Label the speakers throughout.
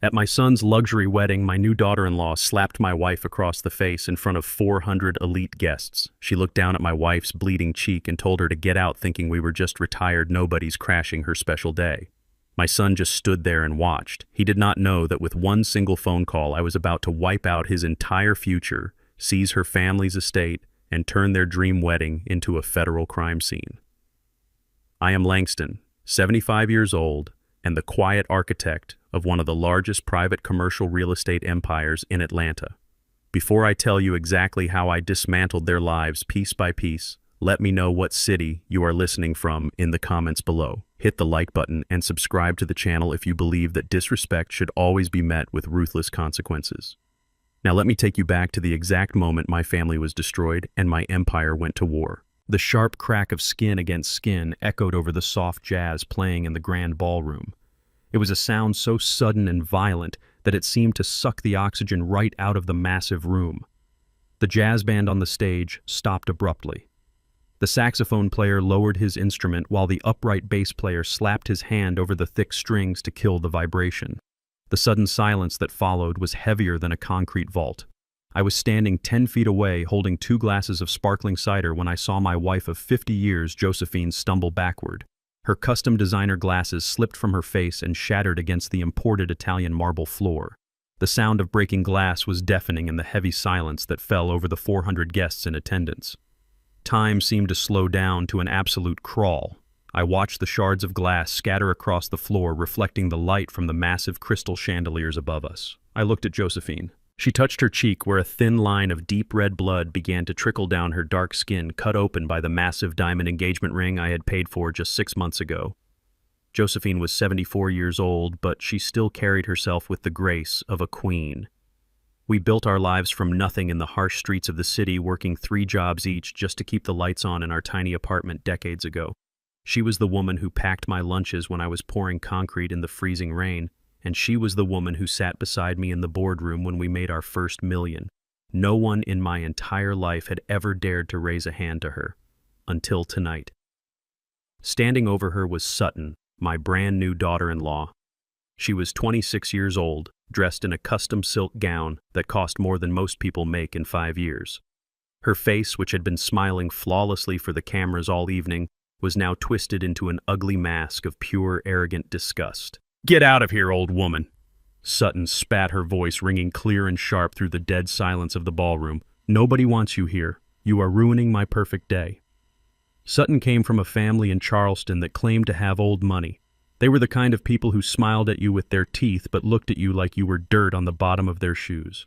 Speaker 1: At my son's luxury wedding, my new daughter-in-law slapped my wife across the face in front of 400 elite guests. She looked down at my wife's bleeding cheek and told her to get out, thinking we were just retired nobodies crashing her special day. My son just stood there and watched. He did not know that with one single phone call, I was about to wipe out his entire future, seize her family's estate, and turn their dream wedding into a federal crime scene. I am Langston, 75 years old, and the quiet architect of one of the largest private commercial real estate empires in Atlanta. Before I tell you exactly how I dismantled their lives piece by piece, let me know what city you are listening from in the comments below. Hit the like button and subscribe to the channel if you believe that disrespect should always be met with ruthless consequences. Now let me take you back to the exact moment my family was destroyed and my empire went to war. The sharp crack of skin against skin echoed over the soft jazz playing in the grand ballroom. It was a sound so sudden and violent that it seemed to suck the oxygen right out of the massive room. The jazz band on the stage stopped abruptly. The saxophone player lowered his instrument while the upright bass player slapped his hand over the thick strings to kill the vibration. The sudden silence that followed was heavier than a concrete vault. I was standing 10 feet away holding 2 glasses of sparkling cider when I saw my wife of 50 years, Josephine, stumble backward. Her custom designer glasses slipped from her face and shattered against the imported Italian marble floor. The sound of breaking glass was deafening in the heavy silence that fell over the 400 guests in attendance. Time seemed to slow down to an absolute crawl. I watched the shards of glass scatter across the floor, reflecting the light from the massive crystal chandeliers above us. I looked at Josephine. She touched her cheek where a thin line of deep red blood began to trickle down her dark skin, cut open by the massive diamond engagement ring I had paid for just 6 months ago. Josephine was 74 years old, but she still carried herself with the grace of a queen. We built our lives from nothing in the harsh streets of the city, working 3 jobs each just to keep the lights on in our tiny apartment decades ago. She was the woman who packed my lunches when I was pouring concrete in the freezing rain, and she was the woman who sat beside me in the boardroom when we made our first million. No one in my entire life had ever dared to raise a hand to her. Until tonight. Standing over her was Sutton, my brand new daughter-in-law. She was 26 years old, dressed in a custom silk gown that cost more than most people make in 5 years. Her face, which had been smiling flawlessly for the cameras all evening, was now twisted into an ugly mask of pure, arrogant disgust. "Get out of here, old woman!" Sutton spat, her voice ringing clear and sharp through the dead silence of the ballroom. "Nobody wants you here. You are ruining my perfect day." Sutton came from a family in Charleston that claimed to have old money. They were the kind of people who smiled at you with their teeth but looked at you like you were dirt on the bottom of their shoes.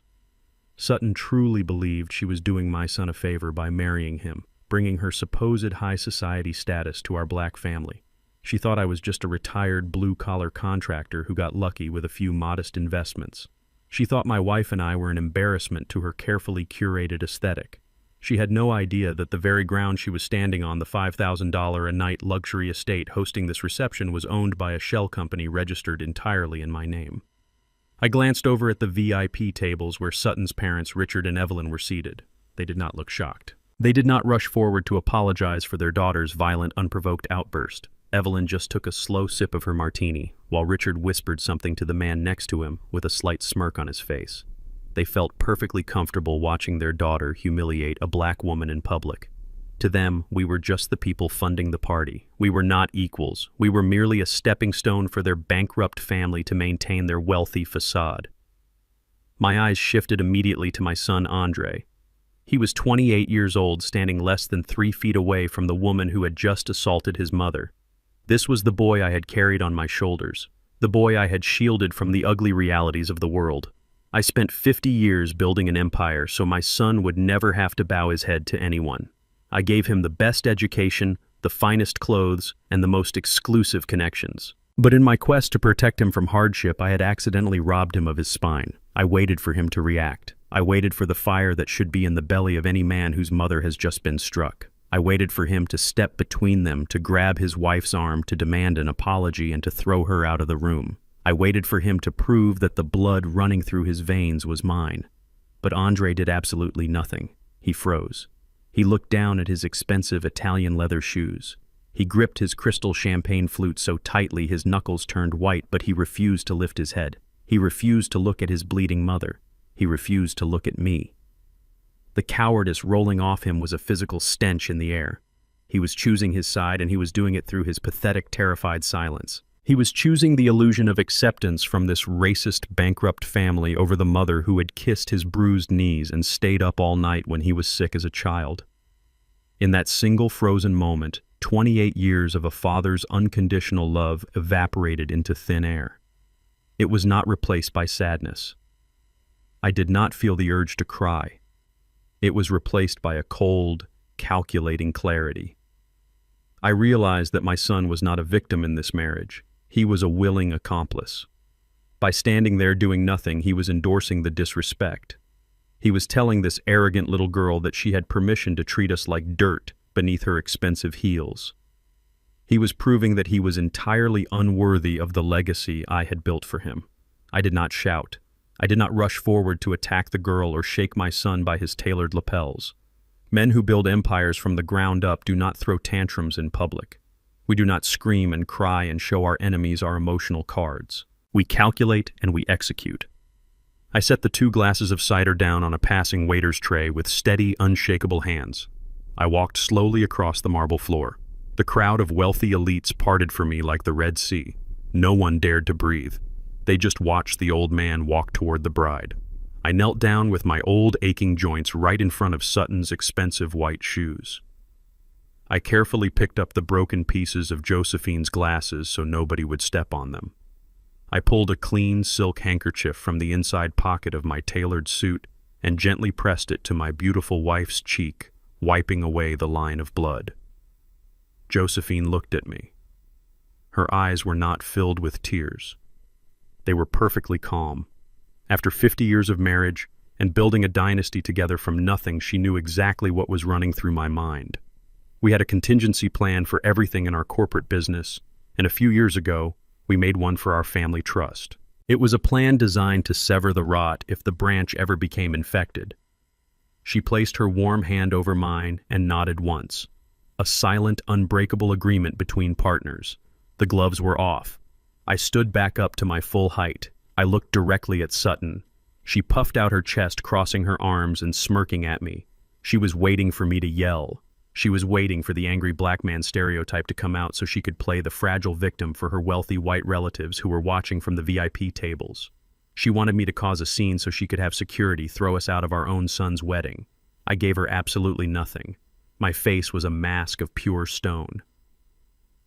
Speaker 1: Sutton truly believed she was doing my son a favor by marrying him, bringing her supposed high society status to our black family. She thought I was just a retired blue-collar contractor who got lucky with a few modest investments. She thought my wife and I were an embarrassment to her carefully curated aesthetic. She had no idea that the very ground she was standing on, the $5,000 a night luxury estate hosting this reception, was owned by a shell company registered entirely in my name. I glanced over at the VIP tables where Sutton's parents, Richard and Evelyn, were seated. They did not look shocked. They did not rush forward to apologize for their daughter's violent, unprovoked outburst. Evelyn just took a slow sip of her martini, while Richard whispered something to the man next to him with a slight smirk on his face. They felt perfectly comfortable watching their daughter humiliate a black woman in public. To them, we were just the people funding the party. We were not equals. We were merely a stepping stone for their bankrupt family to maintain their wealthy facade. My eyes shifted immediately to my son, Andre. He was 28 years old, standing less than 3 feet away from the woman who had just assaulted his mother. This was the boy I had carried on my shoulders, the boy I had shielded from the ugly realities of the world. I spent 50 years building an empire so my son would never have to bow his head to anyone. I gave him the best education, the finest clothes, and the most exclusive connections. But in my quest to protect him from hardship, I had accidentally robbed him of his spine. I waited for him to react. I waited for the fire that should be in the belly of any man whose mother has just been struck. I waited for him to step between them, to grab his wife's arm, to demand an apology, and to throw her out of the room. I waited for him to prove that the blood running through his veins was mine. But Andre did absolutely nothing. He froze. He looked down at his expensive Italian leather shoes. He gripped his crystal champagne flute so tightly his knuckles turned white, but he refused to lift his head. He refused to look at his bleeding mother. He refused to look at me. The cowardice rolling off him was a physical stench in the air. He was choosing his side, and he was doing it through his pathetic, terrified silence. He was choosing the illusion of acceptance from this racist, bankrupt family over the mother who had kissed his bruised knees and stayed up all night when he was sick as a child. In that single frozen moment, 28 years of a father's unconditional love evaporated into thin air. It was not replaced by sadness. I did not feel the urge to cry. It was replaced by a cold, calculating clarity. I realized that my son was not a victim in this marriage. He was a willing accomplice. By standing there doing nothing, he was endorsing the disrespect. He was telling this arrogant little girl that she had permission to treat us like dirt beneath her expensive heels. He was proving that he was entirely unworthy of the legacy I had built for him. I did not shout. I did not rush forward to attack the girl or shake my son by his tailored lapels. Men who build empires from the ground up do not throw tantrums in public. We do not scream and cry and show our enemies our emotional cards. We calculate and we execute. I set the 2 glasses of cider down on a passing waiter's tray with steady, unshakable hands. I walked slowly across the marble floor. The crowd of wealthy elites parted for me like the Red Sea. No one dared to breathe. They just watched the old man walk toward the bride. I knelt down with my old aching joints right in front of Sutton's expensive white shoes. I carefully picked up the broken pieces of Josephine's glasses so nobody would step on them. I pulled a clean silk handkerchief from the inside pocket of my tailored suit and gently pressed it to my beautiful wife's cheek, wiping away the line of blood. Josephine looked at me. Her eyes were not filled with tears. They were perfectly calm. After 50 years of marriage and building a dynasty together from nothing, she knew exactly what was running through my mind. We had a contingency plan for everything in our corporate business, and a few years ago, we made one for our family trust. It was a plan designed to sever the rot if the branch ever became infected. She placed her warm hand over mine and nodded once. A silent, unbreakable agreement between partners. The gloves were off. I stood back up to my full height. I looked directly at Sutton. She puffed out her chest, crossing her arms and smirking at me. She was waiting for me to yell. She was waiting for the angry black man stereotype to come out so she could play the fragile victim for her wealthy white relatives who were watching from the VIP tables. She wanted me to cause a scene so she could have security throw us out of our own son's wedding. I gave her absolutely nothing. My face was a mask of pure stone.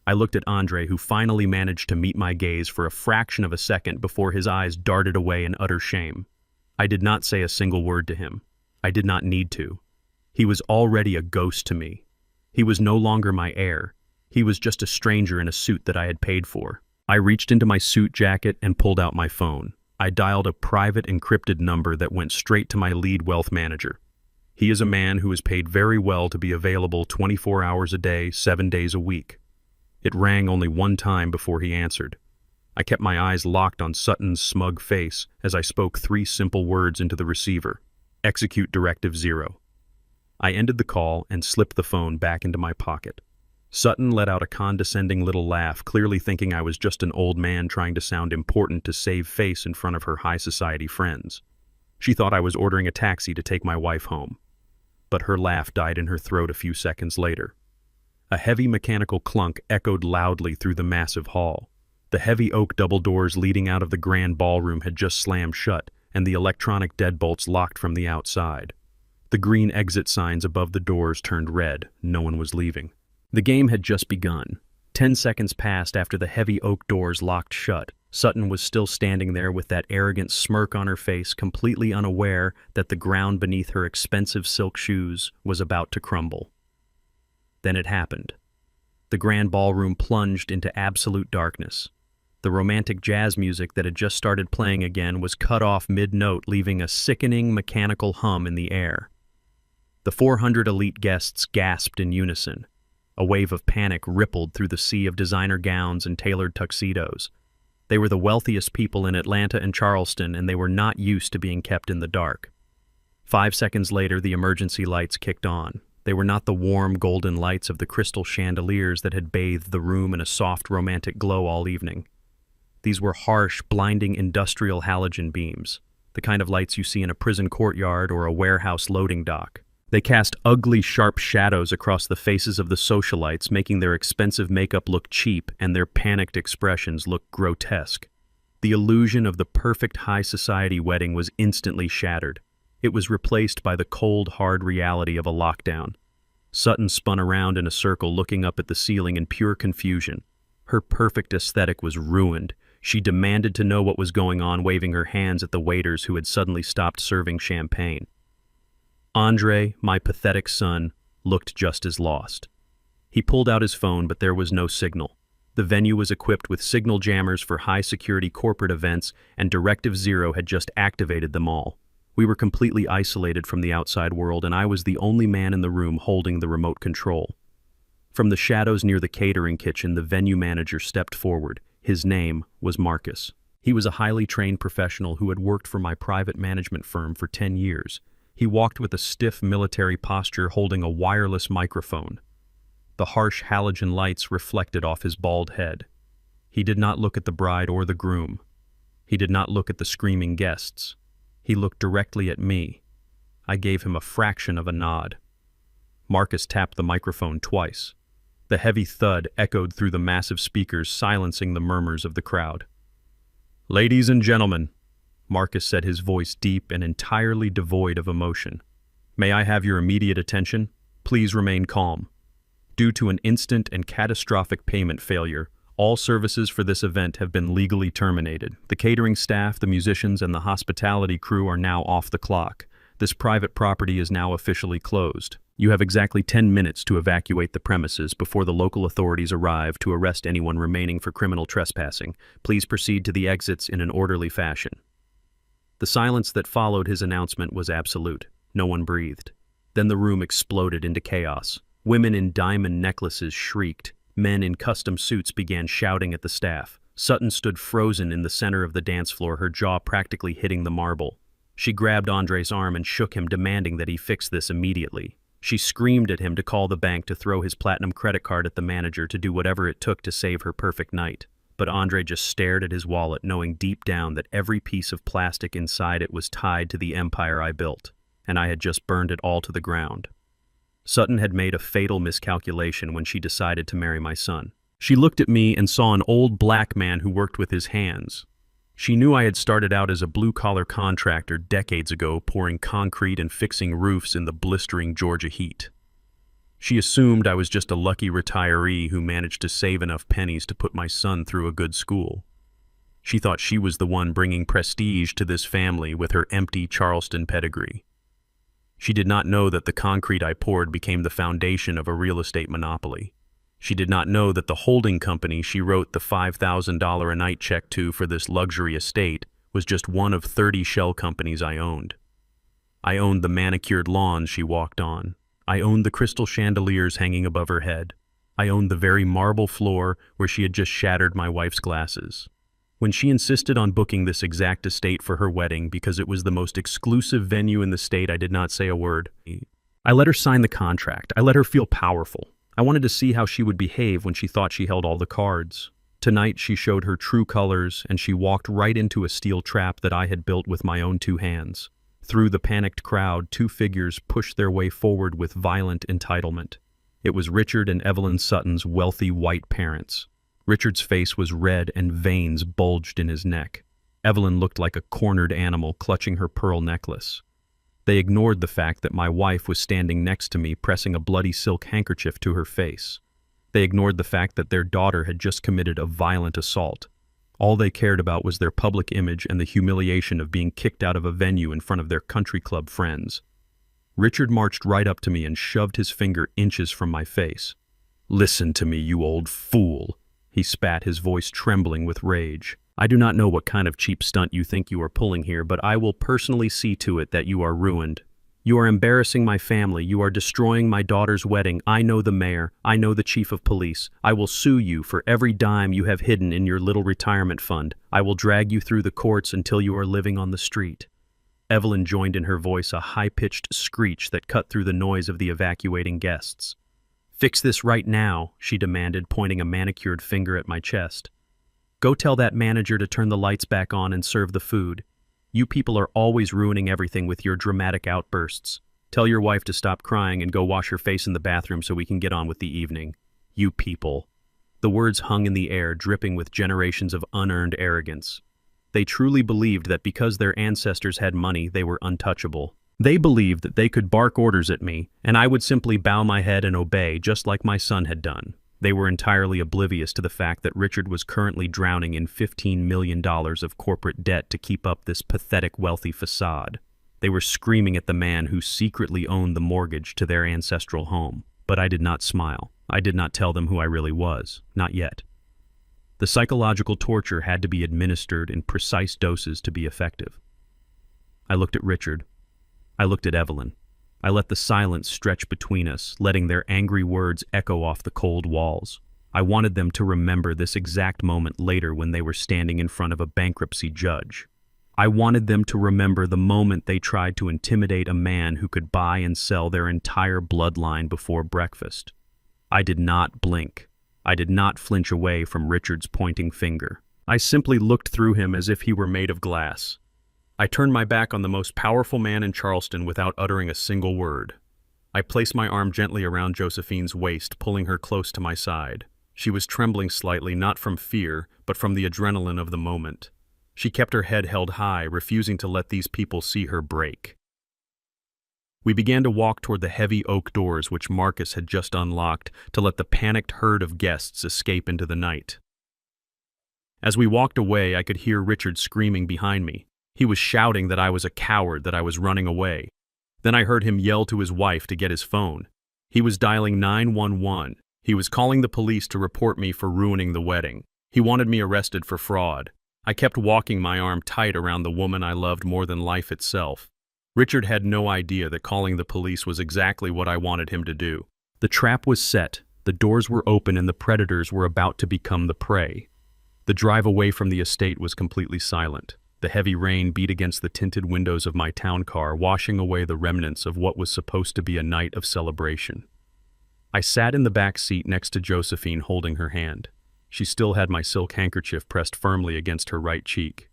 Speaker 1: I looked at Andre, who finally managed to meet my gaze for a fraction of a second before his eyes darted away in utter shame. I did not say a single word to him. I did not need to. He was already a ghost to me. He was no longer my heir. He was just a stranger in a suit that I had paid for. I reached into my suit jacket and pulled out my phone. I dialed a private encrypted number that went straight to my lead wealth manager. He is a man who is paid very well to be available 24 hours a day, 7 days a week. It rang only one time before he answered. I kept my eyes locked on Sutton's smug face as I spoke 3 simple words into the receiver. Execute Directive 0. I ended the call and slipped the phone back into my pocket. Sutton let out a condescending little laugh, clearly thinking I was just an old man trying to sound important to save face in front of her high society friends. She thought I was ordering a taxi to take my wife home. But her laugh died in her throat a few seconds later. A heavy mechanical clunk echoed loudly through the massive hall. The heavy oak double doors leading out of the grand ballroom had just slammed shut, and the electronic deadbolts locked from the outside. The green exit signs above the doors turned red. No one was leaving. The game had just begun. 10 seconds passed after the heavy oak doors locked shut. Sutton was still standing there with that arrogant smirk on her face, completely unaware that the ground beneath her expensive silk shoes was about to crumble. Then it happened. The grand ballroom plunged into absolute darkness. The romantic jazz music that had just started playing again was cut off mid-note, leaving a sickening mechanical hum in the air. The 400 elite guests gasped in unison. A wave of panic rippled through the sea of designer gowns and tailored tuxedos. They were the wealthiest people in Atlanta and Charleston, and they were not used to being kept in the dark. 5 seconds later, the emergency lights kicked on. They were not the warm, golden lights of the crystal chandeliers that had bathed the room in a soft, romantic glow all evening. These were harsh, blinding industrial halogen beams, the kind of lights you see in a prison courtyard or a warehouse loading dock. They cast ugly, sharp shadows across the faces of the socialites, making their expensive makeup look cheap and their panicked expressions look grotesque. The illusion of the perfect high society wedding was instantly shattered. It was replaced by the cold, hard reality of a lockdown. Sutton spun around in a circle, looking up at the ceiling in pure confusion. Her perfect aesthetic was ruined. She demanded to know what was going on, waving her hands at the waiters who had suddenly stopped serving champagne. Andre, my pathetic son, looked just as lost. He pulled out his phone, but there was no signal. The venue was equipped with signal jammers for high-security corporate events, and Directive Zero had just activated them all. We were completely isolated from the outside world, and I was the only man in the room holding the remote control. From the shadows near the catering kitchen, the venue manager stepped forward. His name was Marcus. He was a highly trained professional who had worked for my private management firm for 10 years. He walked with a stiff military posture, holding a wireless microphone. The harsh halogen lights reflected off his bald head. He did not look at the bride or the groom. He did not look at the screaming guests. He looked directly at me. I gave him a fraction of a nod. Marcus tapped the microphone twice. The heavy thud echoed through the massive speakers, silencing the murmurs of the crowd. "Ladies and gentlemen," Marcus said, his voice deep and entirely devoid of emotion. "May I have your immediate attention? Please remain calm. Due to an instant and catastrophic payment failure, all services for this event have been legally terminated. The catering staff, the musicians, and the hospitality crew are now off the clock. This private property is now officially closed. You have exactly 10 minutes to evacuate the premises before the local authorities arrive to arrest anyone remaining for criminal trespassing. Please proceed to the exits in an orderly fashion." The silence that followed his announcement was absolute. No one breathed. Then the room exploded into chaos. Women in diamond necklaces shrieked. Men in custom suits began shouting at the staff. Sutton stood frozen in the center of the dance floor, her jaw practically hitting the marble. She grabbed Andre's arm and shook him, demanding that he fix this immediately. She screamed at him to call the bank, to throw his platinum credit card at the manager, to do whatever it took to save her perfect night. But Andre just stared at his wallet, knowing deep down that every piece of plastic inside it was tied to the empire I built, and I had just burned it all to the ground. Sutton had made a fatal miscalculation when she decided to marry my son. She looked at me and saw an old black man who worked with his hands. She knew I had started out as a blue-collar contractor decades ago, pouring concrete and fixing roofs in the blistering Georgia heat. She assumed I was just a lucky retiree who managed to save enough pennies to put my son through a good school. She thought she was the one bringing prestige to this family with her empty Charleston pedigree. She did not know that the concrete I poured became the foundation of a real estate monopoly. She did not know that the holding company she wrote the $5,000 a night check to for this luxury estate was just one of 30 shell companies I owned. I owned the manicured lawns she walked on. I owned the crystal chandeliers hanging above her head. I owned the very marble floor where she had just shattered my wife's glasses. When she insisted on booking this exact estate for her wedding because it was the most exclusive venue in the state, I did not say a word. I let her sign the contract. I let her feel powerful. I wanted to see how she would behave when she thought she held all the cards. Tonight she showed her true colors, and she walked right into a steel trap that I had built with my own 2 hands. Through the panicked crowd, 2 figures pushed their way forward with violent entitlement. It was Richard and Evelyn Sutton's wealthy white parents. Richard's face was red and veins bulged in his neck. Evelyn looked like a cornered animal clutching her pearl necklace. They ignored the fact that my wife was standing next to me, pressing a bloody silk handkerchief to her face. They ignored the fact that their daughter had just committed a violent assault. All they cared about was their public image and the humiliation of being kicked out of a venue in front of their country club friends. Richard marched right up to me and shoved his finger inches from my face. "Listen to me, you old fool," he spat, his voice trembling with rage. "I do not know what kind of cheap stunt you think you are pulling here, but I will personally see to it that you are ruined. You are embarrassing my family. You are destroying my daughter's wedding. I know the mayor. I know the chief of police. I will sue you for every dime you have hidden in your little retirement fund. I will drag you through the courts until you are living on the street." Evelyn joined in her voice, a high-pitched screech that cut through the noise of the evacuating guests. "Fix this right now," she demanded, pointing a manicured finger at my chest. Go tell that manager to turn the lights back on and serve the food. You people are always ruining everything with your dramatic outbursts. Tell your wife to stop crying and go wash her face in the bathroom so we can get on with the evening. You people." The words hung in the air, dripping with generations of unearned arrogance. They truly believed that because their ancestors had money, they were untouchable. They believed that they could bark orders at me, and I would simply bow my head and obey, just like my son had done. They were entirely oblivious to the fact that Richard was currently drowning in $15 million of corporate debt to keep up this pathetic wealthy facade. They were screaming at the man who secretly owned the mortgage to their ancestral home. But I did not smile. I did not tell them who I really was. Not yet. The psychological torture had to be administered in precise doses to be effective. I looked at Richard. I looked at Evelyn. I let the silence stretch between us, letting their angry words echo off the cold walls. I wanted them to remember this exact moment later when they were standing in front of a bankruptcy judge. I wanted them to remember the moment they tried to intimidate a man who could buy and sell their entire bloodline before breakfast. I did not blink. I did not flinch away from Richard's pointing finger. I simply looked through him as if he were made of glass. I turned my back on the most powerful man in Charleston without uttering a single word. I placed my arm gently around Josephine's waist, pulling her close to my side. She was trembling slightly, not from fear, but from the adrenaline of the moment. She kept her head held high, refusing to let these people see her break. We began to walk toward the heavy oak doors which Marcus had just unlocked to let the panicked herd of guests escape into the night. As we walked away, I could hear Richard screaming behind me. He was shouting that I was a coward, that I was running away. Then I heard him yell to his wife to get his phone. He was dialing 911. He was calling the police to report me for ruining the wedding. He wanted me arrested for fraud. I kept walking my arm tight around the woman I loved more than life itself. Richard had no idea that calling the police was exactly what I wanted him to do. The trap was set, the doors were open, and the predators were about to become the prey. The drive away from the estate was completely silent. The heavy rain beat against the tinted windows of my town car, washing away the remnants of what was supposed to be a night of celebration. I sat in the back seat next to Josephine, holding her hand. She still had my silk handkerchief pressed firmly against her right cheek.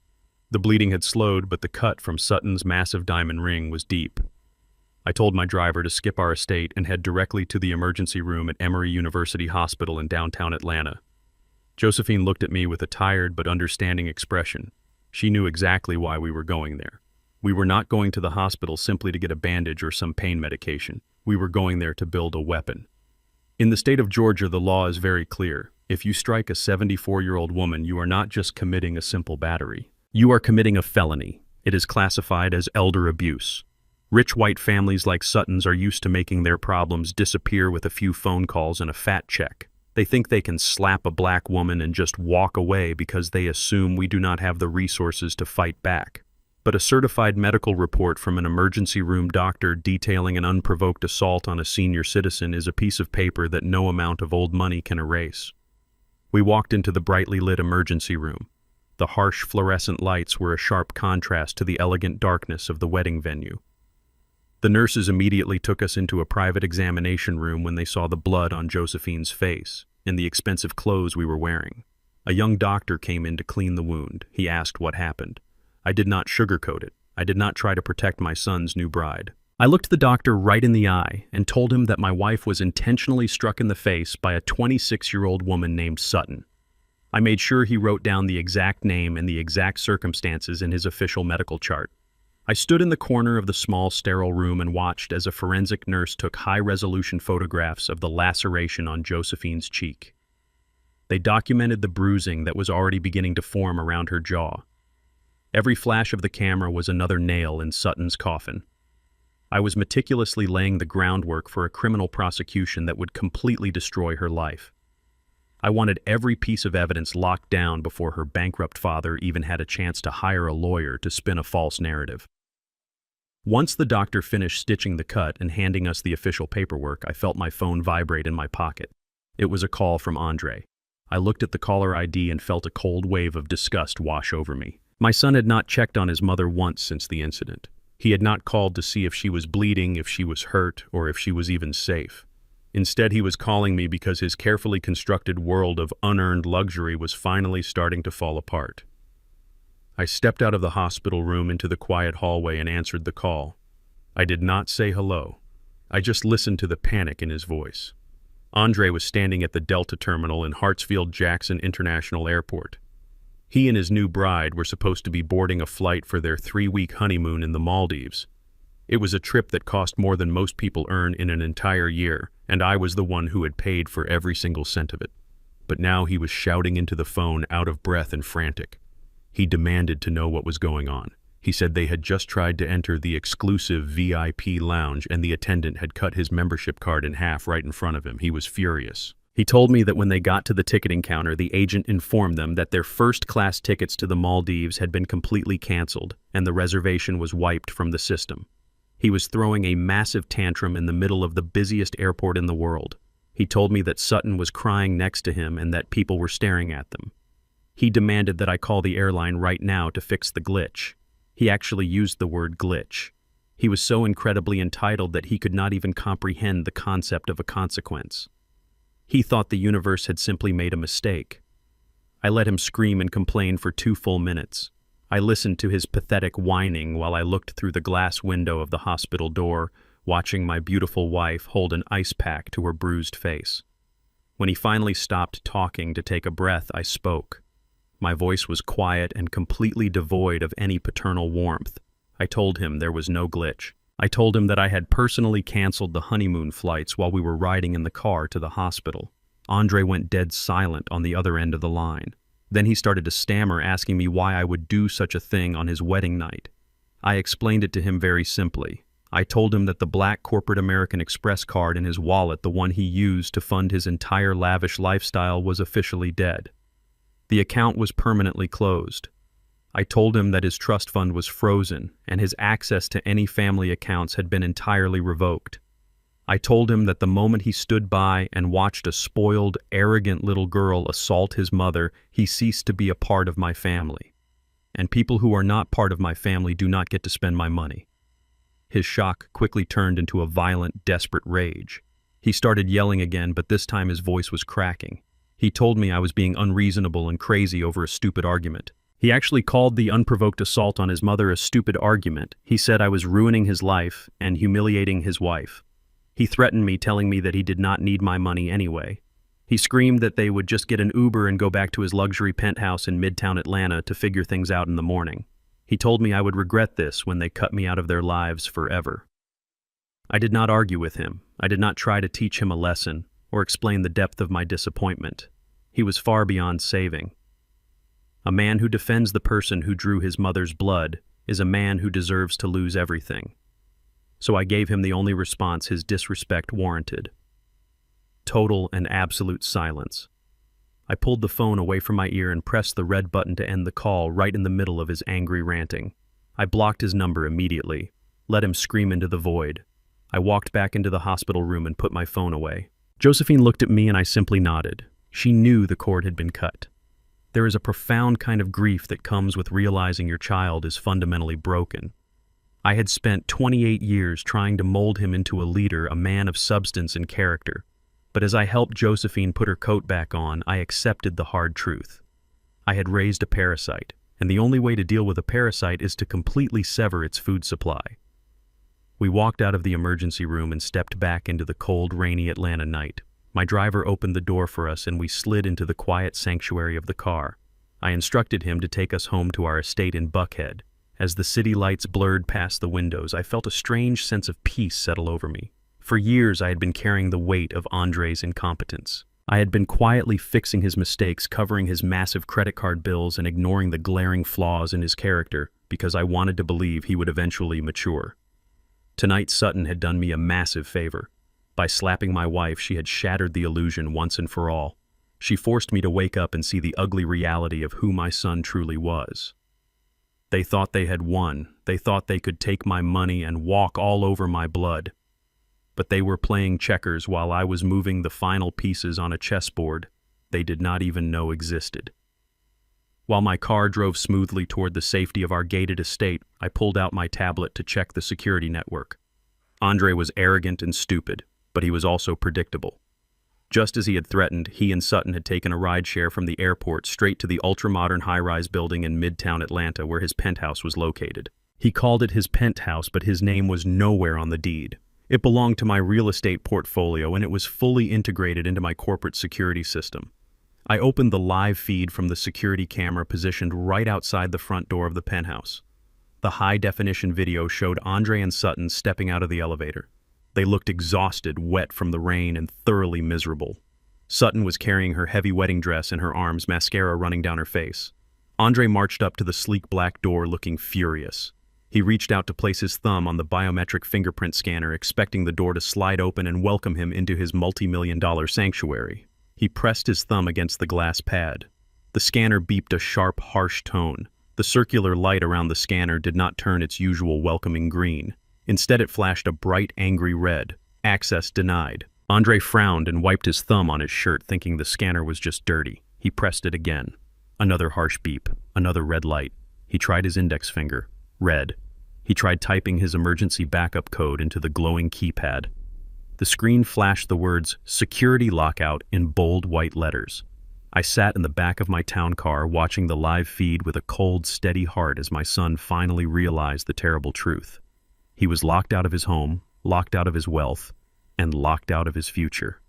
Speaker 1: The bleeding had slowed, but the cut from Sutton's massive diamond ring was deep. I told my driver to skip our estate and head directly to the emergency room at Emory University Hospital in downtown Atlanta. Josephine looked at me with a tired but understanding expression. She knew exactly why we were going there. We were not going to the hospital simply to get a bandage or some pain medication. We were going there to build a weapon. In the state of Georgia, the law is very clear. If you strike a 74-year-old woman, you are not just committing a simple battery. You are committing a felony. It is classified as elder abuse. Rich white families like Sutton's are used to making their problems disappear with a few phone calls and a fat check. They think they can slap a black woman and just walk away because they assume we do not have the resources to fight back. But a certified medical report from an emergency room doctor detailing an unprovoked assault on a senior citizen is a piece of paper that no amount of old money can erase. We walked into the brightly lit emergency room. The harsh fluorescent lights were a sharp contrast to the elegant darkness of the wedding venue. The nurses immediately took us into a private examination room when they saw the blood on Josephine's face and the expensive clothes we were wearing. A young doctor came in to clean the wound. He asked what happened. I did not sugarcoat it. I did not try to protect my son's new bride. I looked the doctor right in the eye and told him that my wife was intentionally struck in the face by a 26-year-old woman named Sutton. I made sure he wrote down the exact name and the exact circumstances in his official medical chart. I stood in the corner of the small, sterile room and watched as a forensic nurse took high-resolution photographs of the laceration on Josephine's cheek. They documented the bruising that was already beginning to form around her jaw. Every flash of the camera was another nail in Sutton's coffin. I was meticulously laying the groundwork for a criminal prosecution that would completely destroy her life. I wanted every piece of evidence locked down before her bankrupt father even had a chance to hire a lawyer to spin a false narrative. Once the doctor finished stitching the cut and handing us the official paperwork, I felt my phone vibrate in my pocket. It was a call from Andre. I looked at the caller ID and felt a cold wave of disgust wash over me. My son had not checked on his mother once since the incident. He had not called to see if she was bleeding, if she was hurt, or if she was even safe. Instead, he was calling me because his carefully constructed world of unearned luxury was finally starting to fall apart. I stepped out of the hospital room into the quiet hallway and answered the call. I did not say hello. I just listened to the panic in his voice. Andre was standing at the Delta terminal in Hartsfield-Jackson International Airport. He and his new bride were supposed to be boarding a flight for their 3-week honeymoon in the Maldives. It was a trip that cost more than most people earn in an entire year, and I was the one who had paid for every single cent of it. But now he was shouting into the phone, out of breath and frantic. He demanded to know what was going on. He said they had just tried to enter the exclusive VIP lounge and the attendant had cut his membership card in half right in front of him. He was furious. He told me that when they got to the ticketing counter, the agent informed them that their first-class tickets to the Maldives had been completely canceled and the reservation was wiped from the system. He was throwing a massive tantrum in the middle of the busiest airport in the world. He told me that Sutton was crying next to him and that people were staring at them. He demanded that I call the airline right now to fix the glitch. He actually used the word glitch. He was so incredibly entitled that he could not even comprehend the concept of a consequence. He thought the universe had simply made a mistake. I let him scream and complain for 2 full minutes. I listened to his pathetic whining while I looked through the glass window of the hospital door, watching my beautiful wife hold an ice pack to her bruised face. When he finally stopped talking to take a breath, I spoke. My voice was quiet and completely devoid of any paternal warmth. I told him there was no glitch. I told him that I had personally canceled the honeymoon flights while we were riding in the car to the hospital. Andre went dead silent on the other end of the line. Then he started to stammer, asking me why I would do such a thing on his wedding night. I explained it to him very simply. I told him that the black corporate American Express card in his wallet, the one he used to fund his entire lavish lifestyle, was officially dead. The account was permanently closed. I told him that his trust fund was frozen and his access to any family accounts had been entirely revoked. I told him that the moment he stood by and watched a spoiled, arrogant little girl assault his mother, he ceased to be a part of my family. And people who are not part of my family do not get to spend my money. His shock quickly turned into a violent, desperate rage. He started yelling again, but this time his voice was cracking. He told me I was being unreasonable and crazy over a stupid argument. He actually called the unprovoked assault on his mother a stupid argument. He said I was ruining his life and humiliating his wife. He threatened me, telling me that he did not need my money anyway. He screamed that they would just get an Uber and go back to his luxury penthouse in Midtown Atlanta to figure things out in the morning. He told me I would regret this when they cut me out of their lives forever. I did not argue with him. I did not try to teach him a lesson or explain the depth of my disappointment. He was far beyond saving. A man who defends the person who drew his mother's blood is a man who deserves to lose everything. So I gave him the only response his disrespect warranted. Total and absolute silence. I pulled the phone away from my ear and pressed the red button to end the call right in the middle of his angry ranting. I blocked his number immediately, let him scream into the void. I walked back into the hospital room and put my phone away. Josephine looked at me and I simply nodded. She knew the cord had been cut. There is a profound kind of grief that comes with realizing your child is fundamentally broken. I had spent 28 years trying to mold him into a leader, a man of substance and character. But as I helped Josephine put her coat back on, I accepted the hard truth. I had raised a parasite, and the only way to deal with a parasite is to completely sever its food supply. We walked out of the emergency room and stepped back into the cold, rainy Atlanta night. My driver opened the door for us and we slid into the quiet sanctuary of the car. I instructed him to take us home to our estate in Buckhead. As the city lights blurred past the windows, I felt a strange sense of peace settle over me. For years, I had been carrying the weight of Andre's incompetence. I had been quietly fixing his mistakes, covering his massive credit card bills, and ignoring the glaring flaws in his character because I wanted to believe he would eventually mature. Tonight, Sutton had done me a massive favor. By slapping my wife, she had shattered the illusion once and for all. She forced me to wake up and see the ugly reality of who my son truly was. They thought they had won. They thought they could take my money and walk all over my blood. But they were playing checkers while I was moving the final pieces on a chessboard they did not even know existed. While my car drove smoothly toward the safety of our gated estate, I pulled out my tablet to check the security network. Andre was arrogant and stupid. but he was also predictable. Just as he had threatened, he and Sutton had taken a rideshare from the airport straight to the ultra-modern high-rise building in Midtown Atlanta where his penthouse was located. He called it his penthouse, but his name was nowhere on the deed. It belonged to my real estate portfolio, and it was fully integrated into my corporate security system. I opened the live feed from the security camera positioned right outside the front door of the penthouse. The high-definition video showed Andre and Sutton stepping out of the elevator. They looked exhausted, wet from the rain, and thoroughly miserable. Sutton was carrying her heavy wedding dress in her arms, mascara running down her face. Andre marched up to the sleek black door looking furious. He reached out to place his thumb on the biometric fingerprint scanner, expecting the door to slide open and welcome him into his multi-million-dollar sanctuary. He pressed his thumb against the glass pad. The scanner beeped a sharp, harsh tone. The circular light around the scanner did not turn its usual welcoming green. Instead, it flashed a bright, angry red. Access denied. Andre frowned and wiped his thumb on his shirt, thinking the scanner was just dirty. He pressed it again. Another harsh beep. Another red light. He tried his index finger. Red. He tried typing his emergency backup code into the glowing keypad. The screen flashed the words, "Security Lockout," in bold white letters. I sat in the back of my town car watching the live feed with a cold, steady heart as my son finally realized the terrible truth. He was locked out of his home, locked out of his wealth, and locked out of his future.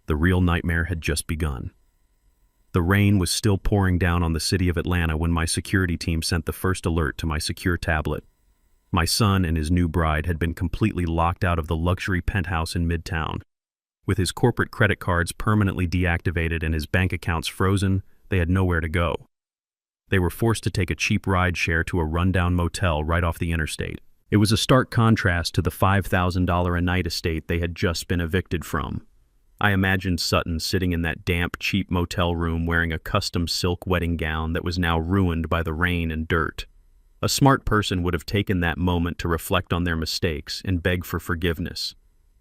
Speaker 1: The real nightmare had just begun. The rain was still pouring down on the city of Atlanta when my security team sent the first alert to my secure tablet. My son and his new bride had been completely locked out of the luxury penthouse in Midtown. With his corporate credit cards permanently deactivated and his bank accounts frozen, they had nowhere to go. They were forced to take a cheap ride share to a rundown motel right off the interstate. It was a stark contrast to the $5,000 a night estate they had just been evicted from. I imagined Sutton sitting in that damp, cheap motel room wearing a custom silk wedding gown that was now ruined by the rain and dirt. A smart person would have taken that moment to reflect on their mistakes and beg for forgiveness.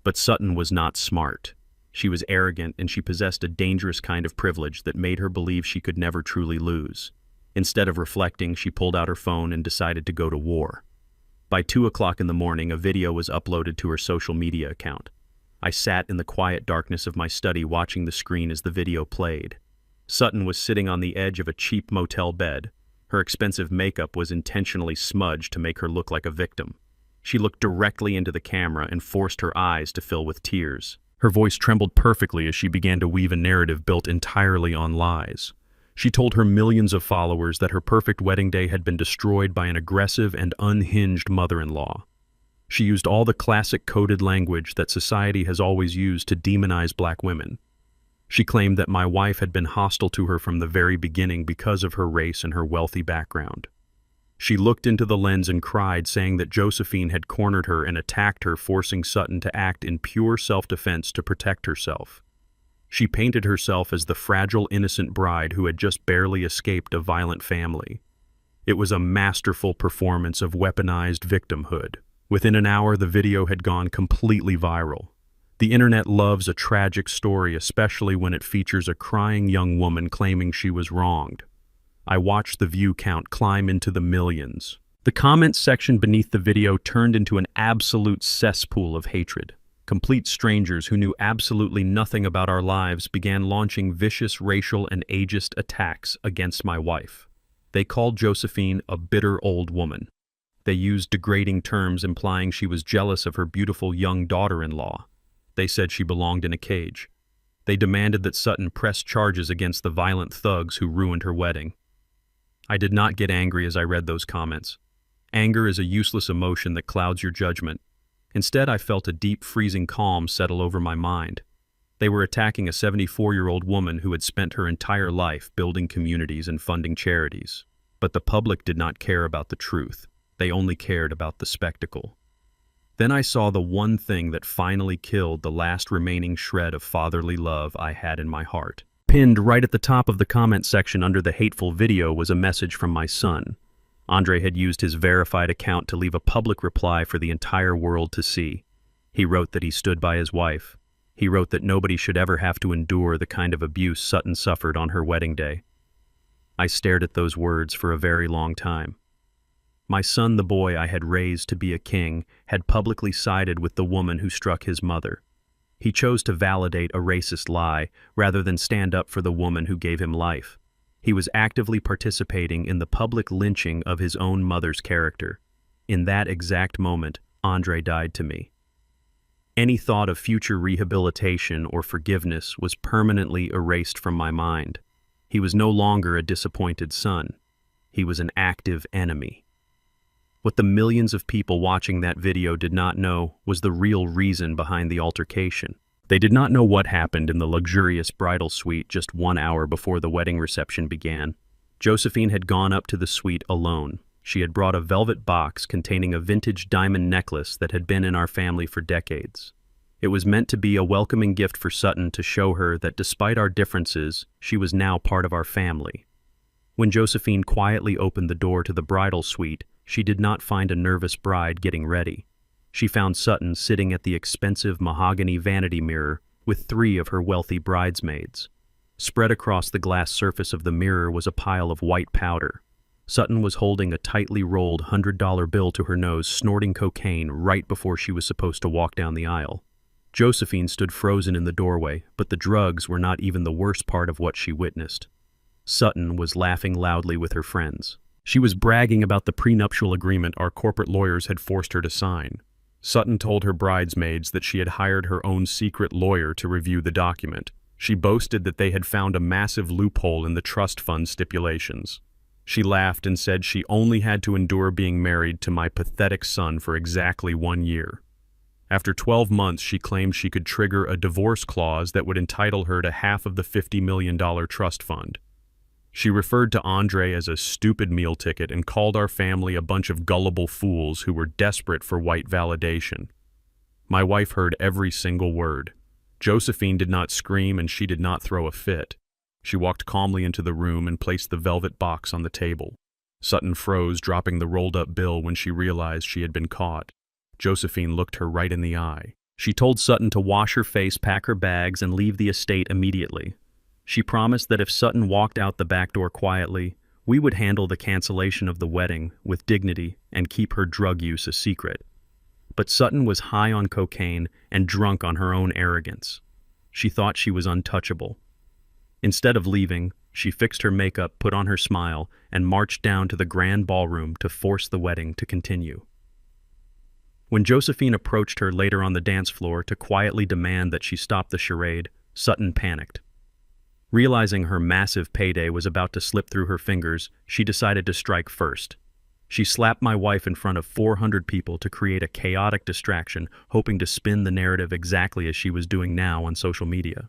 Speaker 1: But Sutton was not smart. She was arrogant, and she possessed a dangerous kind of privilege that made her believe she could never truly lose. Instead of reflecting, she pulled out her phone and decided to go to war. By 2 o'clock in the morning, a video was uploaded to her social media account. I sat in the quiet darkness of my study watching the screen as the video played. Sutton was sitting on the edge of a cheap motel bed. Her expensive makeup was intentionally smudged to make her look like a victim. She looked directly into the camera and forced her eyes to fill with tears. Her voice trembled perfectly as she began to weave a narrative built entirely on lies. She told her millions of followers that her perfect wedding day had been destroyed by an aggressive and unhinged mother-in-law. She used all the classic coded language that society has always used to demonize black women. She claimed that my wife had been hostile to her from the very beginning because of her race and her wealthy background. She looked into the lens and cried, saying that Josephine had cornered her and attacked her, forcing Sutton to act in pure self-defense to protect herself. She painted herself as the fragile, innocent bride who had just barely escaped a violent family. It was a masterful performance of weaponized victimhood. Within an hour, the video had gone completely viral. The internet loves a tragic story, especially when it features a crying young woman claiming she was wronged. I watched the view count climb into the millions. The comments section beneath the video turned into an absolute cesspool of hatred. Complete strangers who knew absolutely nothing about our lives began launching vicious racial and ageist attacks against my wife. They called Josephine a bitter old woman. They used degrading terms implying she was jealous of her beautiful young daughter-in-law. They said she belonged in a cage. They demanded that Sutton press charges against the violent thugs who ruined her wedding. I did not get angry as I read those comments. Anger is a useless emotion that clouds your judgment. Instead, I felt a deep, freezing calm settle over my mind. They were attacking a 74-year-old woman who had spent her entire life building communities and funding charities. But the public did not care about the truth. They only cared about the spectacle. Then I saw the one thing that finally killed the last remaining shred of fatherly love I had in my heart. Pinned right at the top of the comment section under the hateful video was a message from my son. Andre had used his verified account to leave a public reply for the entire world to see. He wrote that he stood by his wife. He wrote that nobody should ever have to endure the kind of abuse Sutton suffered on her wedding day. I stared at those words for a very long time. My son, the boy I had raised to be a king, had publicly sided with the woman who struck his mother. He chose to validate a racist lie rather than stand up for the woman who gave him life. He was actively participating in the public lynching of his own mother's character. In that exact moment, Andre died to me. Any thought of future rehabilitation or forgiveness was permanently erased from my mind. He was no longer a disappointed son. He was an active enemy. What the millions of people watching that video did not know was the real reason behind the altercation. They did not know what happened in the luxurious bridal suite just 1 hour before the wedding reception began. Josephine had gone up to the suite alone. She had brought a velvet box containing a vintage diamond necklace that had been in our family for decades. It was meant to be a welcoming gift for Sutton to show her that despite our differences, she was now part of our family. When Josephine quietly opened the door to the bridal suite, she did not find a nervous bride getting ready. She found Sutton sitting at the expensive mahogany vanity mirror with 3 of her wealthy bridesmaids. Spread across the glass surface of the mirror was a pile of white powder. Sutton was holding a tightly rolled $100 bill to her nose, snorting cocaine right before she was supposed to walk down the aisle. Josephine stood frozen in the doorway, but the drugs were not even the worst part of what she witnessed. Sutton was laughing loudly with her friends. She was bragging about the prenuptial agreement our corporate lawyers had forced her to sign. Sutton told her bridesmaids that she had hired her own secret lawyer to review the document. She boasted that they had found a massive loophole in the trust fund stipulations. She laughed and said she only had to endure being married to my pathetic son for exactly 1 year. After 12 months, she claimed she could trigger a divorce clause that would entitle her to half of the $50 million trust fund. She referred to Andre as a stupid meal ticket and called our family a bunch of gullible fools who were desperate for white validation. My wife heard every single word. Josephine did not scream and she did not throw a fit. She walked calmly into the room and placed the velvet box on the table. Sutton froze, dropping the rolled-up bill when she realized she had been caught. Josephine looked her right in the eye. She told Sutton to wash her face, pack her bags, and leave the estate immediately. She promised that if Sutton walked out the back door quietly, we would handle the cancellation of the wedding with dignity and keep her drug use a secret. But Sutton was high on cocaine and drunk on her own arrogance. She thought she was untouchable. Instead of leaving, she fixed her makeup, put on her smile, and marched down to the grand ballroom to force the wedding to continue. When Josephine approached her later on the dance floor to quietly demand that she stop the charade, Sutton panicked. Realizing her massive payday was about to slip through her fingers, she decided to strike first. She slapped my wife in front of 400 people to create a chaotic distraction, hoping to spin the narrative exactly as she was doing now on social media.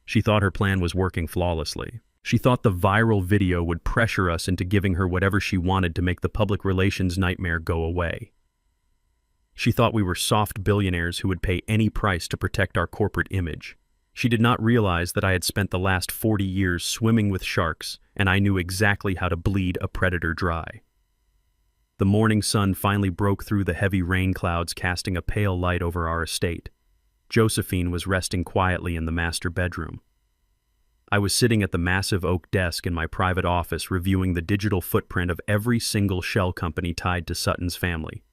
Speaker 1: She thought her plan was working flawlessly. She thought the viral video would pressure us into giving her whatever she wanted to make the public relations nightmare go away. She thought we were soft billionaires who would pay any price to protect our corporate image. She did not realize that I had spent the last 40 years swimming with sharks, and I knew exactly how to bleed a predator dry. The morning sun finally broke through the heavy rain clouds, casting a pale light over our estate. Josephine was resting quietly in the master bedroom. I was sitting at the massive oak desk in my private office reviewing the digital footprint of every single shell company tied to Sutton's family.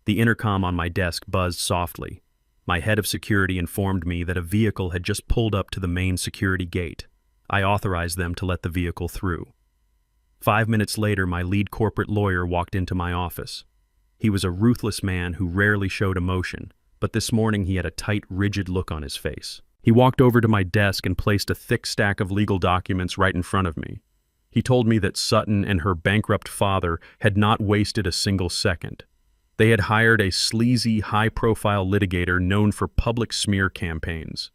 Speaker 1: The intercom on my desk buzzed softly. My head of security informed me that a vehicle had just pulled up to the main security gate. I authorized them to let the vehicle through. 5 minutes later, my lead corporate lawyer walked into my office. He was a ruthless man who rarely showed emotion, but this morning he had a tight, rigid look on his face. He walked over to my desk and placed a thick stack of legal documents right in front of me. He told me that Sutton and her bankrupt father had not wasted a single second. They had hired a sleazy, high-profile litigator known for public smear campaigns.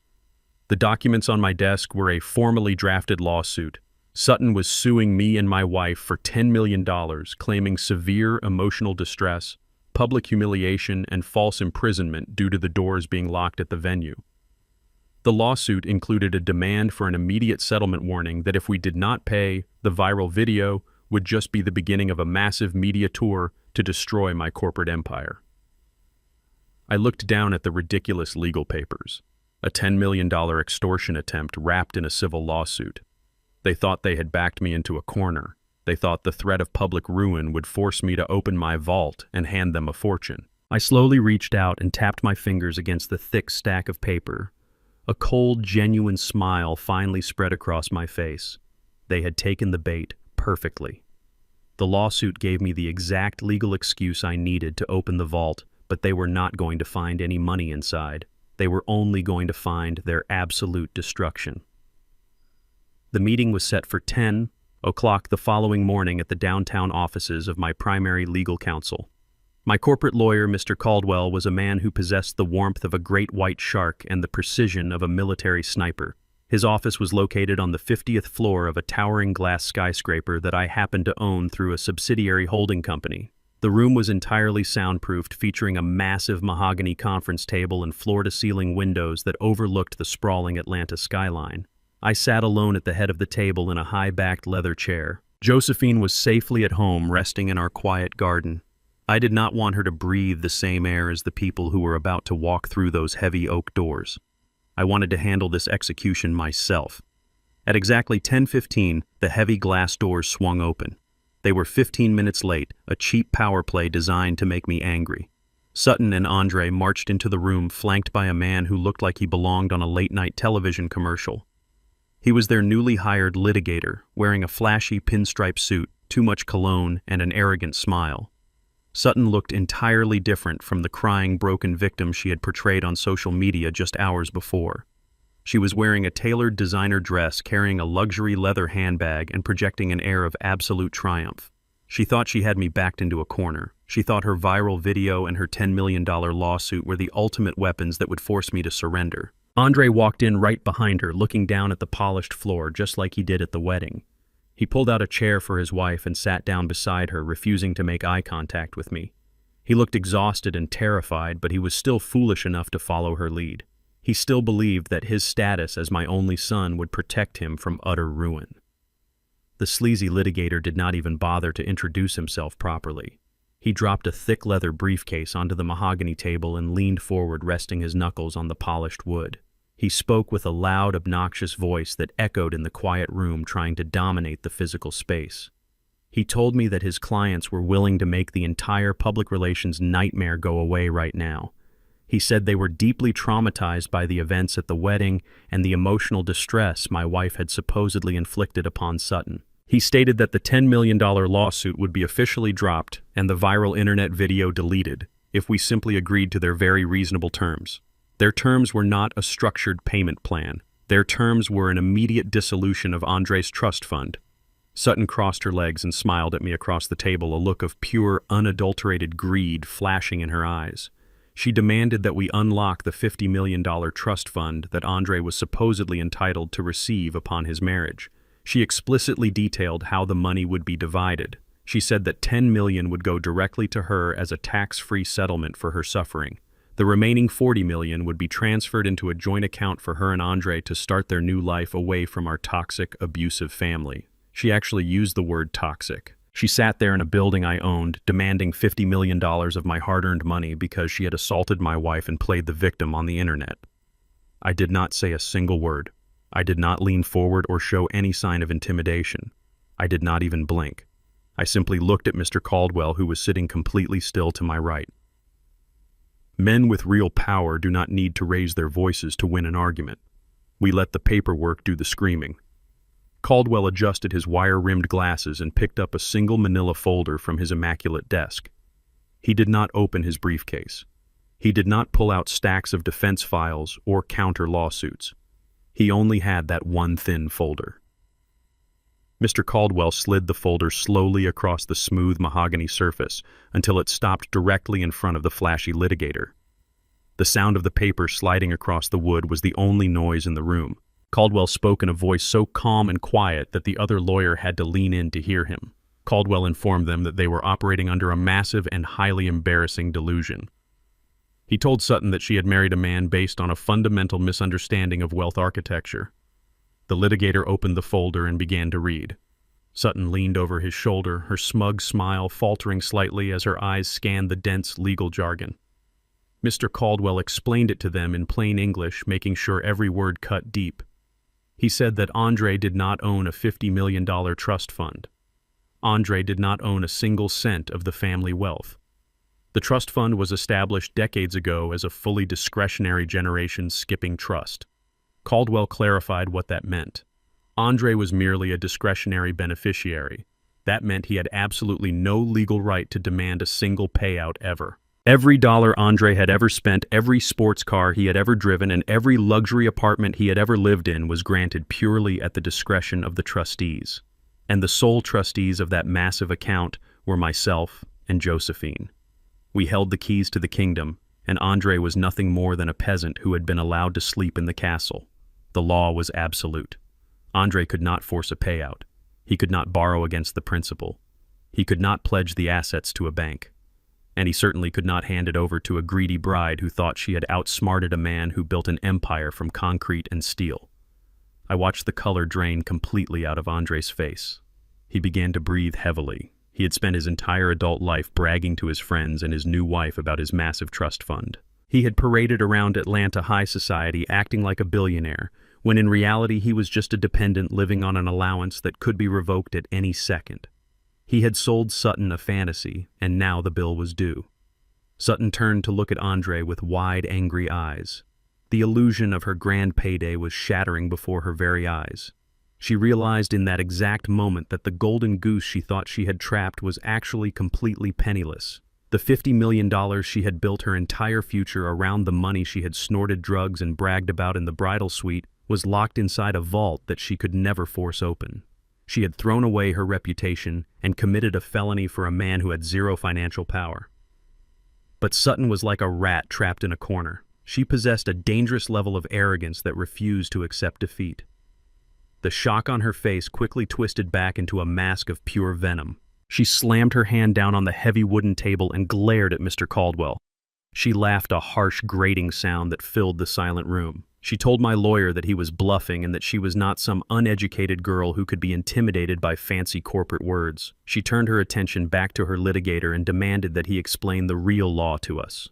Speaker 1: The documents on my desk were a formally drafted lawsuit. Sutton was suing me and my wife for $10 million, claiming severe emotional distress, public humiliation, and false imprisonment due to the doors being locked at the venue. The lawsuit included a demand for an immediate settlement warning that if we did not pay, the viral video would just be the beginning of a massive media tour to destroy my corporate empire. I looked down at the ridiculous legal papers, a $10 million extortion attempt wrapped in a civil lawsuit. They thought they had backed me into a corner. They thought the threat of public ruin would force me to open my vault and hand them a fortune. I slowly reached out and tapped my fingers against the thick stack of paper. A cold, genuine smile finally spread across my face. They had taken the bait perfectly. The lawsuit gave me the exact legal excuse I needed to open the vault, but they were not going to find any money inside. They were only going to find their absolute destruction. The meeting was set for 10 o'clock the following morning at the downtown offices of my primary legal counsel. My corporate lawyer, Mr. Caldwell, was a man who possessed the warmth of a great white shark and the precision of a military sniper. His office was located on the 50th floor of a towering glass skyscraper that I happened to own through a subsidiary holding company. The room was entirely soundproofed, featuring a massive mahogany conference table and floor-to-ceiling windows that overlooked the sprawling Atlanta skyline. I sat alone at the head of the table in a high-backed leather chair. Josephine was safely at home, resting in our quiet garden. I did not want her to breathe the same air as the people who were about to walk through those heavy oak doors. I wanted to handle this execution myself. At exactly 10:15, the heavy glass doors swung open. They were 15 minutes late, a cheap power play designed to make me angry. Sutton and Andre marched into the room, flanked by a man who looked like he belonged on a late-night television commercial. He was their newly hired litigator, wearing a flashy pinstripe suit, too much cologne, and an arrogant smile. Sutton looked entirely different from the crying, broken victim she had portrayed on social media just hours before. She was wearing a tailored designer dress, carrying a luxury leather handbag, and projecting an air of absolute triumph. She thought she had me backed into a corner. She thought her viral video and her $10 million lawsuit were the ultimate weapons that would force me to surrender. Andre walked in right behind her, looking down at the polished floor, just like he did at the wedding. He pulled out a chair for his wife and sat down beside her, refusing to make eye contact with me. He looked exhausted and terrified, but he was still foolish enough to follow her lead. He still believed that his status as my only son would protect him from utter ruin. The sleazy litigator did not even bother to introduce himself properly. He dropped a thick leather briefcase onto the mahogany table and leaned forward, resting his knuckles on the polished wood. He spoke with a loud, obnoxious voice that echoed in the quiet room, trying to dominate the physical space. He told me that his clients were willing to make the entire public relations nightmare go away right now. He said they were deeply traumatized by the events at the wedding and the emotional distress my wife had supposedly inflicted upon Sutton. He stated that the $10 million lawsuit would be officially dropped and the viral internet video deleted if we simply agreed to their very reasonable terms. Their terms were not a structured payment plan. Their terms were an immediate dissolution of Andre's trust fund. Sutton crossed her legs and smiled at me across the table, a look of pure, unadulterated greed flashing in her eyes. She demanded that we unlock the $50 million trust fund that Andre was supposedly entitled to receive upon his marriage. She explicitly detailed how the money would be divided. She said that $10 million would go directly to her as a tax-free settlement for her suffering. The remaining $40 million would be transferred into a joint account for her and Andre to start their new life away from our toxic, abusive family. She actually used the word toxic. She sat there in a building I owned, demanding $50 million of my hard-earned money because she had assaulted my wife and played the victim on the internet. I did not say a single word. I did not lean forward or show any sign of intimidation. I did not even blink. I simply looked at Mr. Caldwell, who was sitting completely still to my right. Men with real power do not need to raise their voices to win an argument. We let the paperwork do the screaming. Caldwell adjusted his wire-rimmed glasses and picked up a single manila folder from his immaculate desk. He did not open his briefcase. He did not pull out stacks of defense files or counter lawsuits. He only had that one thin folder. Mr. Caldwell slid the folder slowly across the smooth mahogany surface until it stopped directly in front of the flashy litigator. The sound of the paper sliding across the wood was the only noise in the room. Caldwell spoke in a voice so calm and quiet that the other lawyer had to lean in to hear him. Caldwell informed them that they were operating under a massive and highly embarrassing delusion. He told Sutton that she had married a man based on a fundamental misunderstanding of wealth architecture. The litigator opened the folder and began to read. Sutton leaned over his shoulder, her smug smile faltering slightly as her eyes scanned the dense legal jargon. Mr. Caldwell explained it to them in plain English, making sure every word cut deep. He said that Andre did not own a $50 million trust fund. Andre did not own a single cent of the family wealth. The trust fund was established decades ago as a fully discretionary generation-skipping trust. Caldwell clarified what that meant. Andre was merely a discretionary beneficiary. That meant he had absolutely no legal right to demand a single payout ever. Every dollar Andre had ever spent, every sports car he had ever driven, and every luxury apartment he had ever lived in was granted purely at the discretion of the trustees. And the sole trustees of that massive account were myself and Josephine. We held the keys to the kingdom, and Andre was nothing more than a peasant who had been allowed to sleep in the castle. The law was absolute. Andre could not force a payout. He could not borrow against the principal. He could not pledge the assets to a bank. And he certainly could not hand it over to a greedy bride who thought she had outsmarted a man who built an empire from concrete and steel. I watched the color drain completely out of Andre's face. He began to breathe heavily. He had spent his entire adult life bragging to his friends and his new wife about his massive trust fund. He had paraded around Atlanta high society acting like a billionaire, when in reality he was just a dependent living on an allowance that could be revoked at any second. He had sold Sutton a fantasy, and now the bill was due. Sutton turned to look at Andre with wide, angry eyes. The illusion of her grand payday was shattering before her very eyes. She realized in that exact moment that the golden goose she thought she had trapped was actually completely penniless. The $50 million she had built her entire future around the money she had snorted drugs and bragged about in the bridal suite was locked inside a vault that she could never force open. She had thrown away her reputation and committed a felony for a man who had zero financial power. But Sutton was like a rat trapped in a corner. She possessed a dangerous level of arrogance that refused to accept defeat. The shock on her face quickly twisted back into a mask of pure venom. She slammed her hand down on the heavy wooden table and glared at Mr. Caldwell. She laughed a harsh, grating sound that filled the silent room. She told my lawyer that he was bluffing and that she was not some uneducated girl who could be intimidated by fancy corporate words. She turned her attention back to her litigator and demanded that he explain the real law to us.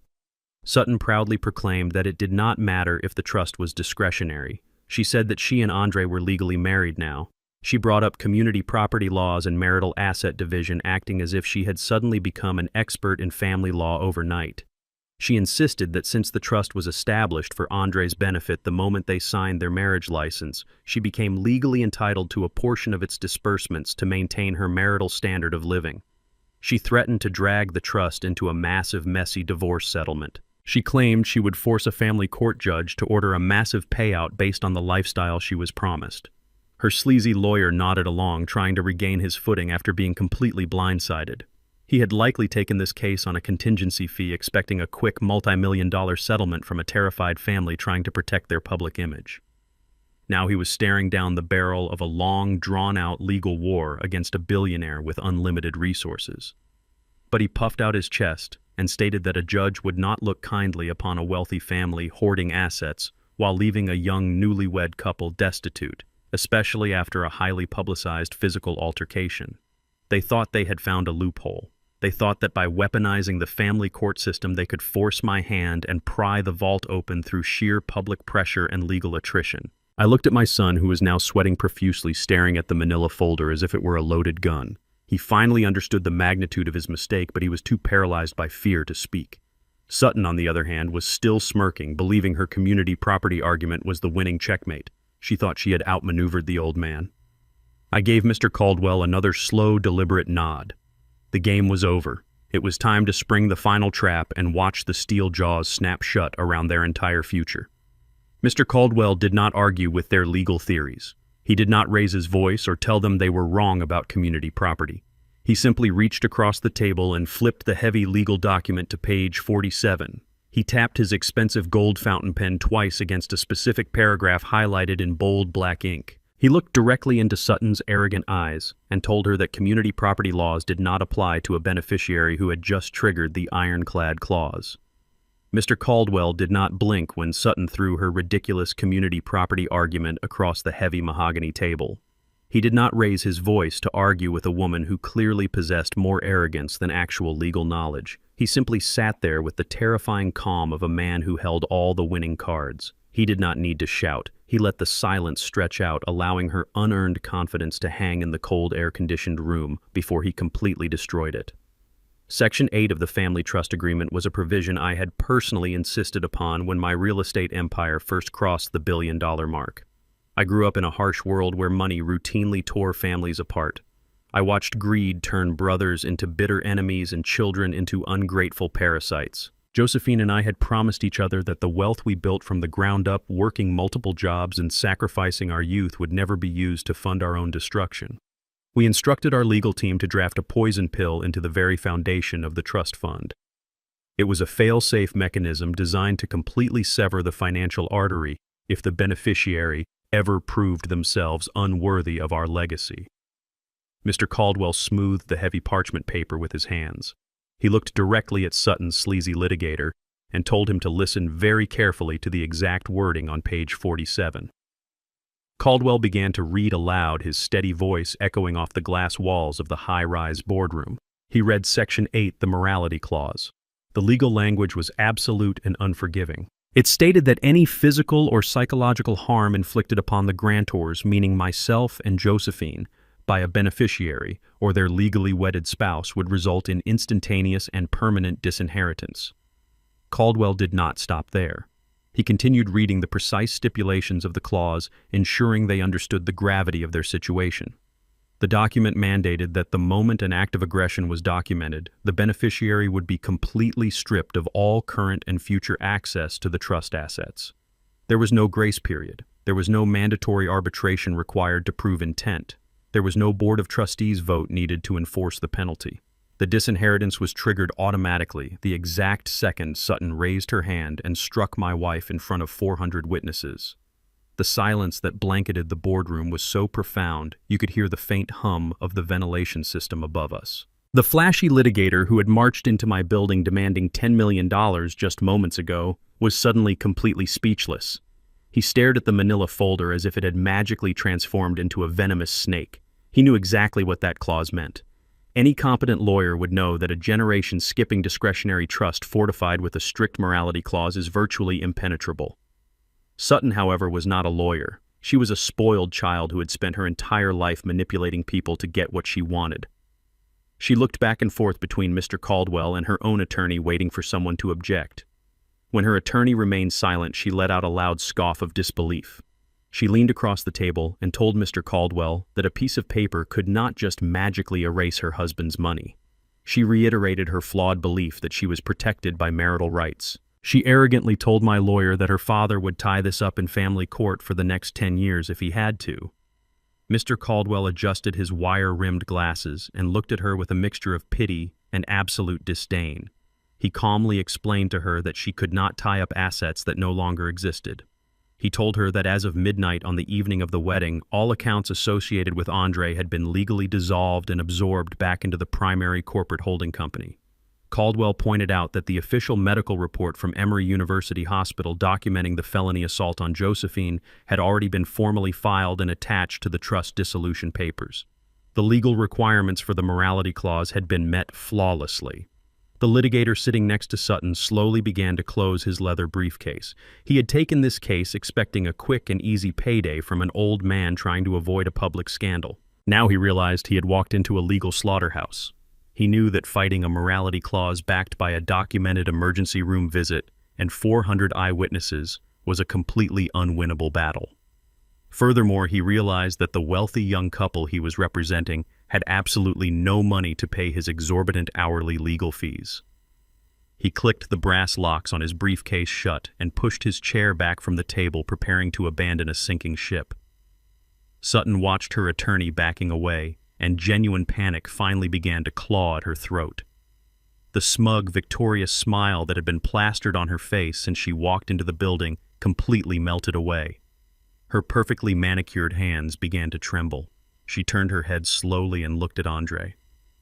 Speaker 1: Sutton proudly proclaimed that it did not matter if the trust was discretionary. She said that she and Andre were legally married now. She brought up community property laws and marital asset division, acting as if she had suddenly become an expert in family law overnight. She insisted that since the trust was established for Andre's benefit the moment they signed their marriage license, she became legally entitled to a portion of its disbursements to maintain her marital standard of living. She threatened to drag the trust into a massive, messy divorce settlement. She claimed she would force a family court judge to order a massive payout based on the lifestyle she was promised. Her sleazy lawyer nodded along, trying to regain his footing after being completely blindsided. He had likely taken this case on a contingency fee, expecting a quick multi-million-dollar settlement from a terrified family trying to protect their public image. Now he was staring down the barrel of a long, drawn-out legal war against a billionaire with unlimited resources. But he puffed out his chest and stated that a judge would not look kindly upon a wealthy family hoarding assets while leaving a young newlywed couple destitute, especially after a highly publicized physical altercation. They thought they had found a loophole. They thought that by weaponizing the family court system they could force my hand and pry the vault open through sheer public pressure and legal attrition. I looked at my son, who was now sweating profusely, staring at the manila folder as if it were a loaded gun. He finally understood the magnitude of his mistake, but he was too paralyzed by fear to speak. Sutton, on the other hand, was still smirking, believing her community property argument was the winning checkmate. She thought she had outmaneuvered the old man. I gave Mr. Caldwell another slow, deliberate nod. The game was over. It was time to spring the final trap and watch the steel jaws snap shut around their entire future. Mr. Caldwell did not argue with their legal theories. He did not raise his voice or tell them they were wrong about community property. He simply reached across the table and flipped the heavy legal document to page 47. He tapped his expensive gold fountain pen twice against a specific paragraph highlighted in bold black ink. He looked directly into Sutton's arrogant eyes and told her that community property laws did not apply to a beneficiary who had just triggered the ironclad clause. Mr. Caldwell did not blink when Sutton threw her ridiculous community property argument across the heavy mahogany table. He did not raise his voice to argue with a woman who clearly possessed more arrogance than actual legal knowledge. He simply sat there with the terrifying calm of a man who held all the winning cards. He did not need to shout. He let the silence stretch out, allowing her unearned confidence to hang in the cold, air-conditioned room before he completely destroyed it. Section 8 of the Family Trust Agreement was a provision I had personally insisted upon when my real estate empire first crossed the billion-dollar mark. I grew up in a harsh world where money routinely tore families apart. I watched greed turn brothers into bitter enemies and children into ungrateful parasites. Josephine and I had promised each other that the wealth we built from the ground up, working multiple jobs and sacrificing our youth, would never be used to fund our own destruction. We instructed our legal team to draft a poison pill into the very foundation of the trust fund. It was a fail-safe mechanism designed to completely sever the financial artery if the beneficiary ever proved themselves unworthy of our legacy. Mr. Caldwell smoothed the heavy parchment paper with his hands. He looked directly at Sutton's sleazy litigator and told him to listen very carefully to the exact wording on page 47. Caldwell began to read aloud, his steady voice echoing off the glass walls of the high-rise boardroom. He read Section 8, the Morality Clause. The legal language was absolute and unforgiving. It stated that any physical or psychological harm inflicted upon the grantors, meaning myself and Josephine, by a beneficiary or their legally wedded spouse would result in instantaneous and permanent disinheritance. Caldwell did not stop there. He continued reading the precise stipulations of the clause, ensuring they understood the gravity of their situation. The document mandated that the moment an act of aggression was documented, the beneficiary would be completely stripped of all current and future access to the trust assets. There was no grace period. There was no mandatory arbitration required to prove intent. There was no Board of Trustees vote needed to enforce the penalty. The disinheritance was triggered automatically the exact second Sutton raised her hand and struck my wife in front of 400 witnesses. The silence that blanketed the boardroom was so profound you could hear the faint hum of the ventilation system above us. The flashy litigator who had marched into my building demanding $10 million just moments ago was suddenly completely speechless. He stared at the manila folder as if it had magically transformed into a venomous snake. He knew exactly what that clause meant. Any competent lawyer would know that a generation-skipping discretionary trust fortified with a strict morality clause is virtually impenetrable. Sutton, however, was not a lawyer. She was a spoiled child who had spent her entire life manipulating people to get what she wanted. She looked back and forth between Mr. Caldwell and her own attorney, waiting for someone to object. When her attorney remained silent, she let out a loud scoff of disbelief. She leaned across the table and told Mr. Caldwell that a piece of paper could not just magically erase her husband's money. She reiterated her flawed belief that she was protected by marital rights. She arrogantly told my lawyer that her father would tie this up in family court for the next 10 years if he had to. Mr. Caldwell adjusted his wire-rimmed glasses and looked at her with a mixture of pity and absolute disdain. He calmly explained to her that she could not tie up assets that no longer existed. He told her that as of midnight on the evening of the wedding, all accounts associated with Andre had been legally dissolved and absorbed back into the primary corporate holding company. Caldwell pointed out that the official medical report from Emory University Hospital documenting the felony assault on Josephine had already been formally filed and attached to the trust dissolution papers. The legal requirements for the morality clause had been met flawlessly. The litigator sitting next to Sutton slowly began to close his leather briefcase. He had taken this case expecting a quick and easy payday from an old man trying to avoid a public scandal. Now he realized he had walked into a legal slaughterhouse. He knew that fighting a morality clause backed by a documented emergency room visit and 400 eyewitnesses was a completely unwinnable battle. Furthermore, he realized that the wealthy young couple he was representing had absolutely no money to pay his exorbitant hourly legal fees. He clicked the brass locks on his briefcase shut and pushed his chair back from the table, preparing to abandon a sinking ship. Sutton watched her attorney backing away, and genuine panic finally began to claw at her throat. The smug, victorious smile that had been plastered on her face since she walked into the building completely melted away. Her perfectly manicured hands began to tremble. She turned her head slowly and looked at Andre.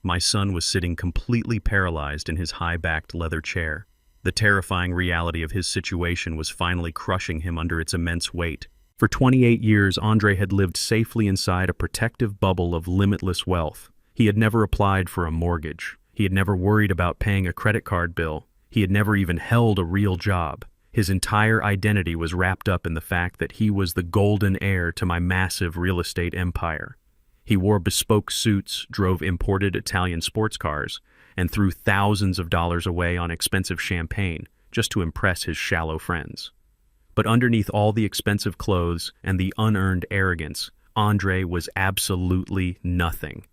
Speaker 1: My son was sitting completely paralyzed in his high-backed leather chair. The terrifying reality of his situation was finally crushing him under its immense weight. For 28 years, Andre had lived safely inside a protective bubble of limitless wealth. He had never applied for a mortgage. He had never worried about paying a credit card bill. He had never even held a real job. His entire identity was wrapped up in the fact that he was the golden heir to my massive real estate empire. He wore bespoke suits, drove imported Italian sports cars, and threw thousands of dollars away on expensive champagne just to impress his shallow friends. But underneath all the expensive clothes and the unearned arrogance, Andre was absolutely nothing.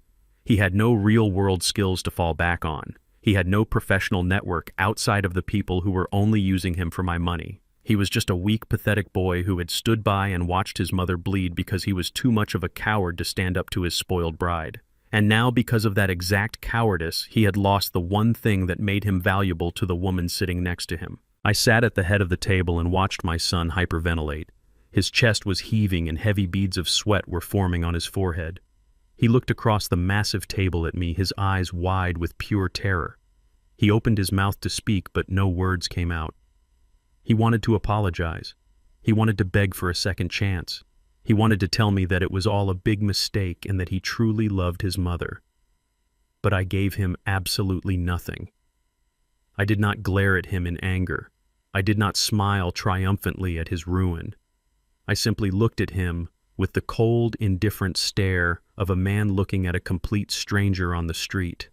Speaker 1: He had no real-world skills to fall back on. He had no professional network outside of the people who were only using him for my money. He was just a weak, pathetic boy who had stood by and watched his mother bleed because he was too much of a coward to stand up to his spoiled bride. And now, because of that exact cowardice, he had lost the one thing that made him valuable to the woman sitting next to him. I sat at the head of the table and watched my son hyperventilate. His chest was heaving and heavy beads of sweat were forming on his forehead. He looked across the massive table at me, his eyes wide with pure terror. He opened his mouth to speak, but no words came out. He wanted to apologize. He wanted to beg for a second chance. He wanted to tell me that it was all a big mistake and that he truly loved his mother. But I gave him absolutely nothing. I did not glare at him in anger. I did not smile triumphantly at his ruin. I simply looked at him with the cold, indifferent stare of a man looking at a complete stranger on the street.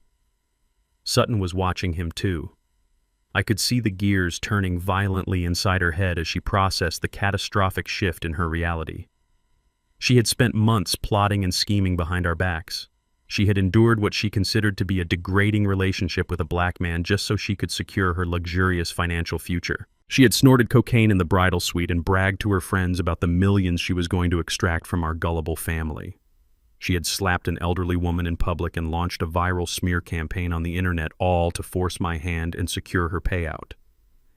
Speaker 1: Sutton was watching him too. I could see the gears turning violently inside her head as she processed the catastrophic shift in her reality. She had spent months plotting and scheming behind our backs. She had endured what she considered to be a degrading relationship with a black man just so she could secure her luxurious financial future. She had snorted cocaine in the bridal suite and bragged to her friends about the millions she was going to extract from our gullible family. She had slapped an elderly woman in public and launched a viral smear campaign on the internet, all to force my hand and secure her payout.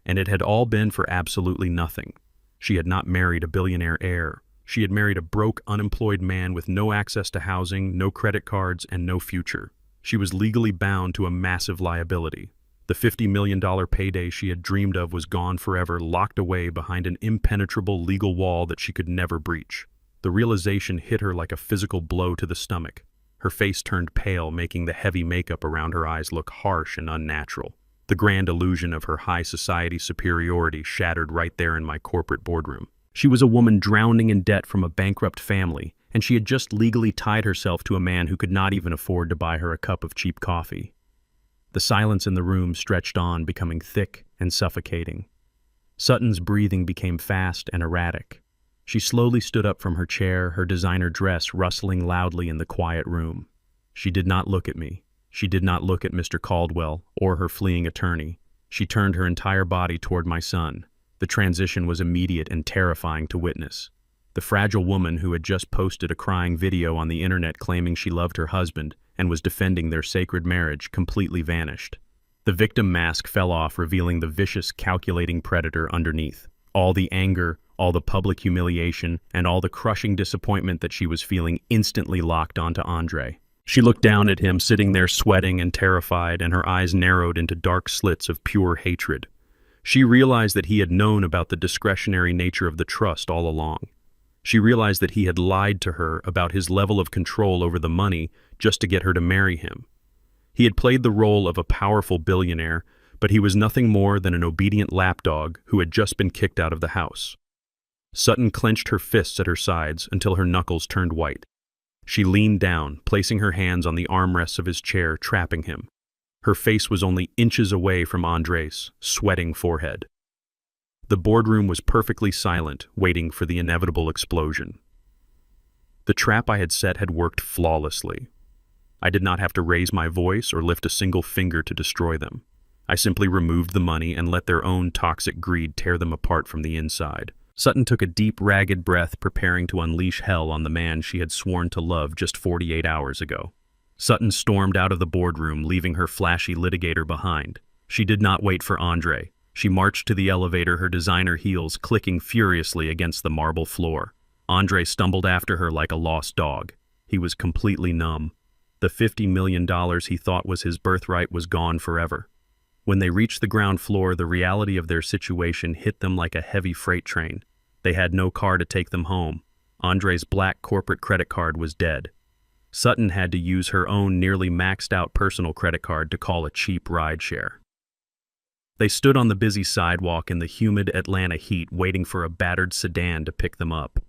Speaker 1: And it had all been for absolutely nothing. She had not married a billionaire heir. She had married a broke, unemployed man with no access to housing, no credit cards, and no future. She was legally bound to a massive liability. The $50 million payday she had dreamed of was gone forever, locked away behind an impenetrable legal wall that she could never breach. The realization hit her like a physical blow to the stomach. Her face turned pale, making the heavy makeup around her eyes look harsh and unnatural. The grand illusion of her high society superiority shattered right there in my corporate boardroom. She was a woman drowning in debt from a bankrupt family, and she had just legally tied herself to a man who could not even afford to buy her a cup of cheap coffee. The silence in the room stretched on, becoming thick and suffocating. Sutton's breathing became fast and erratic. She slowly stood up from her chair, her designer dress rustling loudly in the quiet room. She did not look at me. She did not look at Mr. Caldwell or her fleeing attorney. She turned her entire body toward my son. The transition was immediate and terrifying to witness. The fragile woman who had just posted a crying video on the internet claiming she loved her husband and was defending their sacred marriage completely vanished. The victim mask fell off, revealing the vicious, calculating predator underneath. All the anger, all the public humiliation, and all the crushing disappointment that she was feeling instantly locked onto Andre. She looked down at him, sitting there sweating and terrified, and her eyes narrowed into dark slits of pure hatred. She realized that he had known about the discretionary nature of the trust all along. She realized that he had lied to her about his level of control over the money just to get her to marry him. He had played the role of a powerful billionaire, but he was nothing more than an obedient lapdog who had just been kicked out of the house. Sutton clenched her fists at her sides until her knuckles turned white. She leaned down, placing her hands on the armrests of his chair, trapping him. Her face was only inches away from Andre's sweating forehead. The boardroom was perfectly silent, waiting for the inevitable explosion. The trap I had set had worked flawlessly. I did not have to raise my voice or lift a single finger to destroy them. I simply removed the money and let their own toxic greed tear them apart from the inside. Sutton took a deep, ragged breath, preparing to unleash hell on the man she had sworn to love just 48 hours ago. Sutton stormed out of the boardroom, leaving her flashy litigator behind. She did not wait for Andre. She marched to the elevator, her designer heels clicking furiously against the marble floor. Andre stumbled after her like a lost dog. He was completely numb. The $50 million he thought was his birthright was gone forever. When they reached the ground floor, the reality of their situation hit them like a heavy freight train. They had no car to take them home. Andre's black corporate credit card was dead. Sutton had to use her own nearly maxed-out personal credit card to call a cheap rideshare. They stood on the busy sidewalk in the humid Atlanta heat, waiting for a battered sedan to pick them up.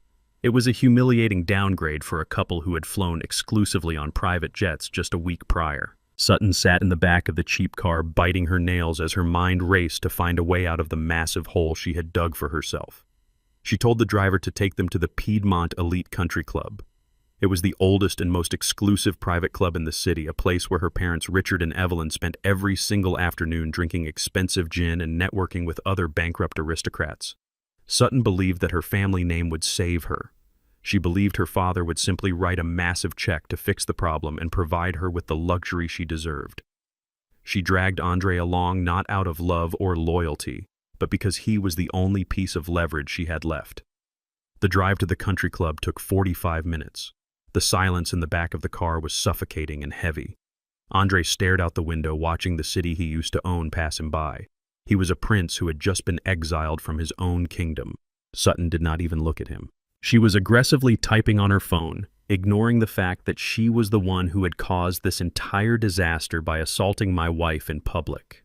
Speaker 1: It was a humiliating downgrade for a couple who had flown exclusively on private jets just a week prior. Sutton sat in the back of the cheap car, biting her nails as her mind raced to find a way out of the massive hole she had dug for herself. She told the driver to take them to the Piedmont Elite Country Club. It was the oldest and most exclusive private club in the city, a place where her parents Richard and Evelyn spent every single afternoon drinking expensive gin and networking with other bankrupt aristocrats. Sutton believed that her family name would save her. She believed her father would simply write a massive check to fix the problem and provide her with the luxury she deserved. She dragged Andre along not out of love or loyalty, but because he was the only piece of leverage she had left. The drive to the country club took 45 minutes. The silence in the back of the car was suffocating and heavy. Andre stared out the window, watching the city he used to own pass him by. He was a prince who had just been exiled from his own kingdom. Sutton did not even look at him. She was aggressively typing on her phone, ignoring the fact that she was the one who had caused this entire disaster by assaulting my wife in public.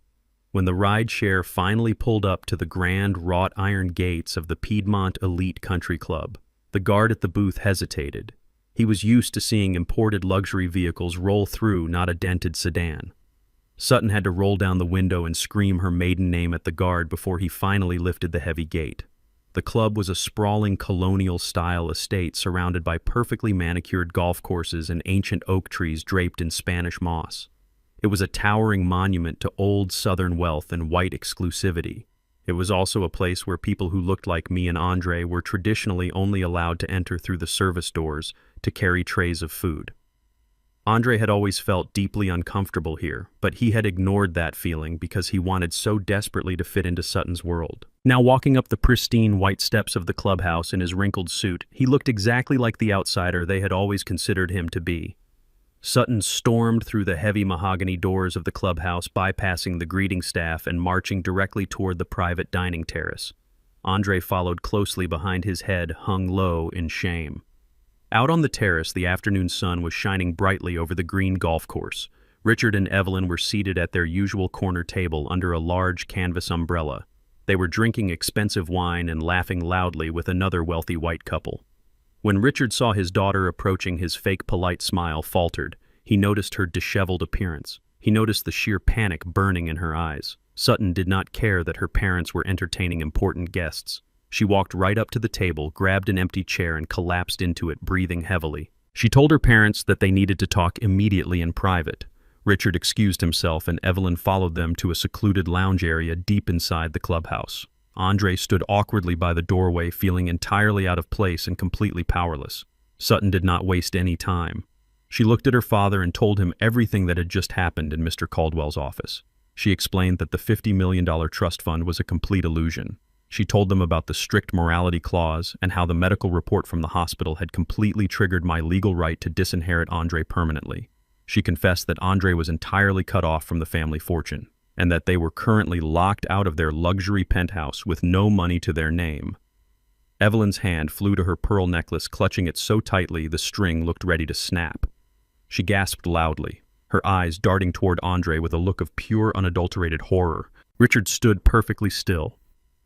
Speaker 1: When the rideshare finally pulled up to the grand wrought iron gates of the Piedmont Elite Country Club, the guard at the booth hesitated. He was used to seeing imported luxury vehicles roll through, not a dented sedan. Sutton had to roll down the window and scream her maiden name at the guard before he finally lifted the heavy gate. The club was a sprawling colonial-style estate surrounded by perfectly manicured golf courses and ancient oak trees draped in Spanish moss. It was a towering monument to old Southern wealth and white exclusivity. It was also a place where people who looked like me and Andre were traditionally only allowed to enter through the service doors to carry trays of food. Andre had always felt deeply uncomfortable here, but he had ignored that feeling because he wanted so desperately to fit into Sutton's world. Now walking up the pristine white steps of the clubhouse in his wrinkled suit, he looked exactly like the outsider they had always considered him to be. Sutton stormed through the heavy mahogany doors of the clubhouse, bypassing the greeting staff and marching directly toward the private dining terrace. Andre followed closely behind, his head hung low in shame. Out on the terrace, the afternoon sun was shining brightly over the green golf course. Richard and Evelyn were seated at their usual corner table under a large canvas umbrella. They were drinking expensive wine and laughing loudly with another wealthy white couple. When Richard saw his daughter approaching, his fake polite smile faltered. He noticed her disheveled appearance. He noticed the sheer panic burning in her eyes. Sutton did not care that her parents were entertaining important guests. She walked right up to the table, grabbed an empty chair, and collapsed into it, breathing heavily. She told her parents that they needed to talk immediately in private. Richard excused himself, and Evelyn followed them to a secluded lounge area deep inside the clubhouse. Andre stood awkwardly by the doorway, feeling entirely out of place and completely powerless. Sutton did not waste any time. She looked at her father and told him everything that had just happened in Mr. Caldwell's office. She explained that the $50 million trust fund was a complete illusion. She told them about the strict morality clause and how the medical report from the hospital had completely triggered my legal right to disinherit Andre permanently. She confessed that Andre was entirely cut off from the family fortune, and that they were currently locked out of their luxury penthouse with no money to their name. Evelyn's hand flew to her pearl necklace, clutching it so tightly the string looked ready to snap. She gasped loudly, her eyes darting toward Andre with a look of pure, unadulterated horror. Richard stood perfectly still.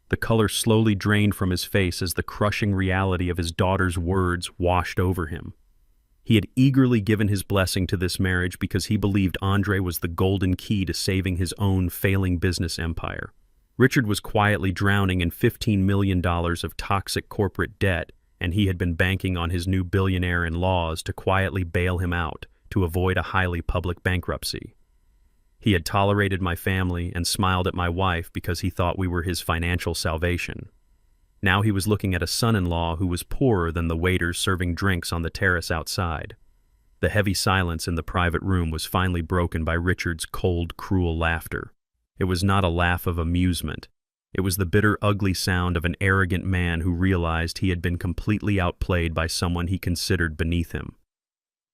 Speaker 1: The color slowly drained from his face as the crushing reality of his daughter's words washed over him. He had eagerly given his blessing to this marriage because he believed Andre was the golden key to saving his own failing business empire. Richard was quietly drowning in $15 million of toxic corporate debt, and he had been banking on his new billionaire-in-laws to quietly bail him out to avoid a highly public bankruptcy. He had tolerated my family and smiled at my wife because he thought we were his financial salvation. Now he was looking at a son-in-law who was poorer than the waiters serving drinks on the terrace outside. The heavy silence in the private room was finally broken by Richard's cold, cruel laughter. It was not a laugh of amusement. It was the bitter, ugly sound of an arrogant man who realized he had been completely outplayed by someone he considered beneath him.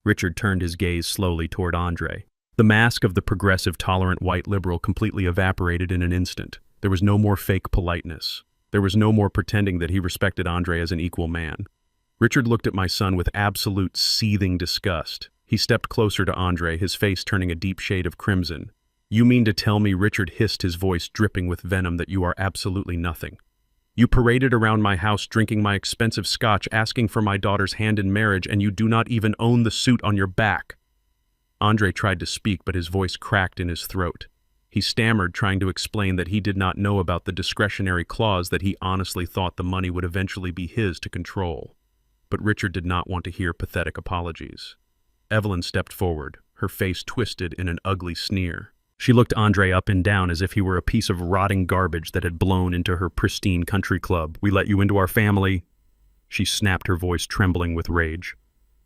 Speaker 1: Richard turned his gaze slowly toward Andre. The mask of the progressive, tolerant white liberal completely evaporated in an instant. There was no more fake politeness. There was no more pretending that he respected Andre as an equal man. Richard looked at my son with absolute seething disgust. He stepped closer to Andre, his face turning a deep shade of crimson. "You mean to tell me," Richard hissed, his voice dripping with venom, "that you are absolutely nothing? You paraded around my house drinking my expensive scotch, asking for my daughter's hand in marriage, and you do not even own the suit on your back." Andre tried to speak, but his voice cracked in his throat. He stammered, trying to explain that he did not know about the discretionary clause, that he honestly thought the money would eventually be his to control. But Richard did not want to hear pathetic apologies. Evelyn stepped forward, her face twisted in an ugly sneer. She looked Andre up and down as if he were a piece of rotting garbage that had blown into her pristine country club. "We let you into our family," she snapped, her voice trembling with rage.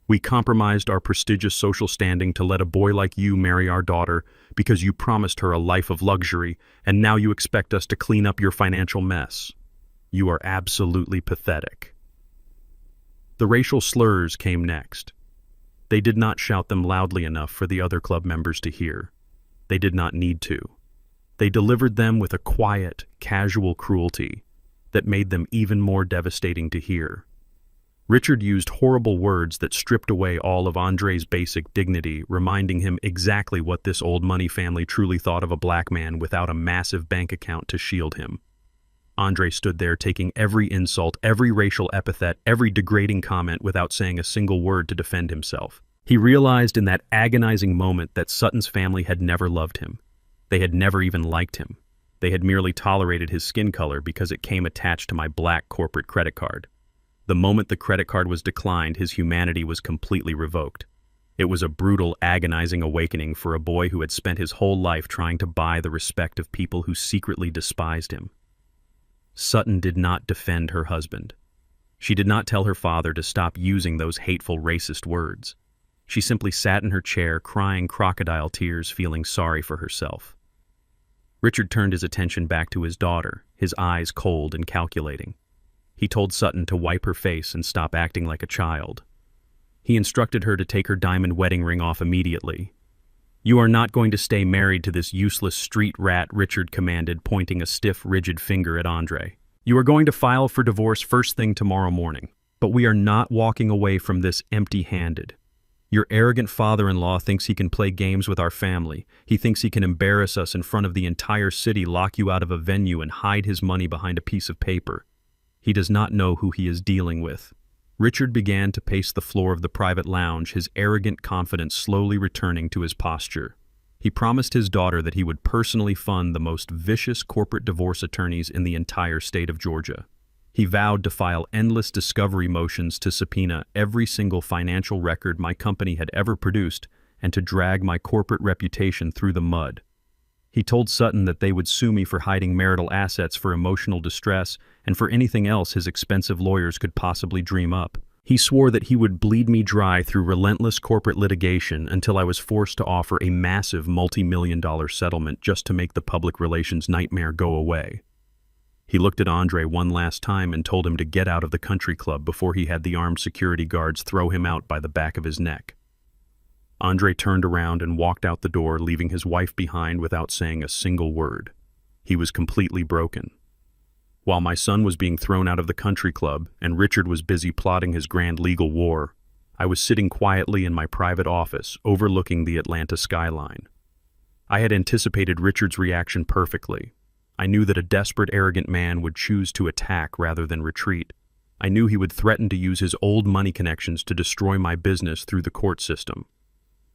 Speaker 1: "We compromised our prestigious social standing to let a boy like you marry our daughter because you promised her a life of luxury, and now you expect us to clean up your financial mess. You are absolutely pathetic." The racial slurs came next. They did not shout them loudly enough for the other club members to hear. They did not need to. They delivered them with a quiet, casual cruelty that made them even more devastating to hear. Richard used horrible words that stripped away all of Andre's basic dignity, reminding him exactly what this old money family truly thought of a black man without a massive bank account to shield him. Andre stood there taking every insult, every racial epithet, every degrading comment without saying a single word to defend himself. He realized in that agonizing moment that Sutton's family had never loved him. They had never even liked him. They had merely tolerated his skin color because it came attached to my black corporate credit card. The moment the credit card was declined, his humanity was completely revoked. It was a brutal, agonizing awakening for a boy who had spent his whole life trying to buy the respect of people who secretly despised him. Sutton did not defend her husband. She did not tell her father to stop using those hateful, racist words. She simply sat in her chair, crying crocodile tears, feeling sorry for herself. Richard turned his attention back to his daughter, his eyes cold and calculating. He told Sutton to wipe her face and stop acting like a child. He instructed her to take her diamond wedding ring off immediately. "You are not going to stay married to this useless street rat," Richard commanded, pointing a stiff, rigid finger at Andre. "You are going to file for divorce first thing tomorrow morning. But we are not walking away from this empty-handed. Your arrogant father-in-law thinks he can play games with our family. He thinks he can embarrass us in front of the entire city, lock you out of a venue, and hide his money behind a piece of paper. He does not know who he is dealing with." Richard began to pace the floor of the private lounge, his arrogant confidence slowly returning to his posture. He promised his daughter that he would personally fund the most vicious corporate divorce attorneys in the entire state of Georgia. He vowed to file endless discovery motions to subpoena every single financial record my company had ever produced and to drag my corporate reputation through the mud. He told Sutton that they would sue me for hiding marital assets, for emotional distress, and for anything else his expensive lawyers could possibly dream up. He swore that he would bleed me dry through relentless corporate litigation until I was forced to offer a massive multi-million-dollar settlement just to make the public relations nightmare go away. He looked at Andre one last time and told him to get out of the country club before he had the armed security guards throw him out by the back of his neck. Andre turned around and walked out the door, leaving his wife behind without saying a single word. He was completely broken. While my son was being thrown out of the country club and Richard was busy plotting his grand legal war, I was sitting quietly in my private office, overlooking the Atlanta skyline. I had anticipated Richard's reaction perfectly. I knew that a desperate, arrogant man would choose to attack rather than retreat. I knew he would threaten to use his old money connections to destroy my business through the court system.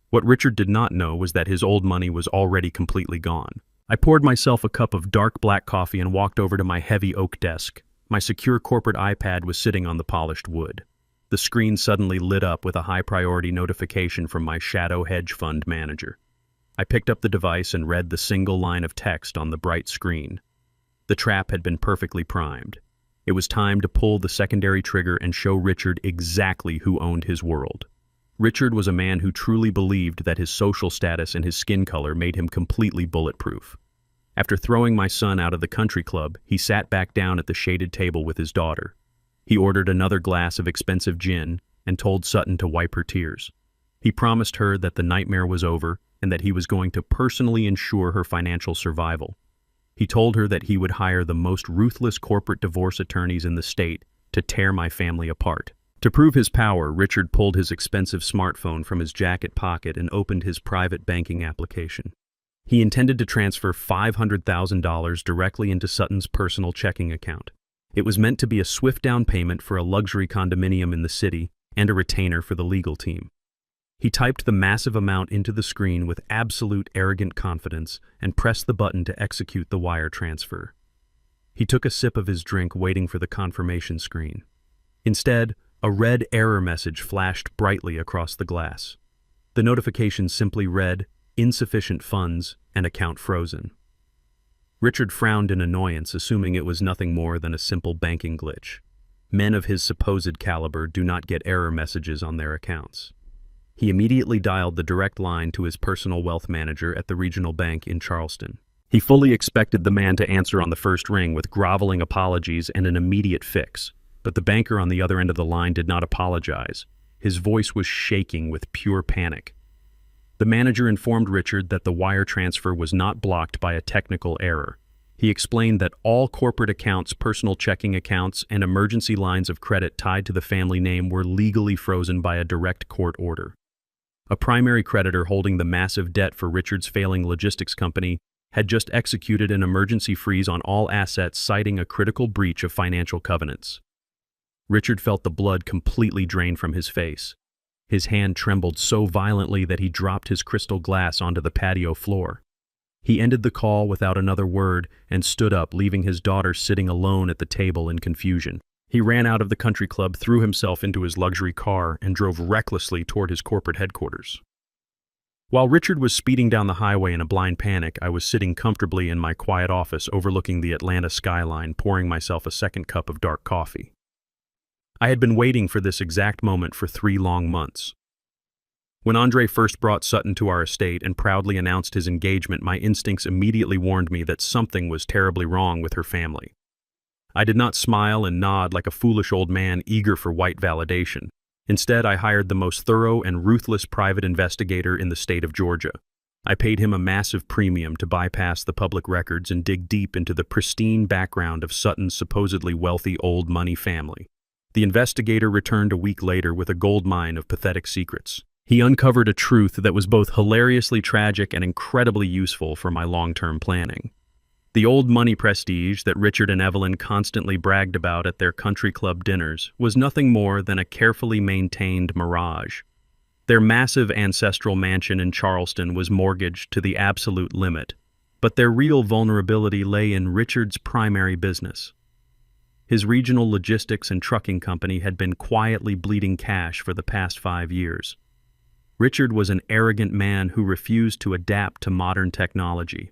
Speaker 1: What Richard did not know was that his old money was already completely gone. I poured myself a cup of dark black coffee and walked over to my heavy oak desk. My secure corporate iPad was sitting on the polished wood. The screen suddenly lit up with a high-priority notification from my shadow hedge fund manager. I picked up the device and read the single line of text on the bright screen. The trap had been perfectly primed. It was time to pull the secondary trigger and show Richard exactly who owned his world. Richard was a man who truly believed that his social status and his skin color made him completely bulletproof. After throwing my son out of the country club, he sat back down at the shaded table with his daughter. He ordered another glass of expensive gin and told Sutton to wipe her tears. He promised her that the nightmare was over and that he was going to personally ensure her financial survival. He told her that he would hire the most ruthless corporate divorce attorneys in the state to tear my family apart. To prove his power, Richard pulled his expensive smartphone from his jacket pocket and opened his private banking application. He intended to transfer $500,000 directly into Sutton's personal checking account. It was meant to be a swift down payment for a luxury condominium in the city and a retainer for the legal team. He typed the massive amount into the screen with absolute arrogant confidence and pressed the button to execute the wire transfer. He took a sip of his drink, waiting for the confirmation screen. Instead, a red error message flashed brightly across the glass. The notification simply read, "Insufficient funds and account frozen." Richard frowned in annoyance, assuming it was nothing more than a simple banking glitch. Men of his supposed caliber do not get error messages on their accounts. He immediately dialed the direct line to his personal wealth manager at the regional bank in Charleston. He fully expected the man to answer on the first ring with groveling apologies and an immediate fix, but the banker on the other end of the line did not apologize. His voice was shaking with pure panic. The manager informed Richard that the wire transfer was not blocked by a technical error. He explained that all corporate accounts, personal checking accounts, and emergency lines of credit tied to the family name were legally frozen by a direct court order. A primary creditor holding the massive debt for Richard's failing logistics company had just executed an emergency freeze on all assets, citing a critical breach of financial covenants. Richard felt the blood completely drain from his face. His hand trembled so violently that he dropped his crystal glass onto the patio floor. He ended the call without another word and stood up, leaving his daughter sitting alone at the table in confusion. He ran out of the country club, threw himself into his luxury car, and drove recklessly toward his corporate headquarters. While Richard was speeding down the highway in a blind panic, I was sitting comfortably in my quiet office overlooking the Atlanta skyline, pouring myself a second cup of dark coffee. I had been waiting for this exact moment for 3 long months. When Andre first brought Sutton to our estate and proudly announced his engagement, my instincts immediately warned me that something was terribly wrong with her family. I did not smile and nod like a foolish old man eager for white validation. Instead, I hired the most thorough and ruthless private investigator in the state of Georgia. I paid him a massive premium to bypass the public records and dig deep into the pristine background of Sutton's supposedly wealthy old money family. The investigator returned a week later with a goldmine of pathetic secrets. He uncovered a truth that was both hilariously tragic and incredibly useful for my long-term planning. The old money prestige that Richard and Evelyn constantly bragged about at their country club dinners was nothing more than a carefully maintained mirage. Their massive ancestral mansion in Charleston was mortgaged to the absolute limit, but their real vulnerability lay in Richard's primary business. His regional logistics and trucking company had been quietly bleeding cash for the past 5 years. Richard was an arrogant man who refused to adapt to modern technology.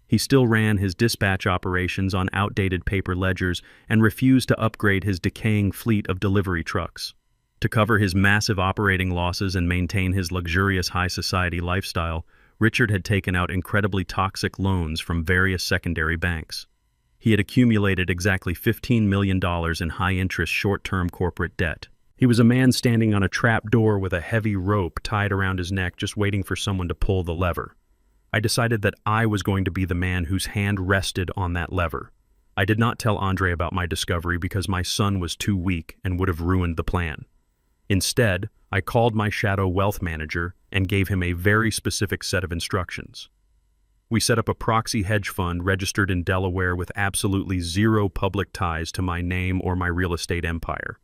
Speaker 1: He still ran his dispatch operations on outdated paper ledgers and refused to upgrade his decaying fleet of delivery trucks. To cover his massive operating losses and maintain his luxurious high society lifestyle, Richard had taken out incredibly toxic loans from various secondary banks. He had accumulated exactly $15 million in high-interest short-term corporate debt. He was a man standing on a trap door with a heavy rope tied around his neck, just waiting for someone to pull the lever. I decided that I was going to be the man whose hand rested on that lever. I did not tell Andre about my discovery because my son was too weak and would have ruined the plan. Instead, I called my shadow wealth manager and gave him a very specific set of instructions. We set up a proxy hedge fund registered in Delaware with absolutely zero public ties to my name or my real estate empire.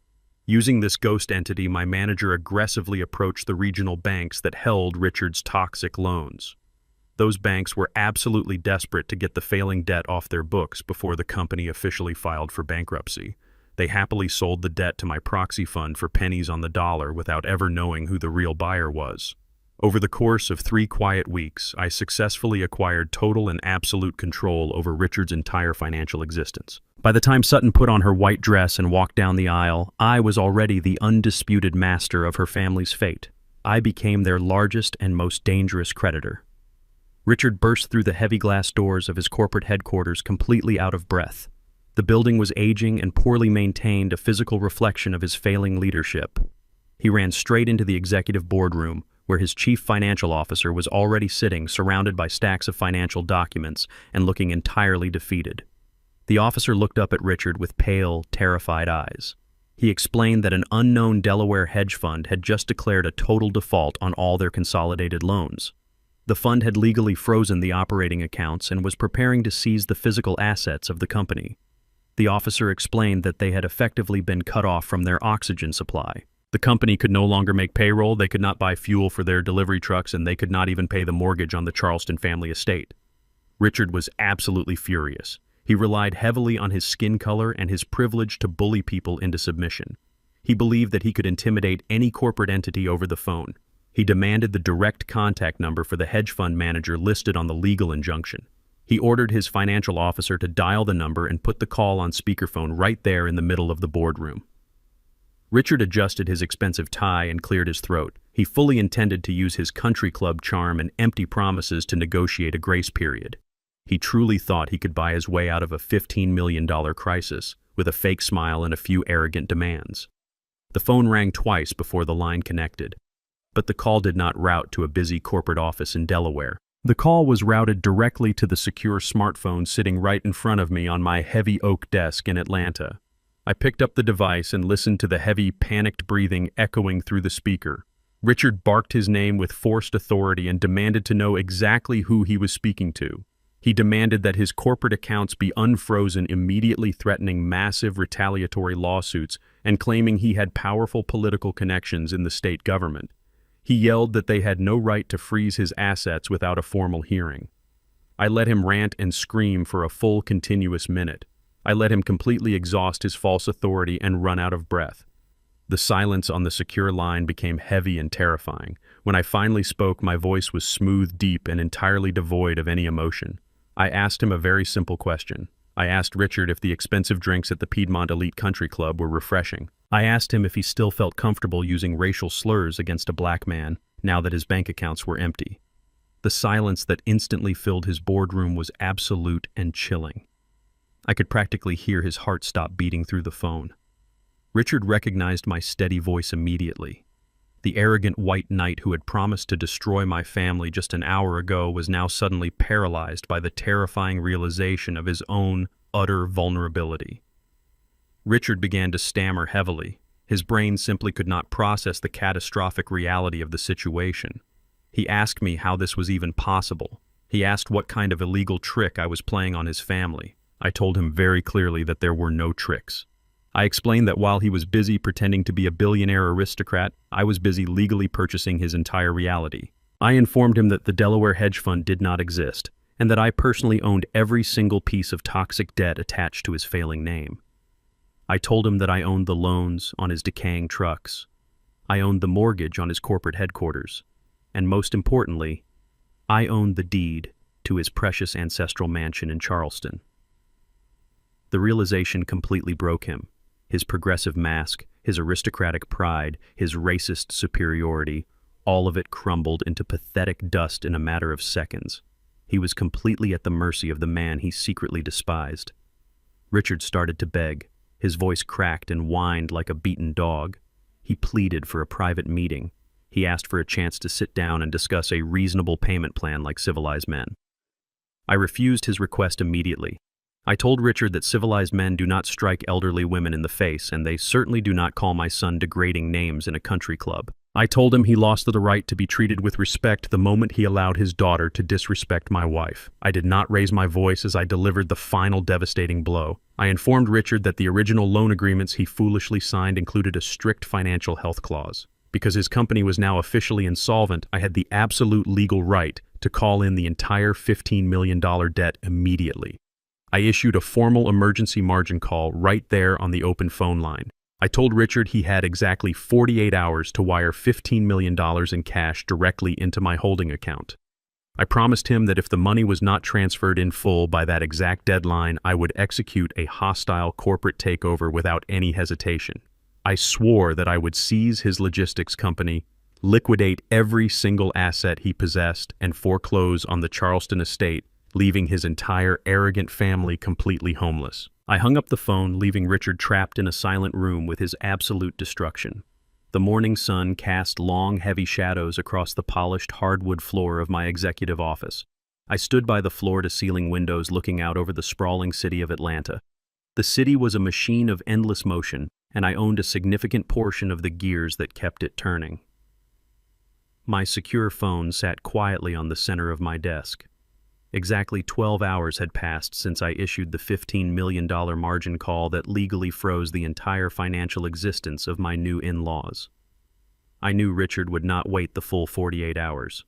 Speaker 1: Using this ghost entity, my manager aggressively approached the regional banks that held Richard's toxic loans. Those banks were absolutely desperate to get the failing debt off their books before the company officially filed for bankruptcy. They happily sold the debt to my proxy fund for pennies on the dollar without ever knowing who the real buyer was. Over the course of 3 quiet weeks, I successfully acquired total and absolute control over Richard's entire financial existence. By the time Sutton put on her white dress and walked down the aisle, I was already the undisputed master of her family's fate. I became their largest and most dangerous creditor. Richard burst through the heavy glass doors of his corporate headquarters completely out of breath. The building was aging and poorly maintained, a physical reflection of his failing leadership. He ran straight into the executive boardroom, where his chief financial officer was already sitting, surrounded by stacks of financial documents and looking entirely defeated. The officer looked up at Richard with pale, terrified eyes. He explained that an unknown Delaware hedge fund had just declared a total default on all their consolidated loans. The fund had legally frozen the operating accounts and was preparing to seize the physical assets of the company. The officer explained that they had effectively been cut off from their oxygen supply. The company could no longer make payroll, they could not buy fuel for their delivery trucks, and they could not even pay the mortgage on the Charleston family estate. Richard was absolutely furious. He relied heavily on his skin color and his privilege to bully people into submission. He believed that he could intimidate any corporate entity over the phone. He demanded the direct contact number for the hedge fund manager listed on the legal injunction. He ordered his financial officer to dial the number and put the call on speakerphone right there in the middle of the boardroom. Richard adjusted his expensive tie and cleared his throat. He fully intended to use his country club charm and empty promises to negotiate a grace period. He truly thought he could buy his way out of a $15 million crisis with a fake smile and a few arrogant demands. The phone rang twice before the line connected, but the call did not route to a busy corporate office in Delaware. The call was routed directly to the secure smartphone sitting right in front of me on my heavy oak desk in Atlanta. I picked up the device and listened to the heavy, panicked breathing echoing through the speaker. Richard barked his name with forced authority and demanded to know exactly who he was speaking to. He demanded that his corporate accounts be unfrozen, immediately threatening massive retaliatory lawsuits and claiming he had powerful political connections in the state government. He yelled that they had no right to freeze his assets without a formal hearing. I let him rant and scream for a full continuous minute. I let him completely exhaust his false authority and run out of breath. The silence on the secure line became heavy and terrifying. When I finally spoke, my voice was smooth, deep, and entirely devoid of any emotion. I asked him a very simple question. I asked Richard if the expensive drinks at the Piedmont Elite Country Club were refreshing. I asked him if he still felt comfortable using racial slurs against a black man now that his bank accounts were empty. The silence that instantly filled his boardroom was absolute and chilling. I could practically hear his heart stop beating through the phone. Richard recognized my steady voice immediately. The arrogant white knight who had promised to destroy my family just an hour ago was now suddenly paralyzed by the terrifying realization of his own utter vulnerability. Richard began to stammer heavily. His brain simply could not process the catastrophic reality of the situation. He asked me how this was even possible. He asked what kind of illegal trick I was playing on his family. I told him very clearly that there were no tricks. I explained that while he was busy pretending to be a billionaire aristocrat, I was busy legally purchasing his entire reality. I informed him that the Delaware hedge fund did not exist, and that I personally owned every single piece of toxic debt attached to his failing name. I told him that I owned the loans on his decaying trucks. I owned the mortgage on his corporate headquarters. And most importantly, I owned the deed to his precious ancestral mansion in Charleston. The realization completely broke him. His progressive mask, his aristocratic pride, his racist superiority, all of it crumbled into pathetic dust in a matter of seconds. He was completely at the mercy of the man he secretly despised. Richard started to beg. His voice cracked and whined like a beaten dog. He pleaded for a private meeting. He asked for a chance to sit down and discuss a reasonable payment plan like civilized men. I refused his request immediately. I told Richard that civilized men do not strike elderly women in the face, and they certainly do not call my son degrading names in a country club. I told him he lost the right to be treated with respect the moment he allowed his daughter to disrespect my wife. I did not raise my voice as I delivered the final devastating blow. I informed Richard that the original loan agreements he foolishly signed included a strict financial health clause. Because his company was now officially insolvent, I had the absolute legal right to call in the entire $15 million debt immediately. I issued a formal emergency margin call right there on the open phone line. I told Richard he had exactly 48 hours to wire $15 million in cash directly into my holding account. I promised him that if the money was not transferred in full by that exact deadline, I would execute a hostile corporate takeover without any hesitation. I swore that I would seize his logistics company, liquidate every single asset he possessed, and foreclose on the Charleston estate, leaving his entire arrogant family completely homeless. I hung up the phone, leaving Richard trapped in a silent room with his absolute destruction. The morning sun cast long, heavy shadows across the polished hardwood floor of my executive office. I stood by the floor-to-ceiling windows looking out over the sprawling city of Atlanta. The city was a machine of endless motion, and I owned a significant portion of the gears that kept it turning. My secure phone sat quietly on the center of my desk. Exactly 12 hours had passed since I issued the $15 million margin call that legally froze the entire financial existence of my new in-laws. I knew Richard would not wait the full 48 hours.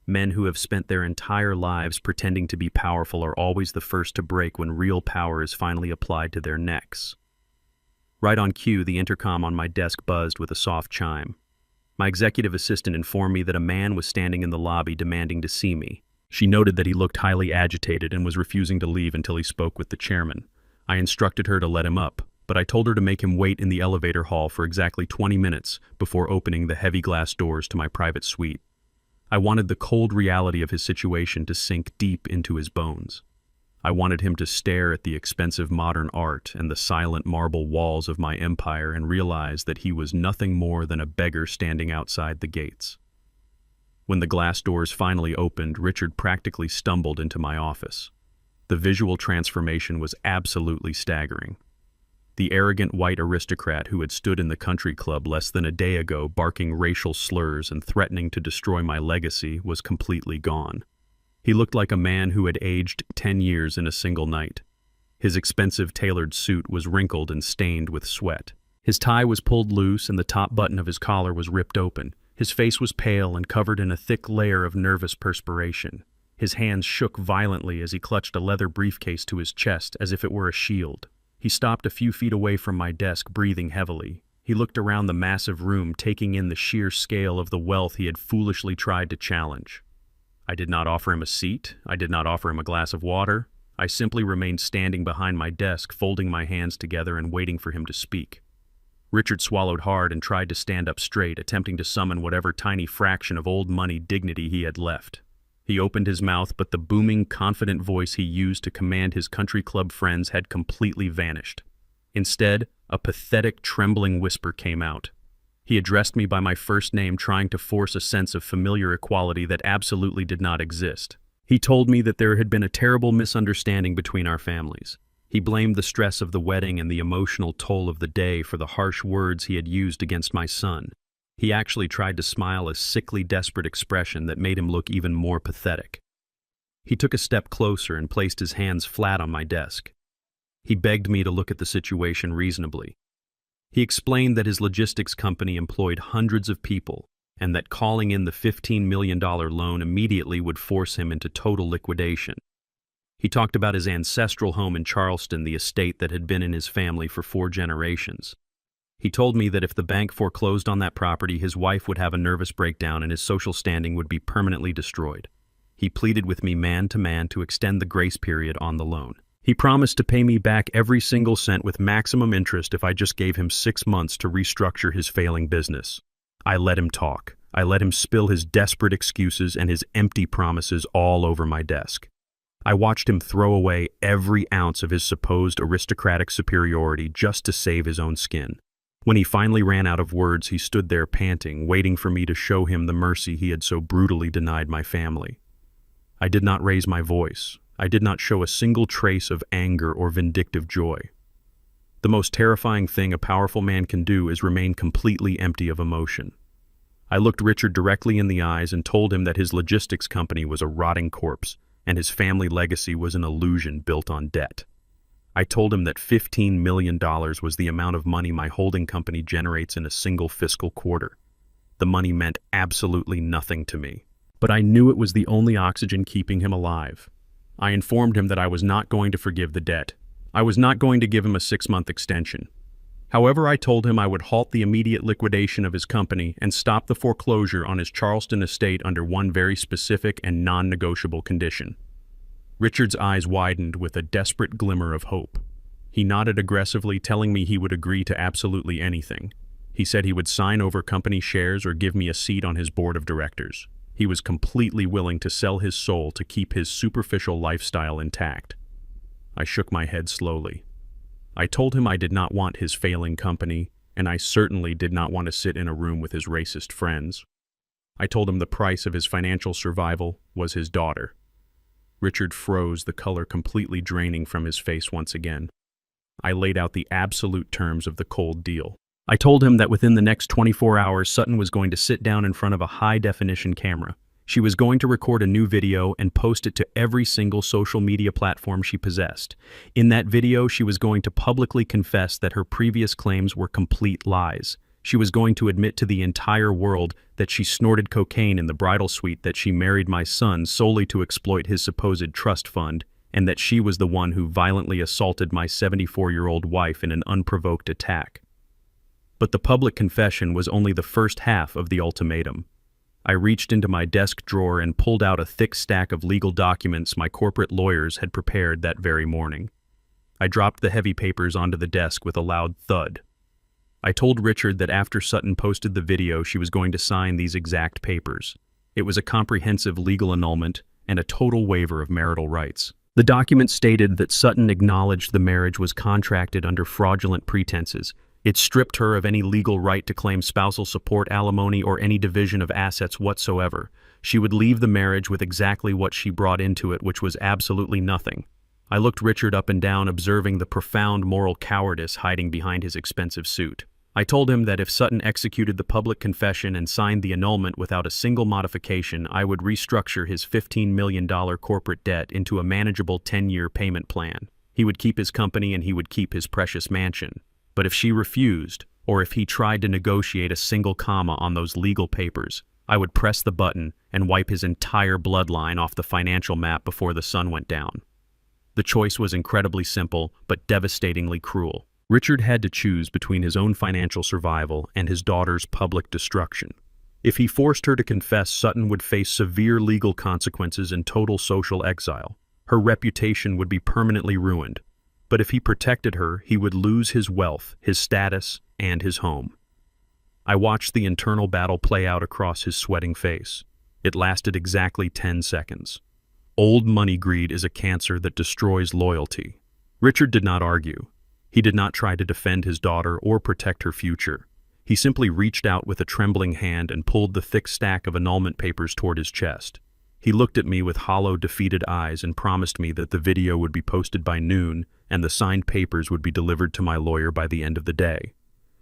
Speaker 1: Men who have spent their entire lives pretending to be powerful are always the first to break when real power is finally applied to their necks. Right on cue, the intercom on my desk buzzed with a soft chime. My executive assistant informed me that a man was standing in the lobby demanding to see me. She noted that he looked highly agitated and was refusing to leave until he spoke with the chairman. I instructed her to let him up, but I told her to make him wait in the elevator hall for exactly 20 minutes before opening the heavy glass doors to my private suite. I wanted the cold reality of his situation to sink deep into his bones. I wanted him to stare at the expensive modern art and the silent marble walls of my empire and realize that he was nothing more than a beggar standing outside the gates. When the glass doors finally opened, Richard practically stumbled into my office. The visual transformation was absolutely staggering. The arrogant white aristocrat who had stood in the country club less than a day ago barking racial slurs and threatening to destroy my legacy was completely gone. He looked like a man who had aged 10 years in a single night. His expensive tailored suit was wrinkled and stained with sweat. His tie was pulled loose and the top button of his collar was ripped open. His face was pale and covered in a thick layer of nervous perspiration. His hands shook violently as he clutched a leather briefcase to his chest as if it were a shield. He stopped a few feet away from my desk, breathing heavily. He looked around the massive room, taking in the sheer scale of the wealth he had foolishly tried to challenge. I did not offer him a seat. I did not offer him a glass of water. I simply remained standing behind my desk, folding my hands together and waiting for him to speak. Richard swallowed hard and tried to stand up straight, attempting to summon whatever tiny fraction of old money dignity he had left. He opened his mouth, but the booming, confident voice he used to command his country club friends had completely vanished. Instead, a pathetic, trembling whisper came out. He addressed me by my first name, trying to force a sense of familiar equality that absolutely did not exist. He told me that there had been a terrible misunderstanding between our families. He blamed the stress of the wedding and the emotional toll of the day for the harsh words he had used against my son. He actually tried to smile a sickly, desperate expression that made him look even more pathetic. He took a step closer and placed his hands flat on my desk. He begged me to look at the situation reasonably. He explained that his logistics company employed hundreds of people and that calling in the $15 million loan immediately would force him into total liquidation. He talked about his ancestral home in Charleston, the estate that had been in his family for 4 generations. He told me that if the bank foreclosed on that property, his wife would have a nervous breakdown and his social standing would be permanently destroyed. He pleaded with me man to man to extend the grace period on the loan. He promised to pay me back every single cent with maximum interest if I just gave him 6 months to restructure his failing business. I let him talk. I let him spill his desperate excuses and his empty promises all over my desk. I watched him throw away every ounce of his supposed aristocratic superiority just to save his own skin. When he finally ran out of words, he stood there panting, waiting for me to show him the mercy he had so brutally denied my family. I did not raise my voice. I did not show a single trace of anger or vindictive joy. The most terrifying thing a powerful man can do is remain completely empty of emotion. I looked Richard directly in the eyes and told him that his logistics company was a rotting corpse, and his family legacy was an illusion built on debt. I told him that $15 million was the amount of money my holding company generates in a single fiscal quarter. The money meant absolutely nothing to me, but I knew it was the only oxygen keeping him alive. I informed him that I was not going to forgive the debt. I was not going to give him a 6-month extension. However, I told him I would halt the immediate liquidation of his company and stop the foreclosure on his Charleston estate under one very specific and non-negotiable condition. Richard's eyes widened with a desperate glimmer of hope. He nodded aggressively, telling me he would agree to absolutely anything. He said he would sign over company shares or give me a seat on his board of directors. He was completely willing to sell his soul to keep his superficial lifestyle intact. I shook my head slowly. I told him I did not want his failing company, and I certainly did not want to sit in a room with his racist friends. I told him the price of his financial survival was his daughter. Richard froze, the color completely draining from his face once again. I laid out the absolute terms of the cold deal. I told him that within the next 24 hours, Sutton was going to sit down in front of a high-definition camera. She was going to record a new video and post it to every single social media platform she possessed. In that video, she was going to publicly confess that her previous claims were complete lies. She was going to admit to the entire world that she snorted cocaine in the bridal suite, that she married my son solely to exploit his supposed trust fund, and that she was the one who violently assaulted my 74-year-old wife in an unprovoked attack. But the public confession was only the first half of the ultimatum. I reached into my desk drawer and pulled out a thick stack of legal documents my corporate lawyers had prepared that very morning. I dropped the heavy papers onto the desk with a loud thud. I told Richard that after Sutton posted the video, she was going to sign these exact papers. It was a comprehensive legal annulment and a total waiver of marital rights. The document stated that Sutton acknowledged the marriage was contracted under fraudulent pretenses. It stripped her of any legal right to claim spousal support, alimony, or any division of assets whatsoever. She would leave the marriage with exactly what she brought into it, which was absolutely nothing. I looked Richard up and down, observing the profound moral cowardice hiding behind his expensive suit. I told him that if Sutton executed the public confession and signed the annulment without a single modification, I would restructure his $15 million corporate debt into a manageable 10-year payment plan. He would keep his company and he would keep his precious mansion. But if she refused, or if he tried to negotiate a single comma on those legal papers, I would press the button and wipe his entire bloodline off the financial map before the sun went down. The choice was incredibly simple, but devastatingly cruel. Richard had to choose between his own financial survival and his daughter's public destruction. If he forced her to confess, Sutton would face severe legal consequences and total social exile. Her reputation would be permanently ruined. But if he protected her, he would lose his wealth, his status, and his home. I watched the internal battle play out across his sweating face. It lasted exactly 10 seconds. Old money greed is a cancer that destroys loyalty. Richard did not argue. He did not try to defend his daughter or protect her future. He simply reached out with a trembling hand and pulled the thick stack of annulment papers toward his chest. He looked at me with hollow, defeated eyes and promised me that the video would be posted by noon and the signed papers would be delivered to my lawyer by the end of the day.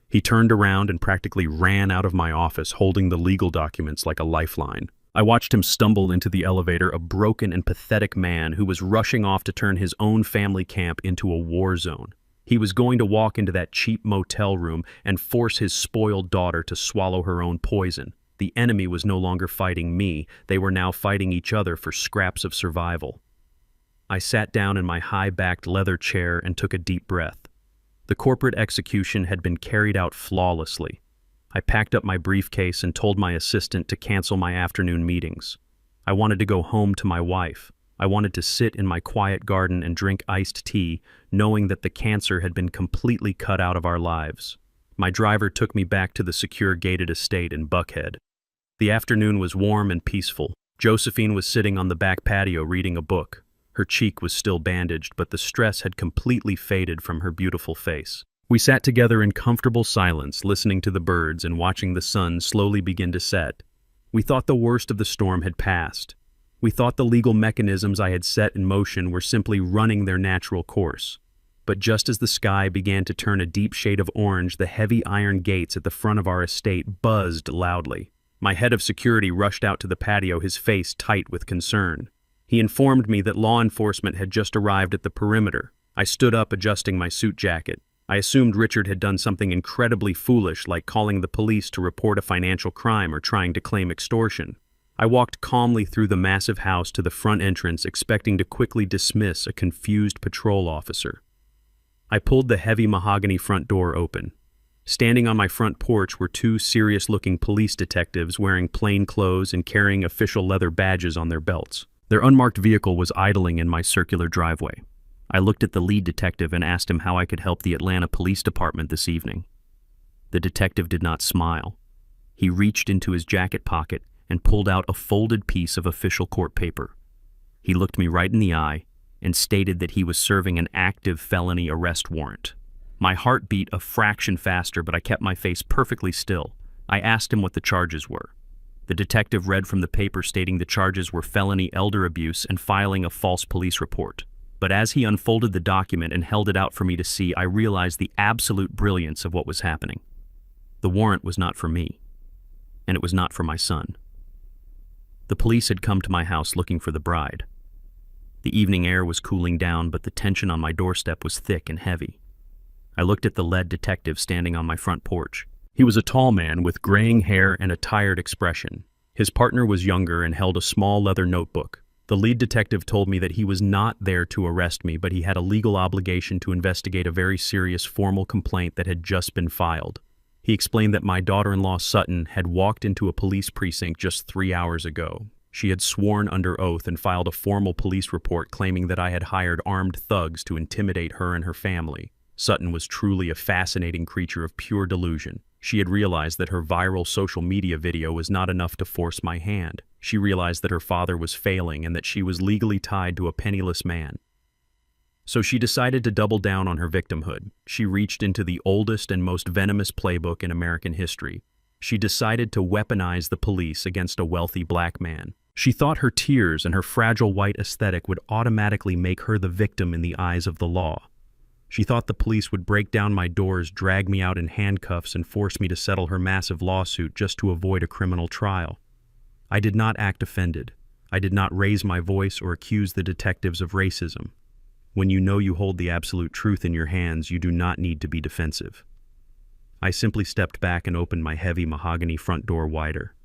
Speaker 1: He turned around and practically ran out of my office, holding the legal documents like a lifeline. I watched him stumble into the elevator, a broken and pathetic man who was rushing off to turn his own family camp into a war zone. He was going to walk into that cheap motel room and force his spoiled daughter to swallow her own poison. The enemy was no longer fighting me. They were now fighting each other for scraps of survival. I sat down in my high-backed leather chair and took a deep breath. The corporate execution had been carried out flawlessly. I packed up my briefcase and told my assistant to cancel my afternoon meetings. I wanted to go home to my wife. I wanted to sit in my quiet garden and drink iced tea, knowing that the cancer had been completely cut out of our lives. My driver took me back to the secure gated estate in Buckhead. The afternoon was warm and peaceful. Josephine was sitting on the back patio reading a book. Her cheek was still bandaged, but the stress had completely faded from her beautiful face. We sat together in comfortable silence, listening to the birds and watching the sun slowly begin to set. We thought the worst of the storm had passed. We thought the legal mechanisms I had set in motion were simply running their natural course. But just as the sky began to turn a deep shade of orange, the heavy iron gates at the front of our estate buzzed loudly. My head of security rushed out to the patio, his face tight with concern. He informed me that law enforcement had just arrived at the perimeter. I stood up, adjusting my suit jacket. I assumed Richard had done something incredibly foolish, like calling the police to report a financial crime or trying to claim extortion. I walked calmly through the massive house to the front entrance, expecting to quickly dismiss a confused patrol officer. I pulled the heavy mahogany front door open. Standing on my front porch were two serious-looking police detectives wearing plain clothes and carrying official leather badges on their belts. Their unmarked vehicle was idling in my circular driveway. I looked at the lead detective and asked him how I could help the Atlanta Police Department this evening. The detective did not smile. He reached into his jacket pocket and pulled out a folded piece of official court paper. He looked me right in the eye and stated that he was serving an active felony arrest warrant. My heart beat a fraction faster, but I kept my face perfectly still. I asked him what the charges were. The detective read from the paper stating the charges were felony elder abuse and filing a false police report. But as he unfolded the document and held it out for me to see, I realized the absolute brilliance of what was happening. The warrant was not for me, and it was not for my son. The police had come to my house looking for the bride. The evening air was cooling down, but the tension on my doorstep was thick and heavy. I looked at the lead detective standing on my front porch. He was a tall man with graying hair and a tired expression. His partner was younger and held a small leather notebook. The lead detective told me that he was not there to arrest me, but he had a legal obligation to investigate a very serious formal complaint that had just been filed. He explained that my daughter-in-law Sutton had walked into a police precinct just 3 hours ago. She had sworn under oath and filed a formal police report claiming that I had hired armed thugs to intimidate her and her family. Sutton was truly a fascinating creature of pure delusion. She had realized that her viral social media video was not enough to force my hand. She realized that her father was failing and that she was legally tied to a penniless man. So she decided to double down on her victimhood. She reached into the oldest and most venomous playbook in American history. She decided to weaponize the police against a wealthy black man. She thought her tears and her fragile white aesthetic would automatically make her the victim in the eyes of the law. She thought the police would break down my doors, drag me out in handcuffs, and force me to settle her massive lawsuit just to avoid a criminal trial. I did not act offended. I did not raise my voice or accuse the detectives of racism. When you know you hold the absolute truth in your hands, you do not need to be defensive. I simply stepped back and opened my heavy mahogany front door wider.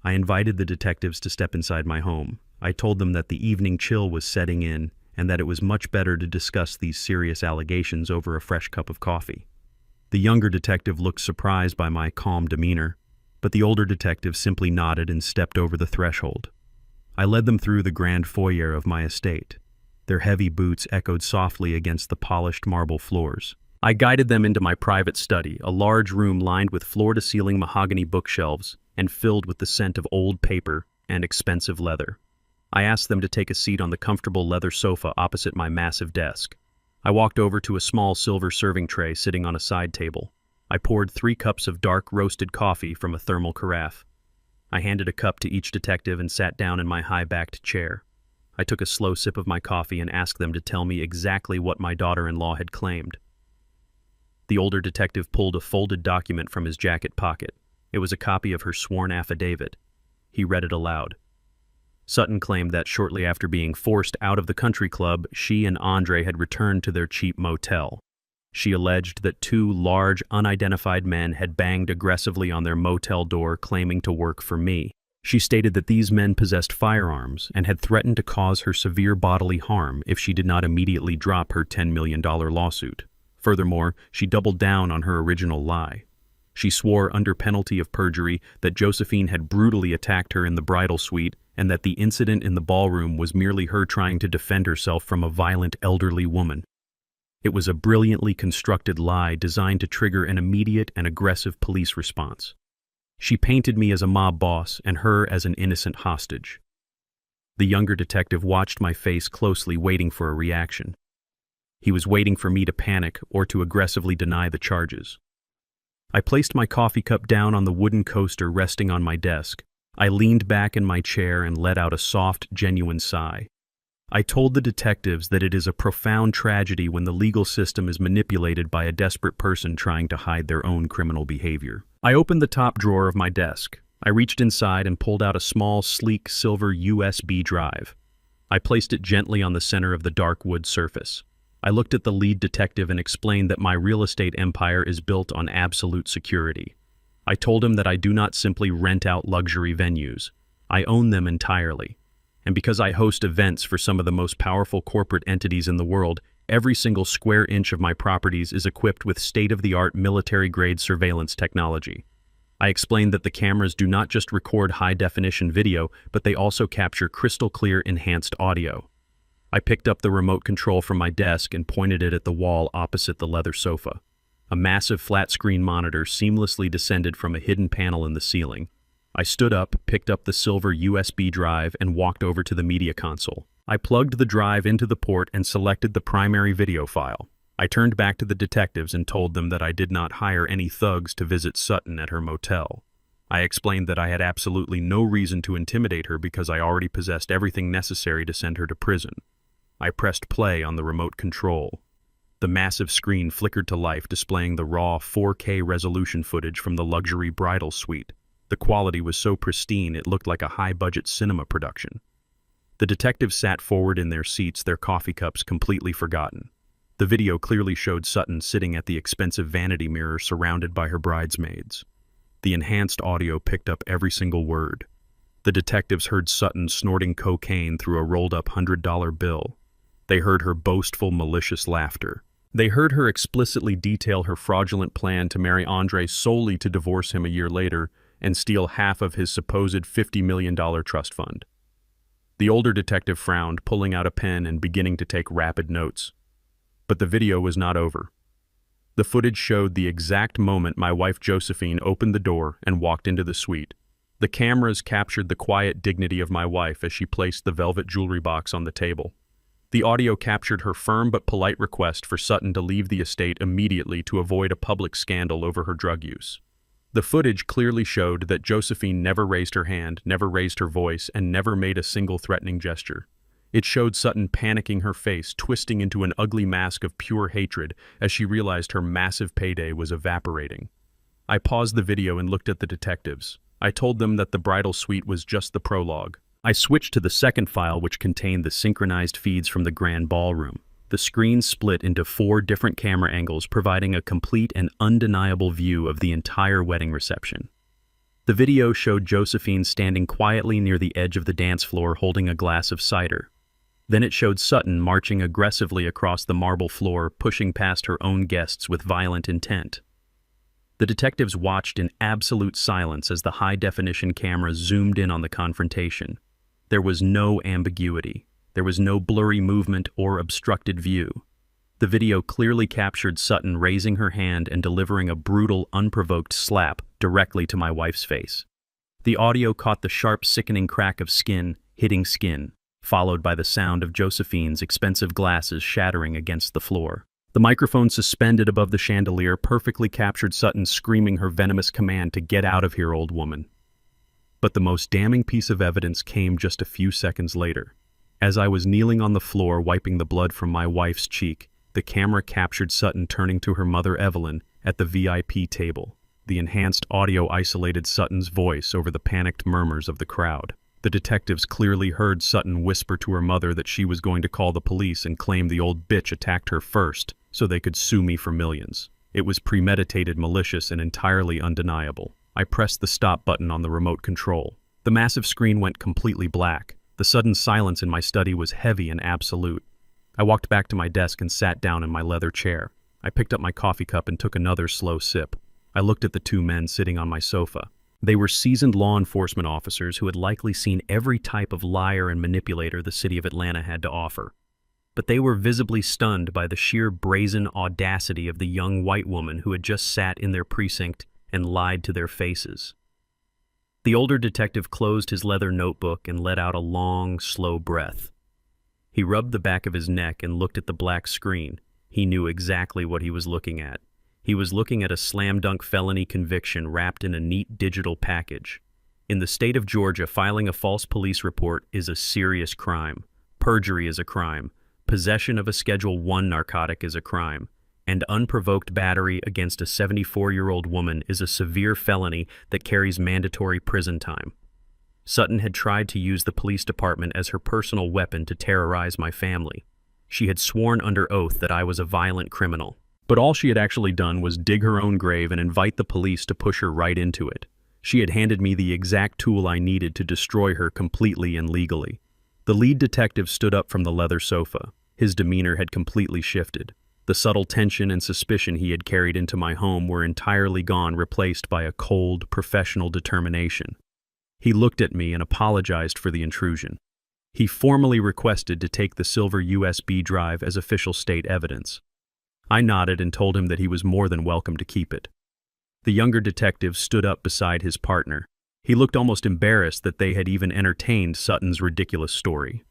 Speaker 1: I invited the detectives to step inside my home. I told them that the evening chill was setting in and that it was much better to discuss these serious allegations over a fresh cup of coffee. The younger detective looked surprised by my calm demeanor, but the older detective simply nodded and stepped over the threshold. I led them through the grand foyer of my estate. Their heavy boots echoed softly against the polished marble floors. I guided them into my private study, a large room lined with floor-to-ceiling mahogany bookshelves and filled with the scent of old paper and expensive leather. I asked them to take a seat on the comfortable leather sofa opposite my massive desk. I walked over to a small silver serving tray sitting on a side table. I poured 3 cups of dark roasted coffee from a thermal carafe. I handed a cup to each detective and sat down in my high-backed chair. I took a slow sip of my coffee and asked them to tell me exactly what my daughter-in-law had claimed. The older detective pulled a folded document from his jacket pocket. It was a copy of her sworn affidavit. He read it aloud. Sutton claimed that shortly after being forced out of the country club, she and Andre had returned to their cheap motel. She alleged that 2 large, unidentified men had banged aggressively on their motel door claiming to work for me. She stated that these men possessed firearms and had threatened to cause her severe bodily harm if she did not immediately drop her $10 million lawsuit. Furthermore, she doubled down on her original lie. She swore under penalty of perjury that Josephine had brutally attacked her in the bridal suite and that the incident in the ballroom was merely her trying to defend herself from a violent elderly woman. It was a brilliantly constructed lie designed to trigger an immediate and aggressive police response. She painted me as a mob boss and her as an innocent hostage. The younger detective watched my face closely, waiting for a reaction. He was waiting for me to panic or to aggressively deny the charges. I placed my coffee cup down on the wooden coaster resting on my desk. I leaned back in my chair and let out a soft, genuine sigh. I told the detectives that it is a profound tragedy when the legal system is manipulated by a desperate person trying to hide their own criminal behavior. I opened the top drawer of my desk. I reached inside and pulled out a small, sleek silver USB drive. I placed it gently on the center of the dark wood surface. I looked at the lead detective and explained that my real estate empire is built on absolute security. I told him that I do not simply rent out luxury venues. I own them entirely. And because I host events for some of the most powerful corporate entities in the world, every single square inch of my properties is equipped with state-of-the-art military-grade surveillance technology. I explained that the cameras do not just record high-definition video, but they also capture crystal-clear enhanced audio. I picked up the remote control from my desk and pointed it at the wall opposite the leather sofa. A massive flat-screen monitor seamlessly descended from a hidden panel in the ceiling. I stood up, picked up the silver USB drive, and walked over to the media console. I plugged the drive into the port and selected the primary video file. I turned back to the detectives and told them that I did not hire any thugs to visit Sutton at her motel. I explained that I had absolutely no reason to intimidate her because I already possessed everything necessary to send her to prison. I pressed play on the remote control. The massive screen flickered to life, displaying the raw 4K resolution footage from the luxury bridal suite. The quality was so pristine it looked like a high-budget cinema production. The detectives sat forward in their seats, their coffee cups completely forgotten. The video clearly showed Sutton sitting at the expensive vanity mirror surrounded by her bridesmaids. The enhanced audio picked up every single word. The detectives heard Sutton snorting cocaine through a rolled-up $100 bill. They heard her boastful, malicious laughter. They heard her explicitly detail her fraudulent plan to marry Andre solely to divorce him a year later and steal half of his supposed $50 million trust fund. The older detective frowned, pulling out a pen and beginning to take rapid notes. But the video was not over. The footage showed the exact moment my wife Josephine opened the door and walked into the suite. The cameras captured the quiet dignity of my wife as she placed the velvet jewelry box on the table. The audio captured her firm but polite request for Sutton to leave the estate immediately to avoid a public scandal over her drug use. The footage clearly showed that Josephine never raised her hand, never raised her voice, and never made a single threatening gesture. It showed Sutton panicking, her face twisting into an ugly mask of pure hatred as she realized her massive payday was evaporating. I paused the video and looked at the detectives. I told them that the bridal suite was just the prologue. I switched to the second file, which contained the synchronized feeds from the grand ballroom. The screen split into 4 different camera angles, providing a complete and undeniable view of the entire wedding reception. The video showed Josephine standing quietly near the edge of the dance floor holding a glass of cider. Then it showed Sutton marching aggressively across the marble floor, pushing past her own guests with violent intent. The detectives watched in absolute silence as the high-definition camera zoomed in on the confrontation. There was no ambiguity. There was no blurry movement or obstructed view. The video clearly captured Sutton raising her hand and delivering a brutal, unprovoked slap directly to my wife's face. The audio caught the sharp, sickening crack of skin hitting skin, followed by the sound of Josephine's expensive glasses shattering against the floor. The microphone suspended above the chandelier perfectly captured Sutton screaming her venomous command to "Get out of here, old woman." But the most damning piece of evidence came just a few seconds later. As I was kneeling on the floor wiping the blood from my wife's cheek, the camera captured Sutton turning to her mother Evelyn at the VIP table. The enhanced audio isolated Sutton's voice over the panicked murmurs of the crowd. The detectives clearly heard Sutton whisper to her mother that she was going to call the police and claim the old bitch attacked her first, so they could sue me for millions. It was premeditated, malicious, and entirely undeniable. I pressed the stop button on the remote control. The massive screen went completely black. The sudden silence in my study was heavy and absolute. I walked back to my desk and sat down in my leather chair. I picked up my coffee cup and took another slow sip. I looked at the 2 men sitting on my sofa. They were seasoned law enforcement officers who had likely seen every type of liar and manipulator the city of Atlanta had to offer. But they were visibly stunned by the sheer brazen audacity of the young white woman who had just sat in their precinct and lied to their faces. The older detective closed his leather notebook and let out a long, slow breath. He rubbed the back of his neck and looked at the black screen. He knew exactly what he was looking at. He was looking at a slam-dunk felony conviction wrapped in a neat digital package. In the state of Georgia, filing a false police report is a serious crime. Perjury is a crime. Possession of a Schedule I narcotic is a crime. And unprovoked battery against a 74-year-old woman is a severe felony that carries mandatory prison time. Sutton had tried to use the police department as her personal weapon to terrorize my family. She had sworn under oath that I was a violent criminal. But all she had actually done was dig her own grave and invite the police to push her right into it. She had handed me the exact tool I needed to destroy her completely and legally. The lead detective stood up from the leather sofa. His demeanor had completely shifted. The subtle tension and suspicion he had carried into my home were entirely gone, replaced by a cold, professional determination. He looked at me and apologized for the intrusion. He formally requested to take the silver USB drive as official state evidence. I nodded and told him that he was more than welcome to keep it. The younger detective stood up beside his partner. He looked almost embarrassed that they had even entertained Sutton's ridiculous story.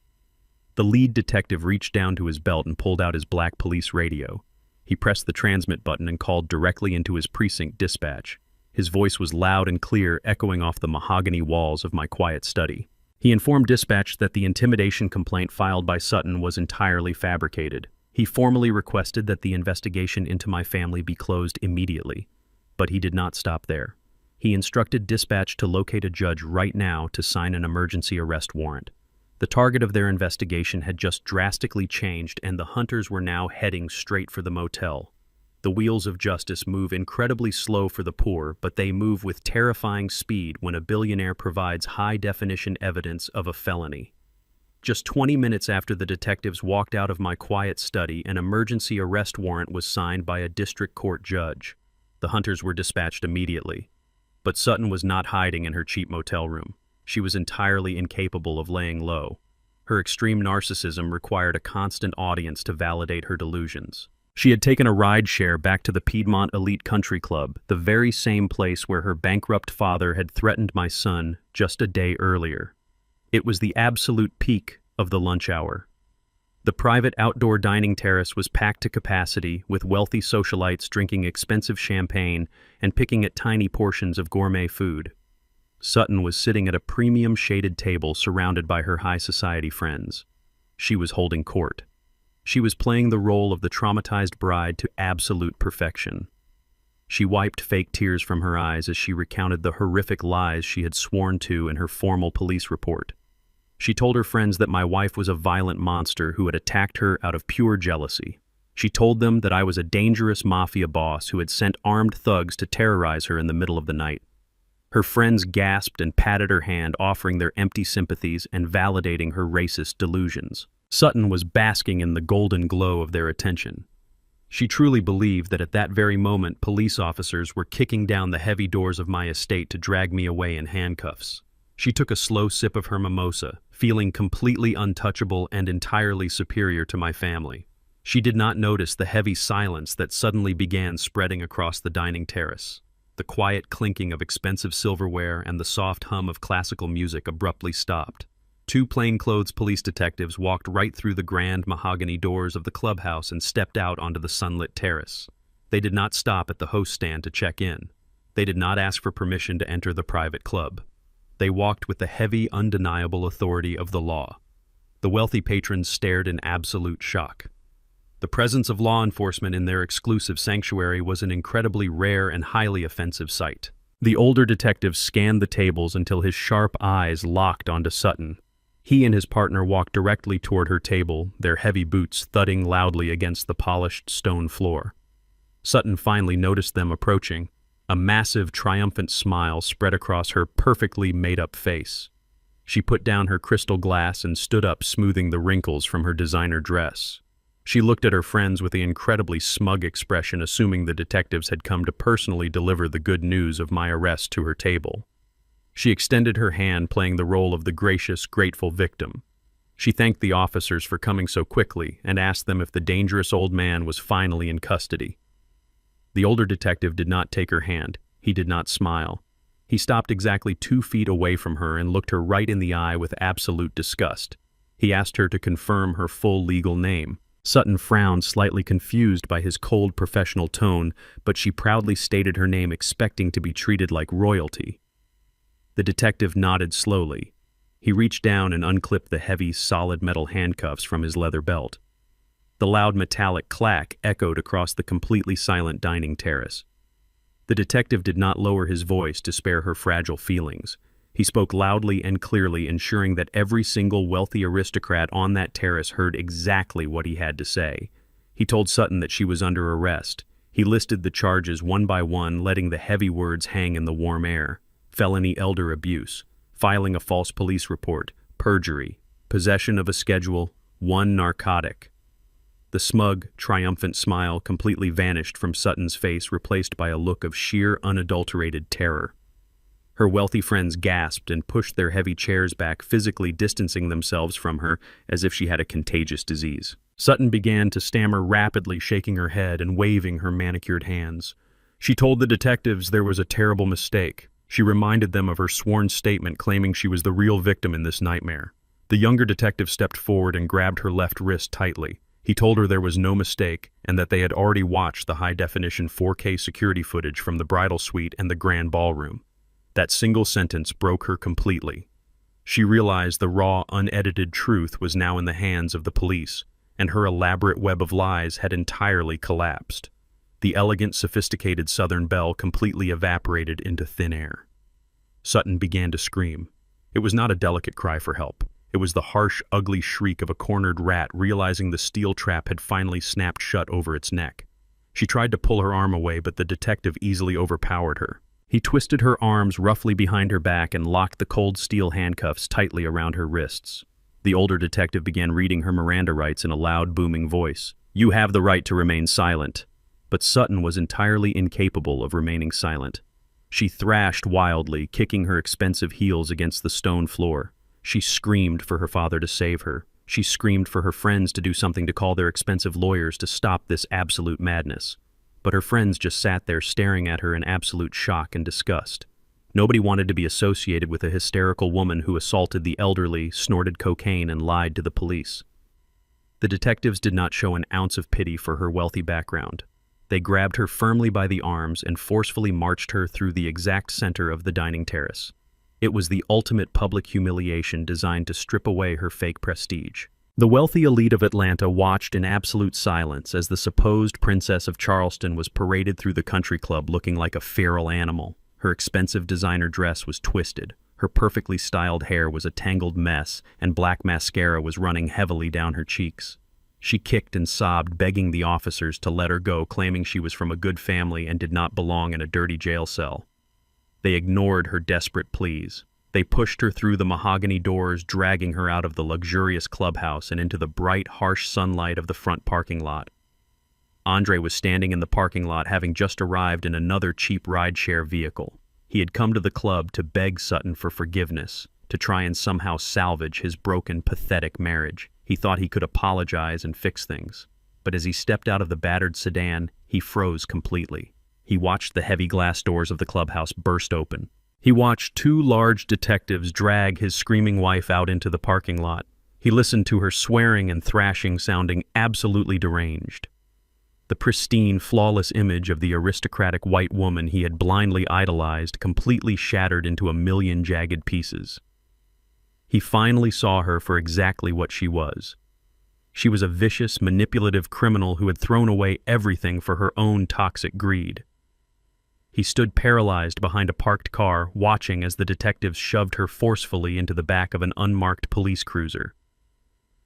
Speaker 1: The lead detective reached down to his belt and pulled out his black police radio. He pressed the transmit button and called directly into his precinct dispatch. His voice was loud and clear, echoing off the mahogany walls of my quiet study. He informed dispatch that the intimidation complaint filed by Sutton was entirely fabricated. He formally requested that the investigation into my family be closed immediately. But he did not stop there. He instructed dispatch to locate a judge right now to sign an emergency arrest warrant. The target of their investigation had just drastically changed, and the hunters were now heading straight for the motel. The wheels of justice move incredibly slow for the poor, but they move with terrifying speed when a billionaire provides high-definition evidence of a felony. Just 20 minutes after the detectives walked out of my quiet study, an emergency arrest warrant was signed by a district court judge. The hunters were dispatched immediately. But Sutton was not hiding in her cheap motel room. She was entirely incapable of laying low. Her extreme narcissism required a constant audience to validate her delusions. She had taken a ride-share back to the Piedmont Elite Country Club, the very same place where her bankrupt father had threatened my son just a day earlier. It was the absolute peak of the lunch hour. The private outdoor dining terrace was packed to capacity, with wealthy socialites drinking expensive champagne and picking at tiny portions of gourmet food. Sutton was sitting at a premium shaded table surrounded by her high society friends. She was holding court. She was playing the role of the traumatized bride to absolute perfection. She wiped fake tears from her eyes as she recounted the horrific lies she had sworn to in her formal police report. She told her friends that my wife was a violent monster who had attacked her out of pure jealousy. She told them that I was a dangerous mafia boss who had sent armed thugs to terrorize her in the middle of the night. Her friends gasped and patted her hand, offering their empty sympathies and validating her racist delusions. Sutton was basking in the golden glow of their attention. She truly believed that at that very moment police officers were kicking down the heavy doors of my estate to drag me away in handcuffs. She took a slow sip of her mimosa, feeling completely untouchable and entirely superior to my family. She did not notice the heavy silence that suddenly began spreading across the dining terrace. The quiet clinking of expensive silverware and the soft hum of classical music abruptly stopped. Two plainclothes police detectives walked right through the grand mahogany doors of the clubhouse and stepped out onto the sunlit terrace. They did not stop at the host stand to check in. They did not ask for permission to enter the private club. They walked with the heavy, undeniable authority of the law. The wealthy patrons stared in absolute shock. The presence of law enforcement in their exclusive sanctuary was an incredibly rare and highly offensive sight. The older detective scanned the tables until his sharp eyes locked onto Sutton. He and his partner walked directly toward her table, their heavy boots thudding loudly against the polished stone floor. Sutton finally noticed them approaching. A massive, triumphant smile spread across her perfectly made-up face. She put down her crystal glass and stood up, smoothing the wrinkles from her designer dress. She looked at her friends with the incredibly smug expression, assuming the detectives had come to personally deliver the good news of my arrest to her table. She extended her hand, playing the role of the gracious, grateful victim. She thanked the officers for coming so quickly and asked them if the dangerous old man was finally in custody. The older detective did not take her hand. He did not smile. He stopped exactly 2 feet away from her and looked her right in the eye with absolute disgust. He asked her to confirm her full legal name. Sutton frowned, slightly confused by his cold professional tone, but she proudly stated her name, expecting to be treated like royalty. The detective nodded slowly. He reached down and unclipped the heavy, solid metal handcuffs from his leather belt. The loud metallic clack echoed across the completely silent dining terrace. The detective did not lower his voice to spare her fragile feelings. He spoke loudly and clearly, ensuring that every single wealthy aristocrat on that terrace heard exactly what he had to say. He told Sutton that she was under arrest. He listed the charges one by one, letting the heavy words hang in the warm air. Felony elder abuse, filing a false police report, perjury, possession of a Schedule I narcotic. The smug, triumphant smile completely vanished from Sutton's face, replaced by a look of sheer, unadulterated terror. Her wealthy friends gasped and pushed their heavy chairs back, physically distancing themselves from her as if she had a contagious disease. Sutton began to stammer rapidly, shaking her head and waving her manicured hands. She told the detectives there was a terrible mistake. She reminded them of her sworn statement claiming she was the real victim in this nightmare. The younger detective stepped forward and grabbed her left wrist tightly. He told her there was no mistake and that they had already watched the high-definition 4K security footage from the bridal suite and the grand ballroom. That single sentence broke her completely. She realized the raw, unedited truth was now in the hands of the police, and her elaborate web of lies had entirely collapsed. The elegant, sophisticated Southern belle completely evaporated into thin air. Sutton began to scream. It was not a delicate cry for help. It was the harsh, ugly shriek of a cornered rat realizing the steel trap had finally snapped shut over its neck. She tried to pull her arm away, but the detective easily overpowered her. He twisted her arms roughly behind her back and locked the cold steel handcuffs tightly around her wrists. The older detective began reading her Miranda rights in a loud, booming voice. "You have the right to remain silent." But Sutton was entirely incapable of remaining silent. She thrashed wildly, kicking her expensive heels against the stone floor. She screamed for her father to save her. She screamed for her friends to do something, to call their expensive lawyers to stop this absolute madness. But her friends just sat there staring at her in absolute shock and disgust. Nobody wanted to be associated with a hysterical woman who assaulted the elderly, snorted cocaine, and lied to the police. The detectives did not show an ounce of pity for her wealthy background. They grabbed her firmly by the arms and forcefully marched her through the exact center of the dining terrace. It was the ultimate public humiliation designed to strip away her fake prestige. The wealthy elite of Atlanta watched in absolute silence as the supposed Princess of Charleston was paraded through the country club looking like a feral animal. Her expensive designer dress was twisted, her perfectly styled hair was a tangled mess, and black mascara was running heavily down her cheeks. She kicked and sobbed, begging the officers to let her go, claiming she was from a good family and did not belong in a dirty jail cell. They ignored her desperate pleas. They pushed her through the mahogany doors, dragging her out of the luxurious clubhouse and into the bright, harsh sunlight of the front parking lot. Andre was standing in the parking lot, having just arrived in another cheap rideshare vehicle. He had come to the club to beg Sutton for forgiveness, to try and somehow salvage his broken, pathetic marriage. He thought he could apologize and fix things. But as he stepped out of the battered sedan, he froze completely. He watched the heavy glass doors of the clubhouse burst open. He watched two large detectives drag his screaming wife out into the parking lot. He listened to her swearing and thrashing, sounding absolutely deranged. The pristine, flawless image of the aristocratic white woman he had blindly idolized completely shattered into a million jagged pieces. He finally saw her for exactly what she was. She was a vicious, manipulative criminal who had thrown away everything for her own toxic greed. He stood paralyzed behind a parked car, watching as the detectives shoved her forcefully into the back of an unmarked police cruiser.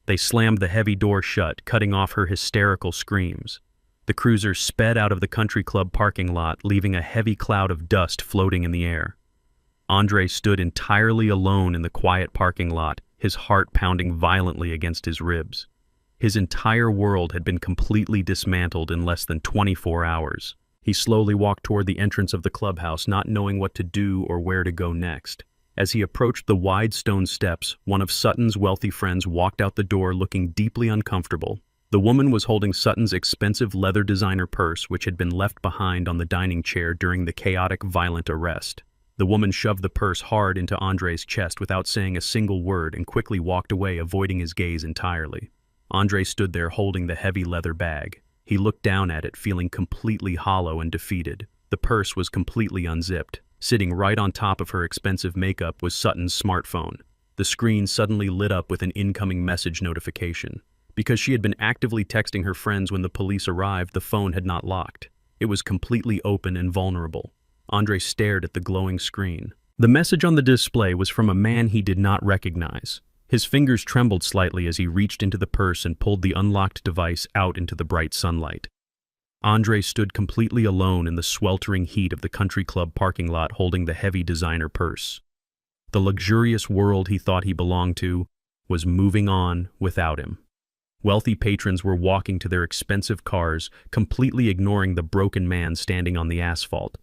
Speaker 1: They slammed the heavy door shut, cutting off her hysterical screams. The cruiser sped out of the country club parking lot, leaving a heavy cloud of dust floating in the air. Andre stood entirely alone in the quiet parking lot, his heart pounding violently against his ribs. His entire world had been completely dismantled in less than 24 hours. He slowly walked toward the entrance of the clubhouse, not knowing what to do or where to go next. As he approached the wide stone steps, one of Sutton's wealthy friends walked out the door looking deeply uncomfortable. The woman was holding Sutton's expensive leather designer purse, which had been left behind on the dining chair during the chaotic, violent arrest. The woman shoved the purse hard into Andre's chest without saying a single word and quickly walked away, avoiding his gaze entirely. Andre stood there holding the heavy leather bag. He looked down at it, feeling completely hollow and defeated. The purse was completely unzipped. Sitting right on top of her expensive makeup was Sutton's smartphone. The screen suddenly lit up with an incoming message notification. Because she had been actively texting her friends when the police arrived, the phone had not locked. It was completely open and vulnerable. Andre stared at the glowing screen. The message on the display was from a man he did not recognize. His fingers trembled slightly as he reached into the purse and pulled the unlocked device out into the bright sunlight. Andre stood completely alone in the sweltering heat of the country club parking lot, holding the heavy designer purse. The luxurious world he thought he belonged to was moving on without him. Wealthy patrons were walking to their expensive cars, completely ignoring the broken man standing on the asphalt.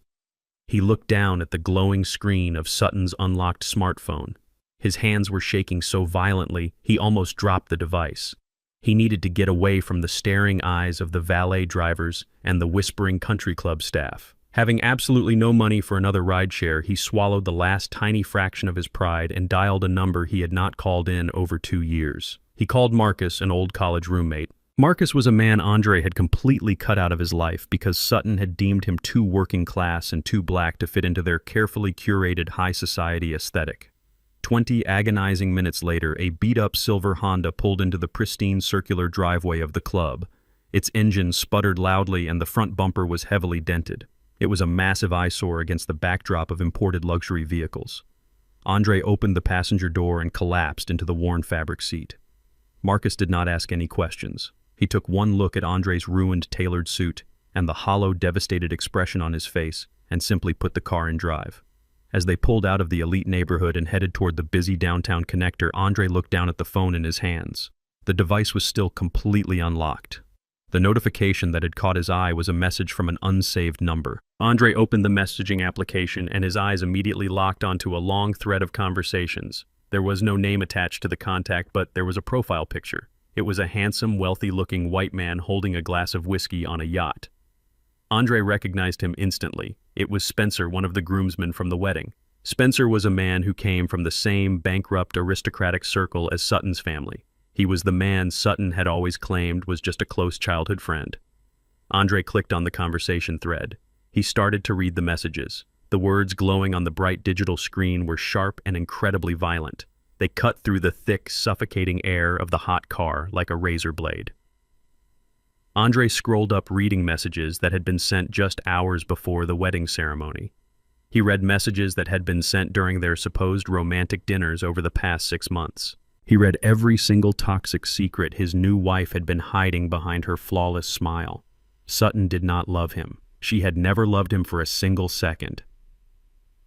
Speaker 1: He looked down at the glowing screen of Sutton's unlocked smartphone. His hands were shaking so violently, he almost dropped the device. He needed to get away from the staring eyes of the valet drivers and the whispering country club staff. Having absolutely no money for another rideshare, he swallowed the last tiny fraction of his pride and dialed a number he had not called in over 2 years. He called Marcus, an old college roommate. Marcus was a man Andre had completely cut out of his life because Sutton had deemed him too working class and too black to fit into their carefully curated high society aesthetic. 20 agonizing minutes later, a beat-up silver Honda pulled into the pristine circular driveway of the club. Its engine sputtered loudly and the front bumper was heavily dented. It was a massive eyesore against the backdrop of imported luxury vehicles. Andre opened the passenger door and collapsed into the worn fabric seat. Marcus did not ask any questions. He took one look at Andre's ruined tailored suit and the hollow, devastated expression on his face, and simply put the car in drive. As they pulled out of the elite neighborhood and headed toward the busy downtown connector, Andre looked down at the phone in his hands. The device was still completely unlocked. The notification that had caught his eye was a message from an unsaved number. Andre opened the messaging application and his eyes immediately locked onto a long thread of conversations. There was no name attached to the contact, but there was a profile picture. It was a handsome, wealthy-looking white man holding a glass of whiskey on a yacht. Andre recognized him instantly. It was Spencer, one of the groomsmen from the wedding. Spencer was a man who came from the same bankrupt aristocratic circle as Sutton's family. He was the man Sutton had always claimed was just a close childhood friend. Andre clicked on the conversation thread. He started to read the messages. The words glowing on the bright digital screen were sharp and incredibly violent. They cut through the thick, suffocating air of the hot car like a razor blade. Andre scrolled up reading messages that had been sent just hours before the wedding ceremony. He read messages that had been sent during their supposed romantic dinners over the past 6 months. He read every single toxic secret his new wife had been hiding behind her flawless smile. Sutton did not love him. She had never loved him for a single second.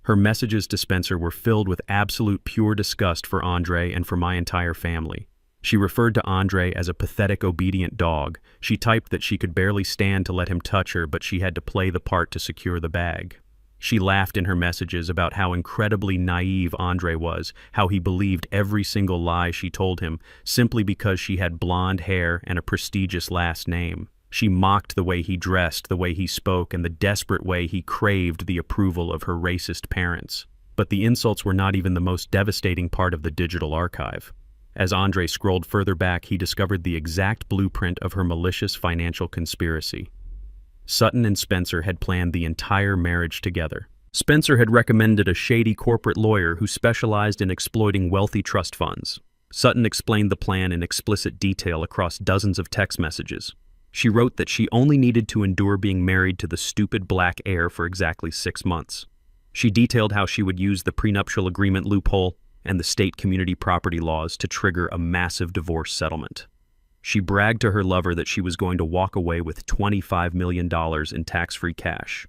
Speaker 1: Her messages to Spencer were filled with absolute pure disgust for Andre and for my entire family. She referred to Andre as a pathetic, obedient dog. She typed that she could barely stand to let him touch her, but she had to play the part to secure the bag. She laughed in her messages about how incredibly naive Andre was, how he believed every single lie she told him simply because she had blonde hair and a prestigious last name. She mocked the way he dressed, the way he spoke, and the desperate way he craved the approval of her racist parents. But the insults were not even the most devastating part of the digital archive. As Andre scrolled further back, he discovered the exact blueprint of her malicious financial conspiracy. Sutton and Spencer had planned the entire marriage together. Spencer had recommended a shady corporate lawyer who specialized in exploiting wealthy trust funds. Sutton explained the plan in explicit detail across dozens of text messages. She wrote that she only needed to endure being married to the stupid black heir for exactly 6 months. She detailed how she would use the prenuptial agreement loophole and the state community property laws to trigger a massive divorce settlement. She bragged to her lover that she was going to walk away with $25 million in tax-free cash.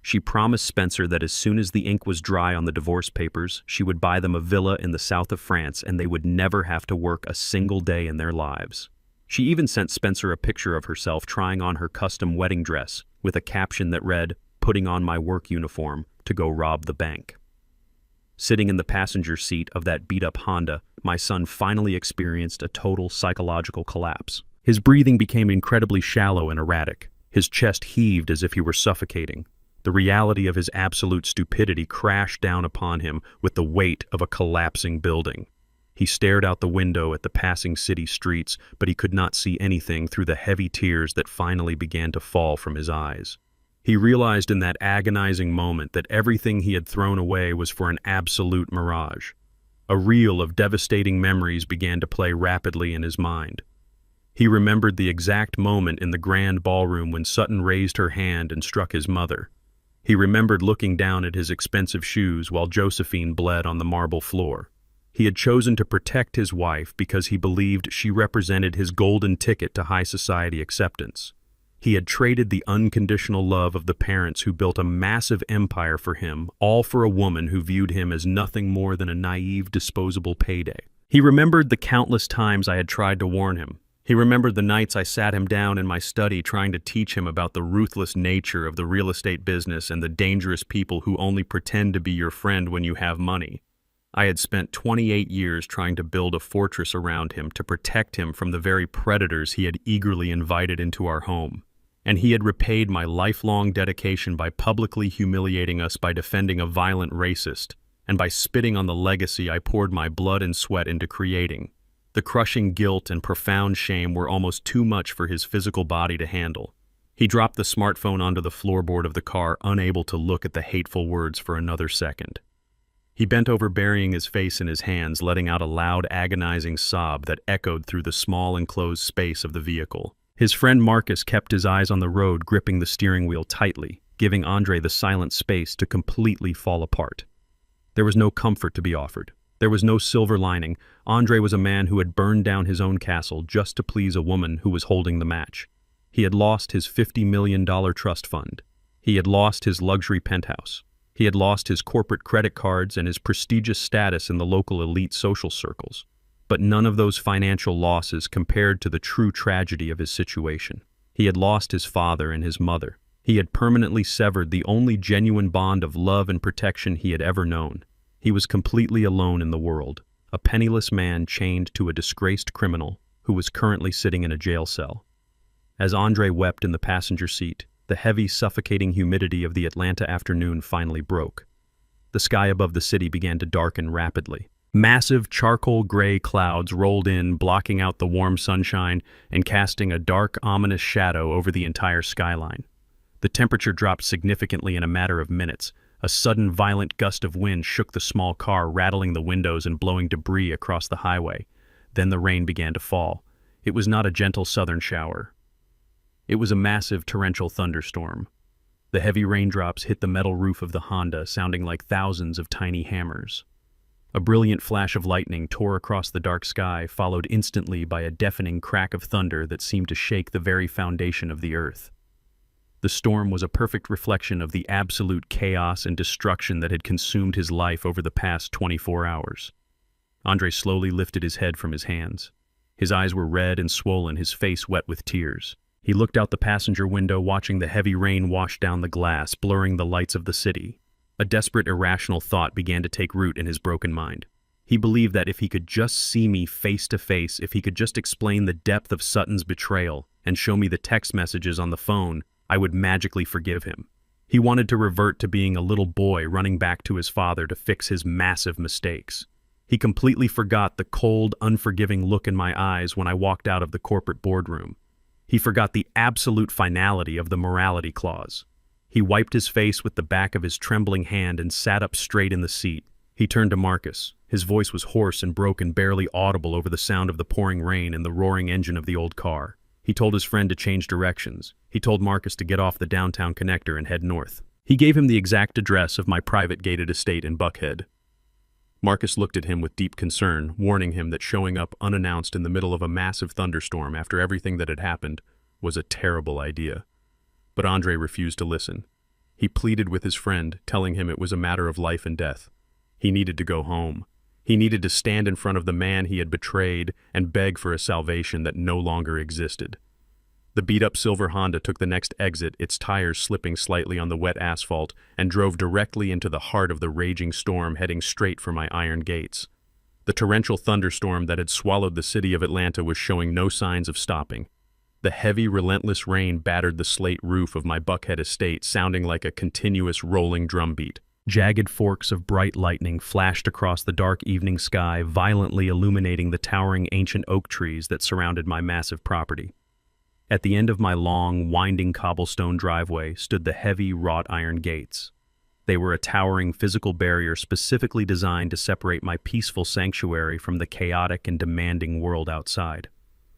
Speaker 1: She promised Spencer that as soon as the ink was dry on the divorce papers, she would buy them a villa in the south of France and they would never have to work a single day in their lives. She even sent Spencer a picture of herself trying on her custom wedding dress with a caption that read, "Putting on my work uniform to go rob the bank." Sitting in the passenger seat of that beat-up Honda, my son finally experienced a total psychological collapse. His breathing became incredibly shallow and erratic. His chest heaved as if he were suffocating. The reality of his absolute stupidity crashed down upon him with the weight of a collapsing building. He stared out the window at the passing city streets, but he could not see anything through the heavy tears that finally began to fall from his eyes. He realized in that agonizing moment that everything he had thrown away was for an absolute mirage. A reel of devastating memories began to play rapidly in his mind. He remembered the exact moment in the grand ballroom when Sutton raised her hand and struck his mother. He remembered looking down at his expensive shoes while Josephine bled on the marble floor. He had chosen to protect his wife because he believed she represented his golden ticket to high society acceptance. He had traded the unconditional love of the parents who built a massive empire for him, all for a woman who viewed him as nothing more than a naive, disposable payday. He remembered the countless times I had tried to warn him. He remembered the nights I sat him down in my study trying to teach him about the ruthless nature of the real estate business and the dangerous people who only pretend to be your friend when you have money. I had spent 28 years trying to build a fortress around him to protect him from the very predators he had eagerly invited into our home. And he had repaid my lifelong dedication by publicly humiliating us by defending a violent racist, and by spitting on the legacy I poured my blood and sweat into creating. The crushing guilt and profound shame were almost too much for his physical body to handle. He dropped the smartphone onto the floorboard of the car, unable to look at the hateful words for another second. He bent over, burying his face in his hands, letting out a loud, agonizing sob that echoed through the small enclosed space of the vehicle. His friend Marcus kept his eyes on the road, gripping the steering wheel tightly, giving Andre the silent space to completely fall apart. There was no comfort to be offered. There was no silver lining. Andre was a man who had burned down his own castle just to please a woman who was holding the match. He had lost his $50 million trust fund. He had lost his luxury penthouse. He had lost his corporate credit cards and his prestigious status in the local elite social circles. But none of those financial losses compared to the true tragedy of his situation. He had lost his father and his mother. He had permanently severed the only genuine bond of love and protection he had ever known. He was completely alone in the world, a penniless man chained to a disgraced criminal who was currently sitting in a jail cell. As Andre wept in the passenger seat, the heavy, suffocating humidity of the Atlanta afternoon finally broke. The sky above the city began to darken rapidly. Massive charcoal gray clouds rolled in, blocking out the warm sunshine and casting a dark, ominous shadow over the entire skyline. The temperature dropped significantly in a matter of minutes. A sudden, violent gust of wind shook the small car, rattling the windows and blowing debris across the highway. Then the rain began to fall. It was not a gentle southern shower. It was a massive torrential thunderstorm. The heavy raindrops hit the metal roof of the Honda, sounding like thousands of tiny hammers. A brilliant flash of lightning tore across the dark sky, followed instantly by a deafening crack of thunder that seemed to shake the very foundation of the earth. The storm was a perfect reflection of the absolute chaos and destruction that had consumed his life over the past 24 hours. Andre slowly lifted his head from his hands. His eyes were red and swollen, his face wet with tears. He looked out the passenger window, watching the heavy rain wash down the glass, blurring the lights of the city. A desperate, irrational thought began to take root in his broken mind. He believed that if he could just see me face to face, if he could just explain the depth of Sutton's betrayal and show me the text messages on the phone, I would magically forgive him. He wanted to revert to being a little boy running back to his father to fix his massive mistakes. He completely forgot the cold, unforgiving look in my eyes when I walked out of the corporate boardroom. He forgot the absolute finality of the morality clause. He wiped his face with the back of his trembling hand and sat up straight in the seat. He turned to Marcus. His voice was hoarse and broken, barely audible over the sound of the pouring rain and the roaring engine of the old car. He told his friend to change directions. He told Marcus to get off the downtown connector and head north. He gave him the exact address of my private gated estate in Buckhead. Marcus looked at him with deep concern, warning him that showing up unannounced in the middle of a massive thunderstorm after everything that had happened was a terrible idea. But Andre refused to listen. He pleaded with his friend, telling him it was a matter of life and death. He needed to go home. He needed to stand in front of the man he had betrayed and beg for a salvation that no longer existed. The beat-up silver Honda took the next exit, its tires slipping slightly on the wet asphalt, and drove directly into the heart of the raging storm, heading straight for my iron gates. The torrential thunderstorm that had swallowed the city of Atlanta was showing no signs of stopping. The heavy, relentless rain battered the slate roof of my Buckhead estate, sounding like a continuous rolling drumbeat. Jagged forks of bright lightning flashed across the dark evening sky, violently illuminating the towering ancient oak trees that surrounded my massive property. At the end of my long, winding cobblestone driveway stood the heavy, wrought iron gates. They were a towering physical barrier specifically designed to separate my peaceful sanctuary from the chaotic and demanding world outside.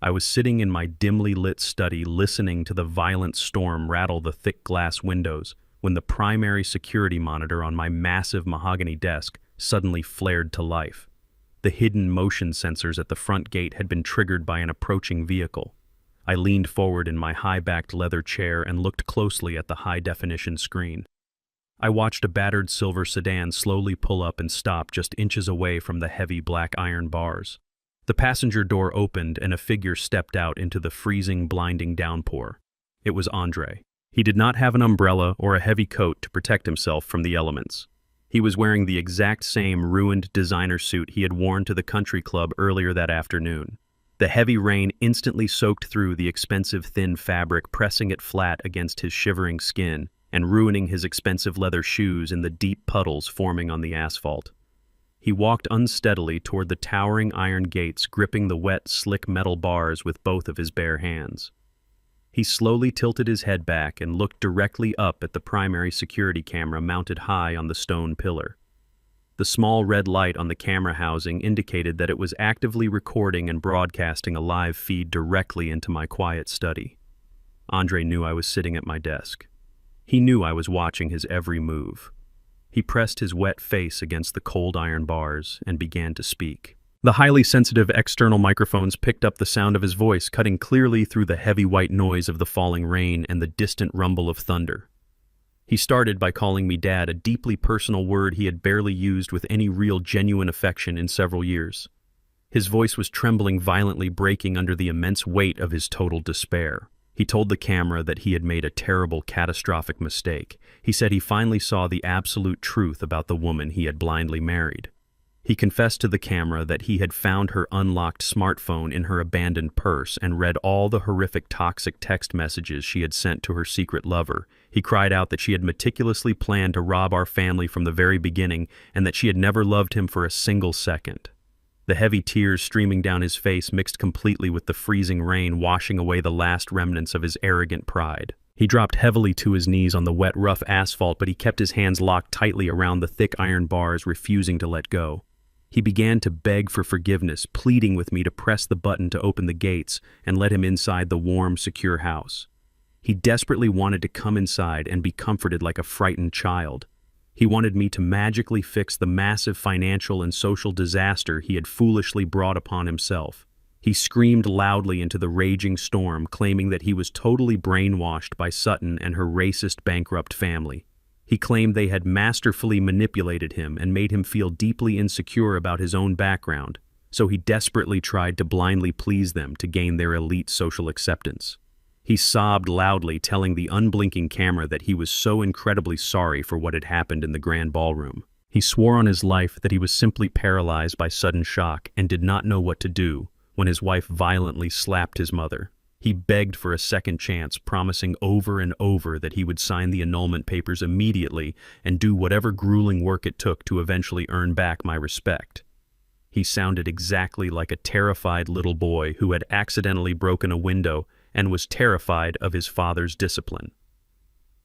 Speaker 1: I was sitting in my dimly lit study, listening to the violent storm rattle the thick glass windows, when the primary security monitor on my massive mahogany desk suddenly flared to life. The hidden motion sensors at the front gate had been triggered by an approaching vehicle. I leaned forward in my high-backed leather chair and looked closely at the high-definition screen. I watched a battered silver sedan slowly pull up and stop just inches away from the heavy black iron bars. The passenger door opened and a figure stepped out into the freezing, blinding downpour. It was Andre. He did not have an umbrella or a heavy coat to protect himself from the elements. He was wearing the exact same ruined designer suit he had worn to the country club earlier that afternoon. The heavy rain instantly soaked through the expensive thin fabric, pressing it flat against his shivering skin and ruining his expensive leather shoes in the deep puddles forming on the asphalt. He walked unsteadily toward the towering iron gates, gripping the wet, slick metal bars with both of his bare hands. He slowly tilted his head back and looked directly up at the primary security camera mounted high on the stone pillar. The small red light on the camera housing indicated that it was actively recording and broadcasting a live feed directly into my quiet study. Andre knew I was sitting at my desk. He knew I was watching his every move. He pressed his wet face against the cold iron bars and began to speak. The highly sensitive external microphones picked up the sound of his voice, cutting clearly through the heavy white noise of the falling rain and the distant rumble of thunder. He started by calling me Dad, a deeply personal word he had barely used with any real genuine affection in several years. His voice was trembling violently, breaking under the immense weight of his total despair. He told the camera that he had made a terrible, catastrophic mistake. He said he finally saw the absolute truth about the woman he had blindly married. He confessed to the camera that he had found her unlocked smartphone in her abandoned purse and read all the horrific toxic text messages she had sent to her secret lover. He cried out that she had meticulously planned to rob our family from the very beginning and that she had never loved him for a single second. The heavy tears streaming down his face mixed completely with the freezing rain, washing away the last remnants of his arrogant pride. He dropped heavily to his knees on the wet, rough asphalt, but he kept his hands locked tightly around the thick iron bars, refusing to let go. He began to beg for forgiveness, pleading with me to press the button to open the gates and let him inside the warm, secure house. He desperately wanted to come inside and be comforted like a frightened child. He wanted me to magically fix the massive financial and social disaster he had foolishly brought upon himself. He screamed loudly into the raging storm, claiming that he was totally brainwashed by Sutton and her racist, bankrupt family. He claimed they had masterfully manipulated him and made him feel deeply insecure about his own background, so he desperately tried to blindly please them to gain their elite social acceptance. He sobbed loudly, telling the unblinking camera that he was so incredibly sorry for what had happened in the grand ballroom. He swore on his life that he was simply paralyzed by sudden shock and did not know what to do when his wife violently slapped his mother. He begged for a second chance, promising over and over that he would sign the annulment papers immediately and do whatever grueling work it took to eventually earn back my respect. He sounded exactly like a terrified little boy who had accidentally broken a window and was terrified of his father's discipline.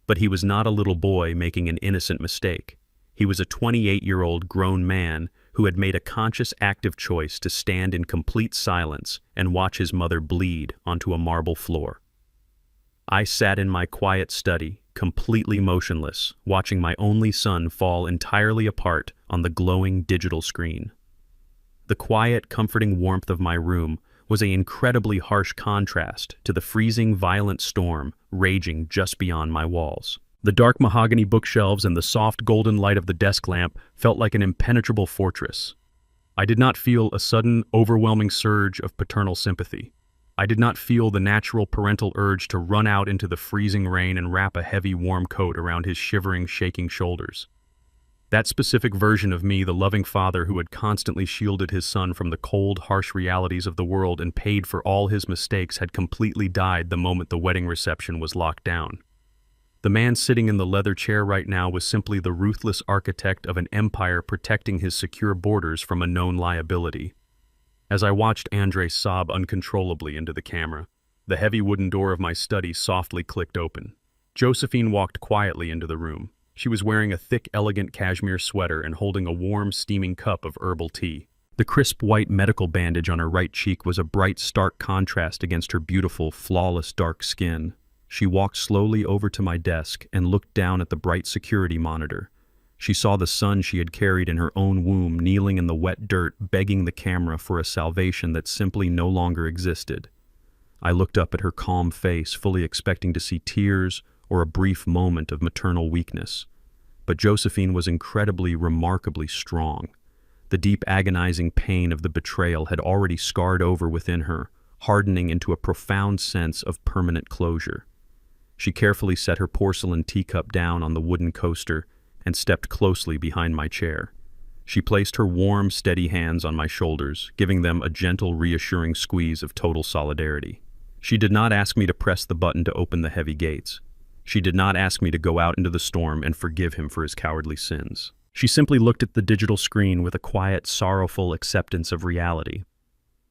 Speaker 1: But he was not a little boy making an innocent mistake. He was a 28-year-old grown man who had made a conscious active choice to stand in complete silence and watch his mother bleed onto a marble floor. I sat in my quiet study, completely motionless, watching my only son fall entirely apart on the glowing digital screen. The quiet, comforting warmth of my room was an incredibly harsh contrast to the freezing, violent storm raging just beyond my walls. The dark mahogany bookshelves and the soft golden light of the desk lamp felt like an impenetrable fortress. I did not feel a sudden, overwhelming surge of paternal sympathy. I did not feel the natural parental urge to run out into the freezing rain and wrap a heavy, warm coat around his shivering, shaking shoulders. That specific version of me, the loving father who had constantly shielded his son from the cold, harsh realities of the world and paid for all his mistakes, had completely died the moment the wedding reception was locked down. The man sitting in the leather chair right now was simply the ruthless architect of an empire protecting his secure borders from a known liability. As I watched Andre sob uncontrollably into the camera, the heavy wooden door of my study softly clicked open. Josephine walked quietly into the room. She was wearing a thick, elegant cashmere sweater and holding a warm, steaming cup of herbal tea. The crisp white medical bandage on her right cheek was a bright, stark contrast against her beautiful, flawless dark skin. She walked slowly over to my desk and looked down at the bright security monitor. She saw the son she had carried in her own womb kneeling in the wet dirt, begging the camera for a salvation that simply no longer existed. I looked up at her calm face, fully expecting to see tears or a brief moment of maternal weakness. But Josephine was incredibly, remarkably strong. The deep, agonizing pain of the betrayal had already scarred over within her, hardening into a profound sense of permanent closure. She carefully set her porcelain teacup down on the wooden coaster and stepped closely behind my chair. She placed her warm, steady hands on my shoulders, giving them a gentle, reassuring squeeze of total solidarity. She did not ask me to press the button to open the heavy gates. She did not ask me to go out into the storm and forgive him for his cowardly sins. She simply looked at the digital screen with a quiet, sorrowful acceptance of reality.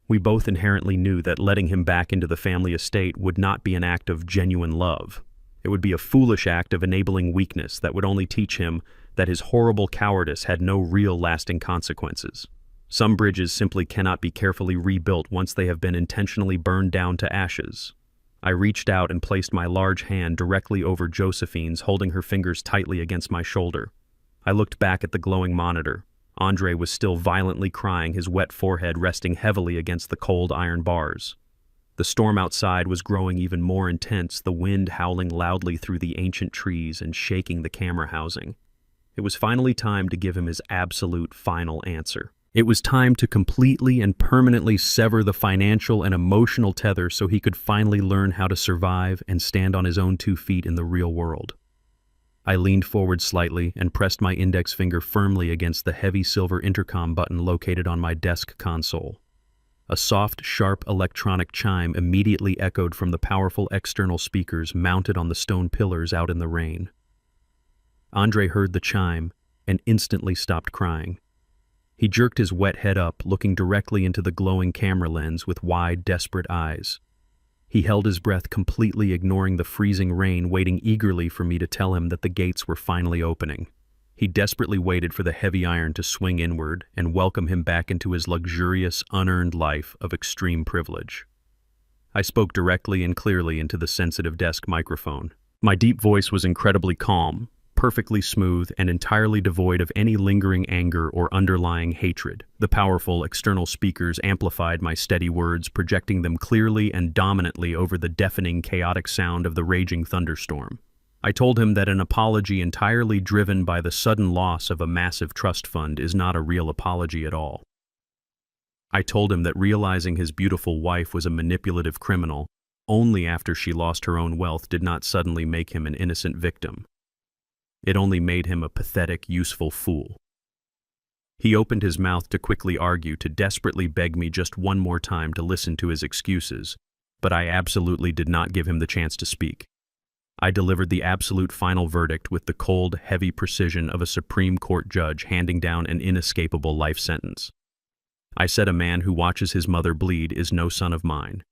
Speaker 1: We both inherently knew that letting him back into the family estate would not be an act of genuine love. It would be a foolish act of enabling weakness that would only teach him that his horrible cowardice had no real lasting consequences. Some bridges simply cannot be carefully rebuilt once they have been intentionally burned down to ashes. I reached out and placed my large hand directly over Josephine's, holding her fingers tightly against my shoulder. I looked back at the glowing monitor. Andre was still violently crying, his wet forehead resting heavily against the cold iron bars. The storm outside was growing even more intense, the wind howling loudly through the ancient trees and shaking the camera housing. It was finally time to give him his absolute final answer. It was time to completely and permanently sever the financial and emotional tether so he could finally learn how to survive and stand on his own 2 feet in the real world. I leaned forward slightly and pressed my index finger firmly against the heavy silver intercom button located on my desk console. A soft, sharp electronic chime immediately echoed from the powerful external speakers mounted on the stone pillars out in the rain. Andre heard the chime and instantly stopped crying. He jerked his wet head up, looking directly into the glowing camera lens with wide, desperate eyes. He held his breath, completely ignoring the freezing rain, waiting eagerly for me to tell him that the gates were finally opening. He desperately waited for the heavy iron to swing inward and welcome him back into his luxurious, unearned life of extreme privilege. I spoke directly and clearly into the sensitive desk microphone. My deep voice was incredibly calm, perfectly smooth, and entirely devoid of any lingering anger or underlying hatred. The powerful external speakers amplified my steady words, projecting them clearly and dominantly over the deafening, chaotic sound of the raging thunderstorm. I told him that an apology entirely driven by the sudden loss of a massive trust fund is not a real apology at all. I told him that realizing his beautiful wife was a manipulative criminal only after she lost her own wealth did not suddenly make him an innocent victim. It only made him a pathetic, useful fool. He opened his mouth to quickly argue, to desperately beg me just one more time to listen to his excuses, but I absolutely did not give him the chance to speak. I delivered the absolute final verdict with the cold, heavy precision of a Supreme Court judge handing down an inescapable life sentence. I said a man who watches his mother bleed is no son of mine.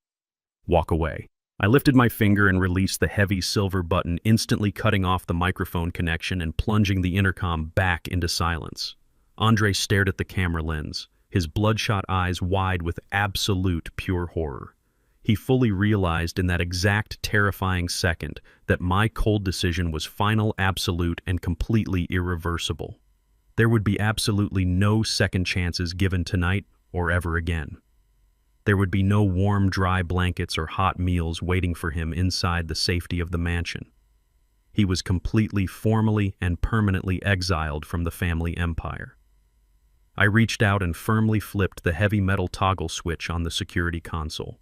Speaker 1: Walk away. I lifted my finger and released the heavy silver button, instantly cutting off the microphone connection and plunging the intercom back into silence. Andre stared at the camera lens, his bloodshot eyes wide with absolute pure horror. He fully realized in that exact terrifying second that my cold decision was final, absolute, and completely irreversible. There would be absolutely no second chances given tonight or ever again. There would be no warm, dry blankets or hot meals waiting for him inside the safety of the mansion. He was completely, formally, and permanently exiled from the family empire. I reached out and firmly flipped the heavy metal toggle switch on the security console.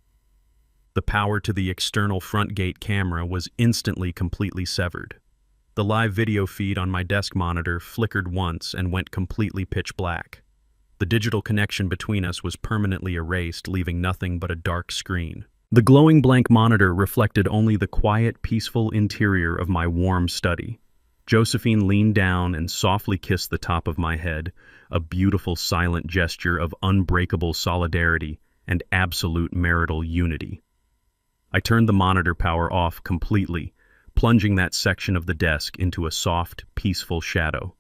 Speaker 1: The power to the external front gate camera was instantly completely severed. The live video feed on my desk monitor flickered once and went completely pitch black. The digital connection between us was permanently erased, leaving nothing but a dark screen. The glowing blank monitor reflected only the quiet, peaceful interior of my warm study. Josephine leaned down and softly kissed the top of my head, a beautiful silent gesture of unbreakable solidarity and absolute marital unity. I turned the monitor power off completely, plunging that section of the desk into a soft, peaceful shadow.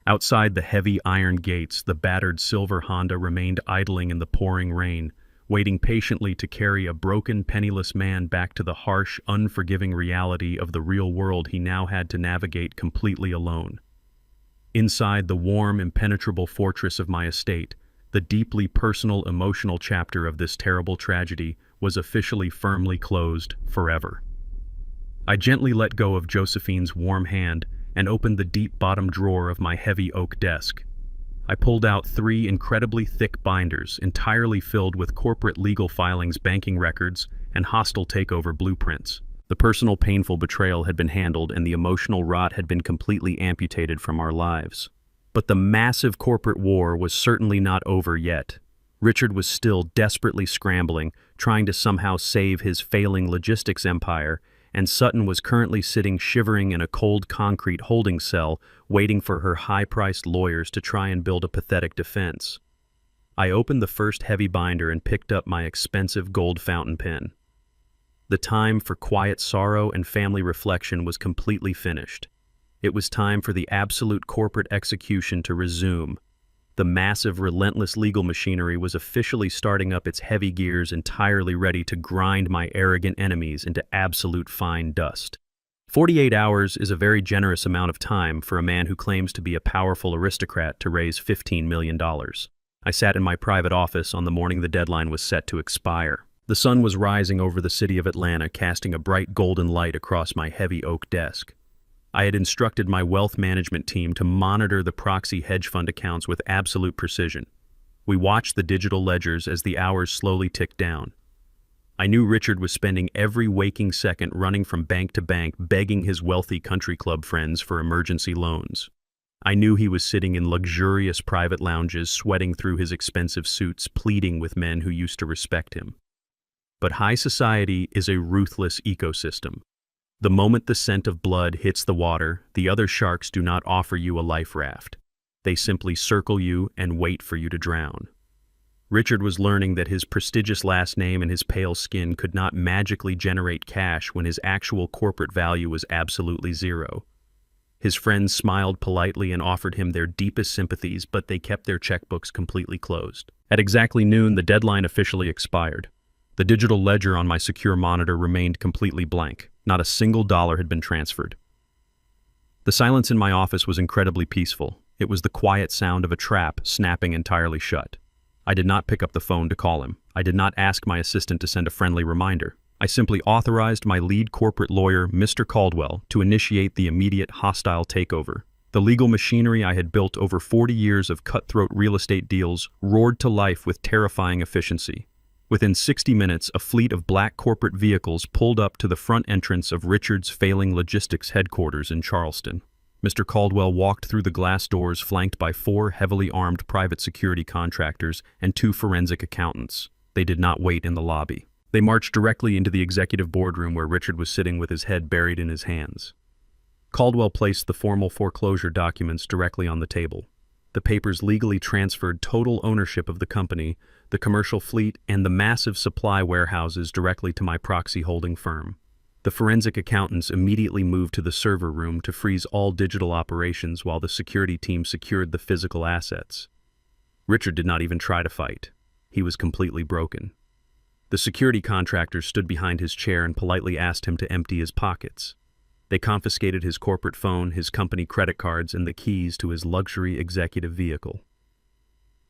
Speaker 1: Outside the heavy iron gates, the battered silver Honda remained idling in the pouring rain, waiting patiently to carry a broken, penniless man back to the harsh, unforgiving reality of the real world he now had to navigate completely alone. Inside the warm, impenetrable fortress of my estate, the deeply personal, emotional chapter of this terrible tragedy was officially firmly closed forever. I gently let go of Josephine's warm hand and opened the deep bottom drawer of my heavy oak desk. I pulled out 3 incredibly thick binders entirely filled with corporate legal filings, banking records, and hostile takeover blueprints. The personal painful betrayal had been handled and the emotional rot had been completely amputated from our lives. But the massive corporate war was certainly not over yet. Richard was still desperately scrambling, trying to somehow save his failing logistics empire, and Sutton was currently sitting shivering in a cold concrete holding cell, waiting for her high-priced lawyers to try and build a pathetic defense. I opened the first heavy binder and picked up my expensive gold fountain pen. The time for quiet sorrow and family reflection was completely finished. It was time for the absolute corporate execution to resume. The massive, relentless legal machinery was officially starting up its heavy gears, entirely ready to grind my arrogant enemies into absolute fine dust. 48 hours is a very generous amount of time for a man who claims to be a powerful aristocrat to raise $15 million. I sat in my private office on the morning the deadline was set to expire. The sun was rising over the city of Atlanta, casting a bright golden light across my heavy oak desk. I had instructed my wealth management team to monitor the proxy hedge fund accounts with absolute precision. We watched the digital ledgers as the hours slowly ticked down. I knew Richard was spending every waking second running from bank to bank, begging his wealthy country club friends for emergency loans. I knew he was sitting in luxurious private lounges, sweating through his expensive suits, pleading with men who used to respect him. But high society is a ruthless ecosystem. The moment the scent of blood hits the water, the other sharks do not offer you a life raft. They simply circle you and wait for you to drown. Richard was learning that his prestigious last name and his pale skin could not magically generate cash when his actual corporate value was absolutely zero. His friends smiled politely and offered him their deepest sympathies, but they kept their checkbooks completely closed. At exactly noon, the deadline officially expired. The digital ledger on my secure monitor remained completely blank. Not a single dollar had been transferred. The silence in my office was incredibly peaceful. It was the quiet sound of a trap snapping entirely shut. I did not pick up the phone to call him. I did not ask my assistant to send a friendly reminder. I simply authorized my lead corporate lawyer, Mr. Caldwell, to initiate the immediate hostile takeover. The legal machinery I had built over 40 years of cutthroat real estate deals roared to life with terrifying efficiency. Within 60 minutes, a fleet of black corporate vehicles pulled up to the front entrance of Richard's failing logistics headquarters in Charleston. Mr. Caldwell walked through the glass doors flanked by 4 heavily armed private security contractors and 2 forensic accountants. They did not wait in the lobby. They marched directly into the executive boardroom where Richard was sitting with his head buried in his hands. Caldwell placed the formal foreclosure documents directly on the table. The papers legally transferred total ownership of the company, the commercial fleet, and the massive supply warehouses directly to my proxy holding firm. The forensic accountants immediately moved to the server room to freeze all digital operations while the security team secured the physical assets. Richard did not even try to fight. He was completely broken. The security contractors stood behind his chair and politely asked him to empty his pockets. They confiscated his corporate phone, his company credit cards, and the keys to his luxury executive vehicle.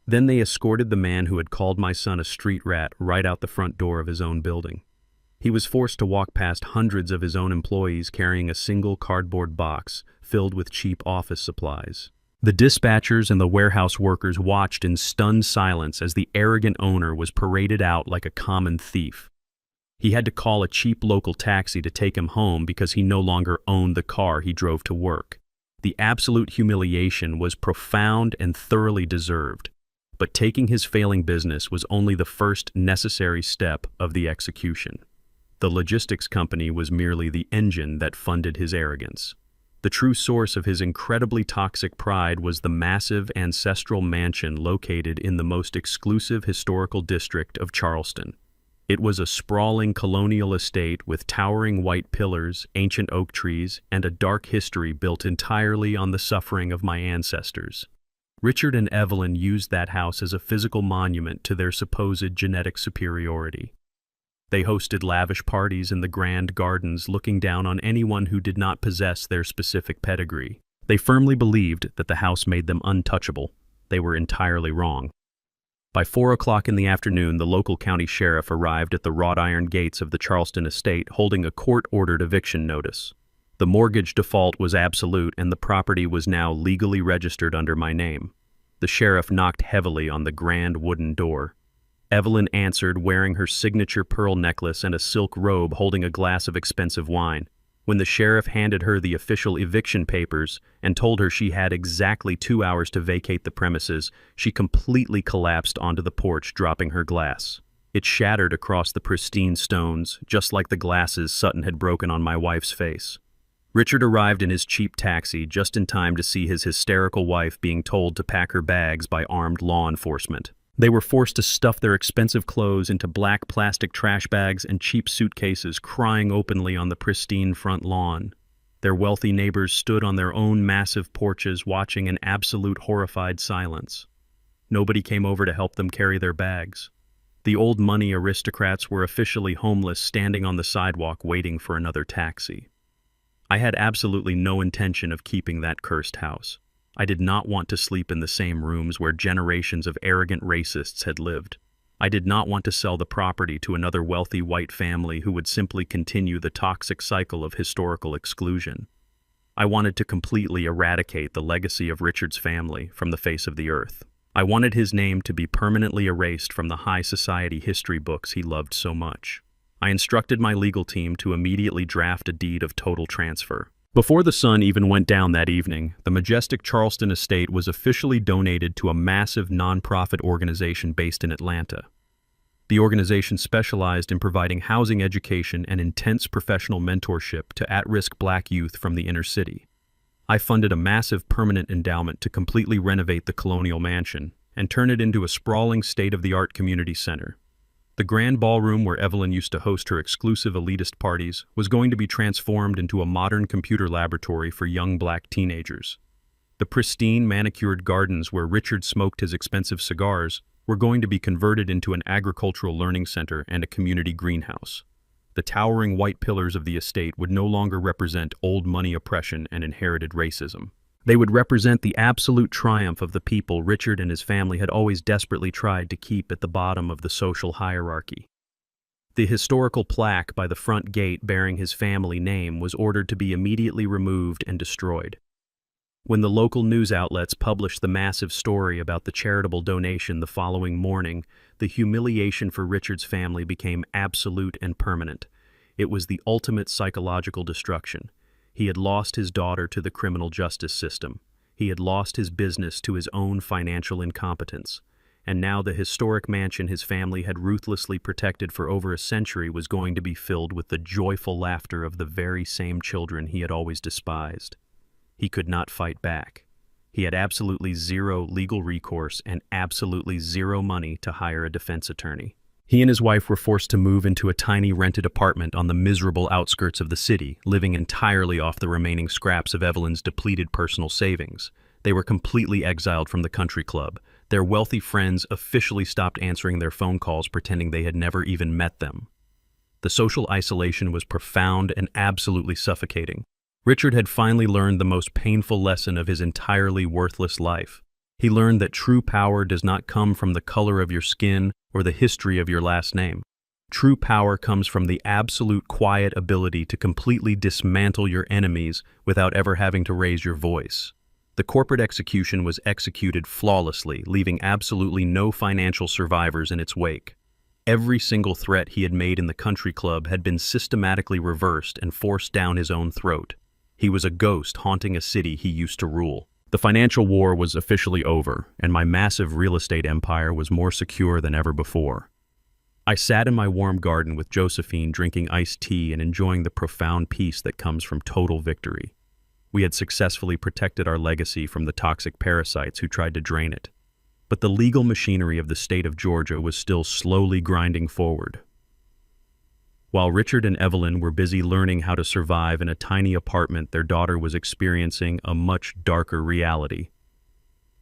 Speaker 1: Then they escorted the man who had called my son a street rat right out the front door of his own building. He was forced to walk past hundreds of his own employees carrying a single cardboard box filled with cheap office supplies. The dispatchers and the warehouse workers watched in stunned silence as the arrogant owner was paraded out like a common thief. He had to call a cheap local taxi to take him home because he no longer owned the car he drove to work. The absolute humiliation was profound and thoroughly deserved, but taking his failing business was only the first necessary step of the execution. The logistics company was merely the engine that funded his arrogance. The true source of his incredibly toxic pride was the massive ancestral mansion located in the most exclusive historical district of Charleston. It was a sprawling colonial estate with towering white pillars, ancient oak trees, and a dark history built entirely on the suffering of my ancestors. Richard and Evelyn used that house as a physical monument to their supposed genetic superiority. They hosted lavish parties in the grand gardens, looking down on anyone who did not possess their specific pedigree. They firmly believed that the house made them untouchable. They were entirely wrong. By 4 o'clock in the afternoon, the local county sheriff arrived at the wrought iron gates of the Charleston estate holding a court-ordered eviction notice. The mortgage default was absolute and the property was now legally registered under my name. The sheriff knocked heavily on the grand wooden door. Evelyn answered, wearing her signature pearl necklace and a silk robe, holding a glass of expensive wine. When the sheriff handed her the official eviction papers and told her she had exactly 2 hours to vacate the premises, she completely collapsed onto the porch, dropping her glass. It shattered across the pristine stones, just like the glasses Sutton had broken on my wife's face. Richard arrived in his cheap taxi just in time to see his hysterical wife being told to pack her bags by armed law enforcement. They were forced to stuff their expensive clothes into black plastic trash bags and cheap suitcases, crying openly on the pristine front lawn. Their wealthy neighbors stood on their own massive porches, watching in absolute horrified silence. Nobody came over to help them carry their bags. The old money aristocrats were officially homeless, standing on the sidewalk waiting for another taxi. I had absolutely no intention of keeping that cursed house. I did not want to sleep in the same rooms where generations of arrogant racists had lived. I did not want to sell the property to another wealthy white family who would simply continue the toxic cycle of historical exclusion. I wanted to completely eradicate the legacy of Richard's family from the face of the earth. I wanted his name to be permanently erased from the high society history books he loved so much. I instructed my legal team to immediately draft a deed of total transfer. Before the sun even went down that evening, the majestic Charleston estate was officially donated to a massive nonprofit organization based in Atlanta. The organization specialized in providing housing education and intense professional mentorship to at-risk Black youth from the inner city. I funded a massive permanent endowment to completely renovate the colonial mansion and turn it into a sprawling state-of-the-art community center. The grand ballroom where Evelyn used to host her exclusive elitist parties was going to be transformed into a modern computer laboratory for young Black teenagers. The pristine, manicured gardens where Richard smoked his expensive cigars were going to be converted into an agricultural learning center and a community greenhouse. The towering white pillars of the estate would no longer represent old money oppression and inherited racism. They would represent the absolute triumph of the people Richard and his family had always desperately tried to keep at the bottom of the social hierarchy. The historical plaque by the front gate bearing his family name was ordered to be immediately removed and destroyed. When the local news outlets published the massive story about the charitable donation the following morning, the humiliation for Richard's family became absolute and permanent. It was the ultimate psychological destruction. He had lost his daughter to the criminal justice system. He had lost his business to his own financial incompetence. And now the historic mansion his family had ruthlessly protected for over a century was going to be filled with the joyful laughter of the very same children he had always despised. He could not fight back. He had absolutely zero legal recourse and absolutely zero money to hire a defense attorney. He and his wife were forced to move into a tiny rented apartment on the miserable outskirts of the city, living entirely off the remaining scraps of Evelyn's depleted personal savings. They were completely exiled from the country club. Their wealthy friends officially stopped answering their phone calls, pretending they had never even met them. The social isolation was profound and absolutely suffocating. Richard had finally learned the most painful lesson of his entirely worthless life. He learned that true power does not come from the color of your skin or the history of your last name. True power comes from the absolute quiet ability to completely dismantle your enemies without ever having to raise your voice. The corporate execution was executed flawlessly, leaving absolutely no financial survivors in its wake. Every single threat he had made in the country club had been systematically reversed and forced down his own throat. He was a ghost haunting a city he used to rule. The financial war was officially over, and my massive real estate empire was more secure than ever before. I sat in my warm garden with Josephine, drinking iced tea and enjoying the profound peace that comes from total victory. We had successfully protected our legacy from the toxic parasites who tried to drain it. But the legal machinery of the state of Georgia was still slowly grinding forward. While Richard and Evelyn were busy learning how to survive in a tiny apartment, their daughter was experiencing a much darker reality.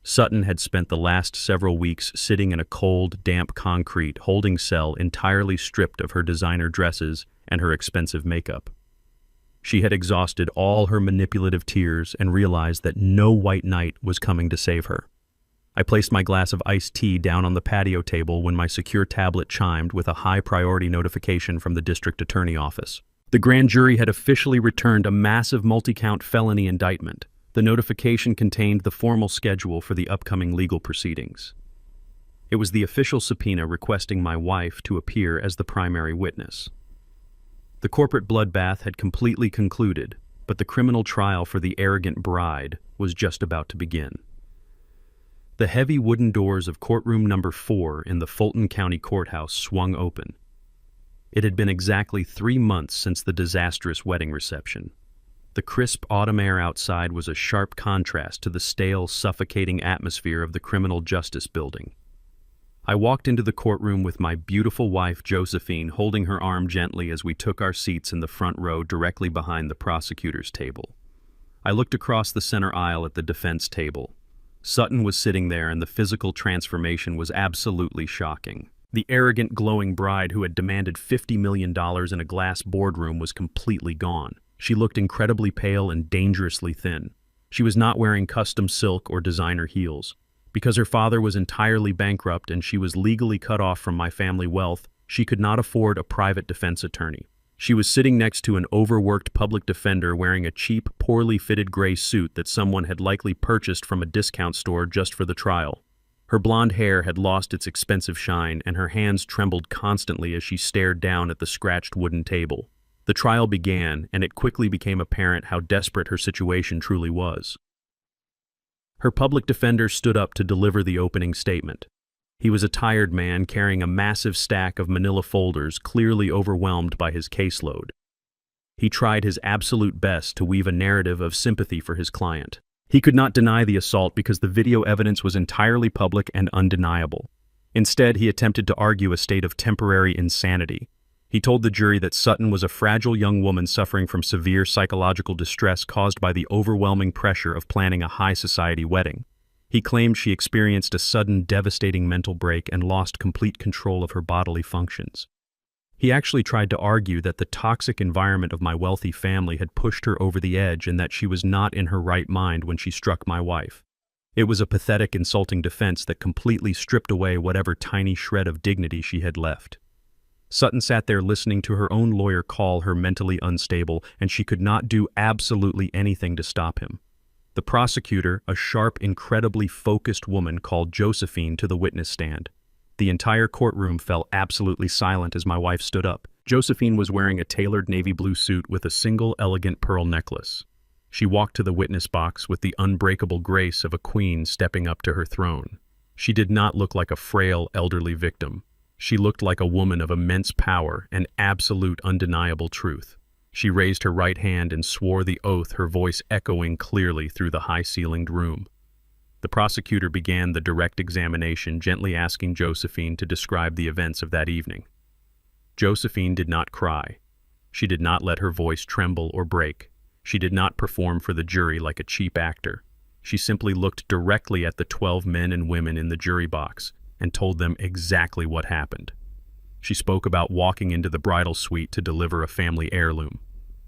Speaker 1: Sutton had spent the last several weeks sitting in a cold, damp concrete holding cell entirely stripped of her designer dresses and her expensive makeup. She had exhausted all her manipulative tears and realized that no white knight was coming to save her. I placed my glass of iced tea down on the patio table when my secure tablet chimed with a high-priority notification from the district attorney office. The grand jury had officially returned a massive multi-count felony indictment. The notification contained the formal schedule for the upcoming legal proceedings. It was the official subpoena requesting my wife to appear as the primary witness. The corporate bloodbath had completely concluded, but the criminal trial for the arrogant bride was just about to begin. The heavy wooden doors of courtroom number 4 in the Fulton County Courthouse swung open. It had been exactly 3 months since the disastrous wedding reception. The crisp autumn air outside was a sharp contrast to the stale, suffocating atmosphere of the criminal justice building. I walked into the courtroom with my beautiful wife Josephine holding her arm gently as we took our seats in the front row directly behind the prosecutor's table. I looked across the center aisle at the defense table. Sutton was sitting there, and the physical transformation was absolutely shocking. The arrogant, glowing bride who had demanded $50 million in a glass boardroom was completely gone. She looked incredibly pale and dangerously thin. She was not wearing custom silk or designer heels. Because her father was entirely bankrupt and she was legally cut off from my family wealth, she could not afford a private defense attorney. She was sitting next to an overworked public defender wearing a cheap, poorly fitted gray suit that someone had likely purchased from a discount store just for the trial. Her blonde hair had lost its expensive shine, and her hands trembled constantly as she stared down at the scratched wooden table. The trial began, and it quickly became apparent how desperate her situation truly was. Her public defender stood up to deliver the opening statement. He was a tired man carrying a massive stack of manila folders, clearly overwhelmed by his caseload. He tried his absolute best to weave a narrative of sympathy for his client. He could not deny the assault because the video evidence was entirely public and undeniable. Instead, he attempted to argue a state of temporary insanity. He told the jury that Sutton was a fragile young woman suffering from severe psychological distress caused by the overwhelming pressure of planning a high-society wedding. He claimed she experienced a sudden, devastating mental break and lost complete control of her bodily functions. He actually tried to argue that the toxic environment of my wealthy family had pushed her over the edge and that she was not in her right mind when she struck my wife. It was a pathetic, insulting defense that completely stripped away whatever tiny shred of dignity she had left. Sutton sat there listening to her own lawyer call her mentally unstable, and she could not do absolutely anything to stop him. The prosecutor, a sharp, incredibly focused woman, called Josephine to the witness stand. The entire courtroom fell absolutely silent as my wife stood up. Josephine was wearing a tailored navy blue suit with a single elegant pearl necklace. She walked to the witness box with the unbreakable grace of a queen stepping up to her throne. She did not look like a frail, elderly victim. She looked like a woman of immense power and absolute undeniable truth. She raised her right hand and swore the oath, her voice echoing clearly through the high-ceilinged room. The prosecutor began the direct examination, gently asking Josephine to describe the events of that evening. Josephine did not cry. She did not let her voice tremble or break. She did not perform for the jury like a cheap actor. She simply looked directly at the 12 men and women in the jury box and told them exactly what happened. She spoke about walking into the bridal suite to deliver a family heirloom.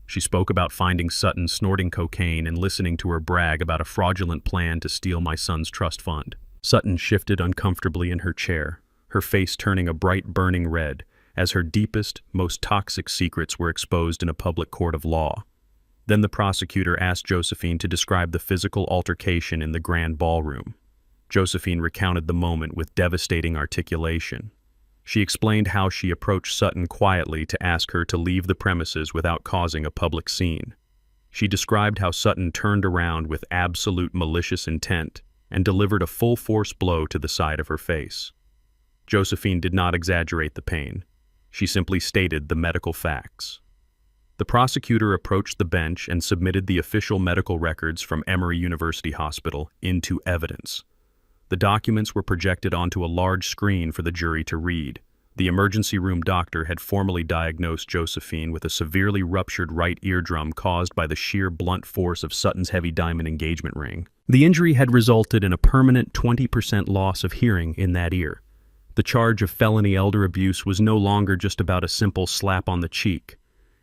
Speaker 1: She spoke about finding Sutton snorting cocaine and listening to her brag about a fraudulent plan to steal my son's trust fund. Sutton shifted uncomfortably in her chair, her face turning a bright burning red, as her deepest, most toxic secrets were exposed in a public court of law. Then the prosecutor asked Josephine to describe the physical altercation in the grand ballroom. Josephine recounted the moment with devastating articulation. She explained how she approached Sutton quietly to ask her to leave the premises without causing a public scene. She described how Sutton turned around with absolute malicious intent and delivered a full-force blow to the side of her face. Josephine did not exaggerate the pain. She simply stated the medical facts. The prosecutor approached the bench and submitted the official medical records from Emory University Hospital into evidence. The documents were projected onto a large screen for the jury to read. The emergency room doctor had formally diagnosed Josephine with a severely ruptured right eardrum caused by the sheer blunt force of Sutton's heavy diamond engagement ring. The injury had resulted in a permanent 20% loss of hearing in that ear. The charge of felony elder abuse was no longer just about a simple slap on the cheek.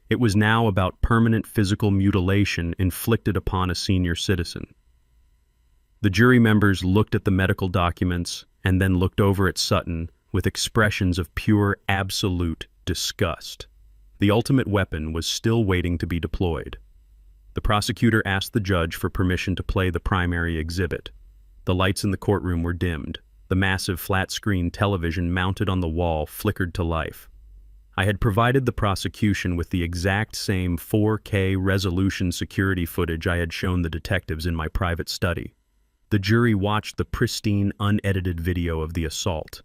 Speaker 1: It was now about permanent physical mutilation inflicted upon a senior citizen. The jury members looked at the medical documents and then looked over at Sutton with expressions of pure, absolute disgust. The ultimate weapon was still waiting to be deployed. The prosecutor asked the judge for permission to play the primary exhibit. The lights in the courtroom were dimmed. The massive flat-screen television mounted on the wall flickered to life. I had provided the prosecution with the exact same 4K resolution security footage I had shown the detectives in my private study. The jury watched the pristine, unedited video of the assault.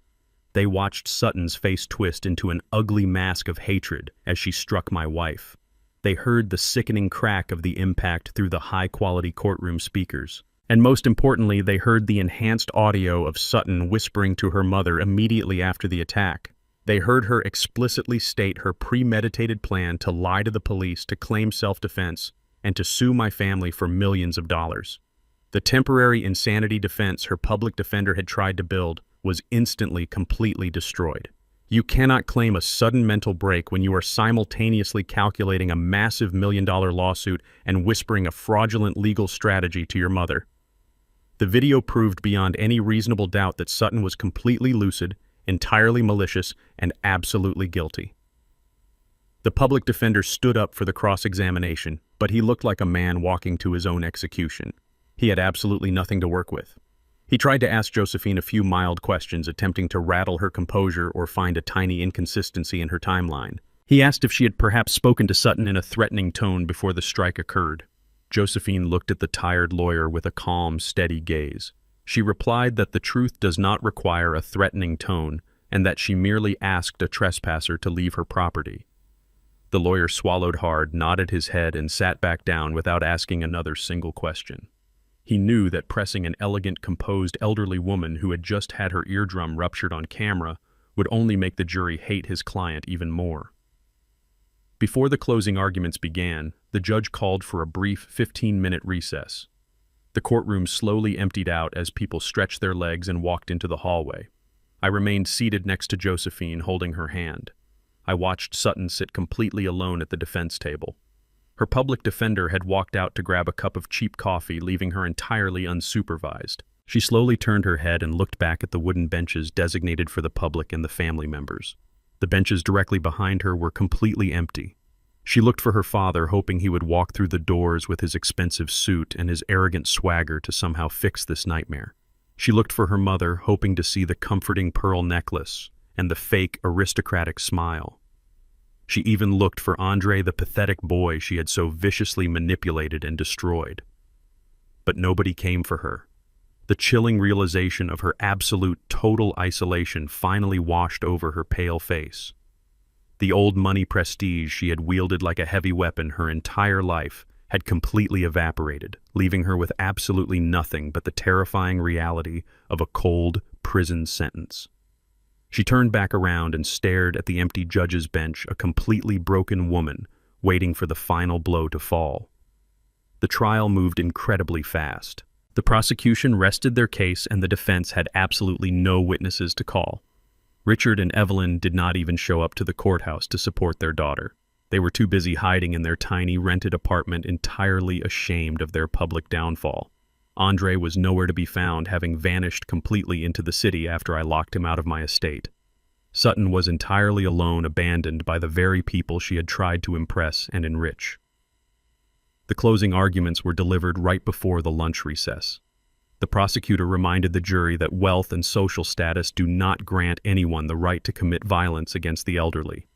Speaker 1: They watched Sutton's face twist into an ugly mask of hatred as she struck my wife. They heard the sickening crack of the impact through the high-quality courtroom speakers. And most importantly, they heard the enhanced audio of Sutton whispering to her mother immediately after the attack. They heard her explicitly state her premeditated plan to lie to the police to claim self-defense and to sue my family for millions of dollars. The temporary insanity defense her public defender had tried to build was instantly completely destroyed. You cannot claim a sudden mental break when you are simultaneously calculating a massive million-dollar lawsuit and whispering a fraudulent legal strategy to your mother. The video proved beyond any reasonable doubt that Sutton was completely lucid, entirely malicious, and absolutely guilty. The public defender stood up for the cross-examination, but he looked like a man walking to his own execution. He had absolutely nothing to work with. He tried to ask Josephine a few mild questions, attempting to rattle her composure or find a tiny inconsistency in her timeline. He asked if she had perhaps spoken to Sutton in a threatening tone before the strike occurred. Josephine looked at the tired lawyer with a calm, steady gaze. She replied that the truth does not require a threatening tone and that she merely asked a trespasser to leave her property. The lawyer swallowed hard, nodded his head, and sat back down without asking another single question. He knew that pressing an elegant, composed elderly woman who had just had her eardrum ruptured on camera would only make the jury hate his client even more. Before the closing arguments began, the judge called for a brief 15-minute recess. The courtroom slowly emptied out as people stretched their legs and walked into the hallway. I remained seated next to Josephine, holding her hand. I watched Sutton sit completely alone at the defense table. Her public defender had walked out to grab a cup of cheap coffee, leaving her entirely unsupervised. She slowly turned her head and looked back at the wooden benches designated for the public and the family members. The benches directly behind her were completely empty. She looked for her father, hoping he would walk through the doors with his expensive suit and his arrogant swagger to somehow fix this nightmare. She looked for her mother, hoping to see the comforting pearl necklace and the fake aristocratic smile. She even looked for Andre, the pathetic boy she had so viciously manipulated and destroyed. But nobody came for her. The chilling realization of her absolute, total isolation finally washed over her pale face. The old money prestige she had wielded like a heavy weapon her entire life had completely evaporated, leaving her with absolutely nothing but the terrifying reality of a cold prison sentence. She turned back around and stared at the empty judge's bench, a completely broken woman waiting for the final blow to fall. The trial moved incredibly fast. The prosecution rested their case and the defense had absolutely no witnesses to call. Richard and Evelyn did not even show up to the courthouse to support their daughter. They were too busy hiding in their tiny rented apartment, entirely ashamed of their public downfall. Andre was nowhere to be found, having vanished completely into the city after I locked him out of my estate. Sutton was entirely alone, abandoned by the very people she had tried to impress and enrich. The closing arguments were delivered right before the lunch recess. The prosecutor reminded the jury that wealth and social status do not grant anyone the right to commit violence against the elderly.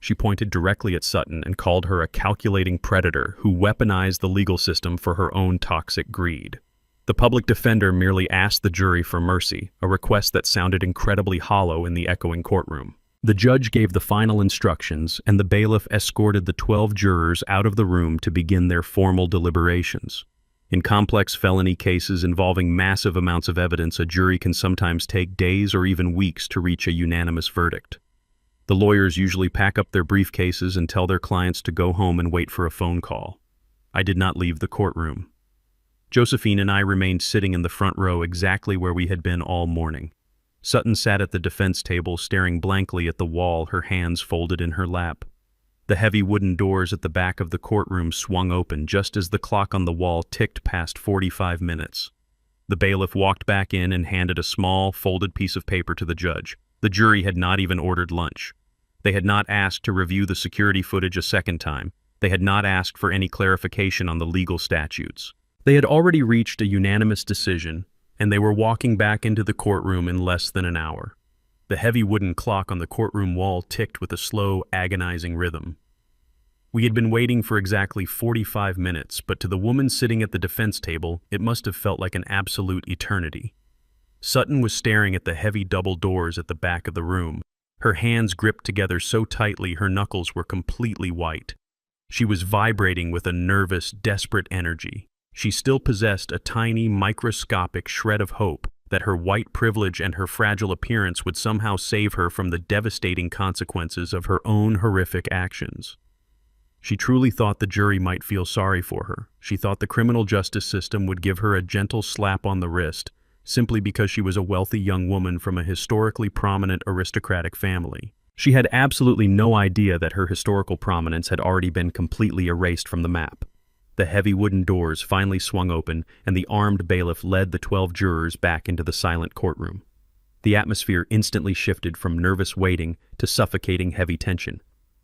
Speaker 1: She pointed directly at Sutton and called her a calculating predator who weaponized the legal system for her own toxic greed. The public defender merely asked the jury for mercy, a request that sounded incredibly hollow in the echoing courtroom. The judge gave the final instructions, and the bailiff escorted the 12 jurors out of the room to begin their formal deliberations. In complex felony cases involving massive amounts of evidence, a jury can sometimes take days or even weeks to reach a unanimous verdict. The lawyers usually pack up their briefcases and tell their clients to go home and wait for a phone call. I did not leave the courtroom. Josephine and I remained sitting in the front row, exactly where we had been all morning. Sutton sat at the defense table, staring blankly at the wall, her hands folded in her lap. The heavy wooden doors at the back of the courtroom swung open just as the clock on the wall ticked past 45 minutes. The bailiff walked back in and handed a small, folded piece of paper to the judge. The jury had not even ordered lunch. They had not asked to review the security footage a second time. They had not asked for any clarification on the legal statutes. They had already reached a unanimous decision, and they were walking back into the courtroom in less than an hour. The heavy wooden clock on the courtroom wall ticked with a slow, agonizing rhythm. We had been waiting for exactly 45 minutes, but to the woman sitting at the defense table, it must have felt like an absolute eternity. Sutton was staring at the heavy double doors at the back of the room. Her hands gripped together so tightly her knuckles were completely white. She was vibrating with a nervous, desperate energy. She still possessed a tiny, microscopic shred of hope that her white privilege and her fragile appearance would somehow save her from the devastating consequences of her own horrific actions. She truly thought the jury might feel sorry for her. She thought the criminal justice system would give her a gentle slap on the wrist, simply because she was a wealthy young woman from a historically prominent aristocratic family. She had absolutely no idea that her historical prominence had already been completely erased from the map. The heavy wooden doors finally swung open, and the armed bailiff led the 12 jurors back into the silent courtroom. The atmosphere instantly shifted from nervous waiting to suffocating heavy tension.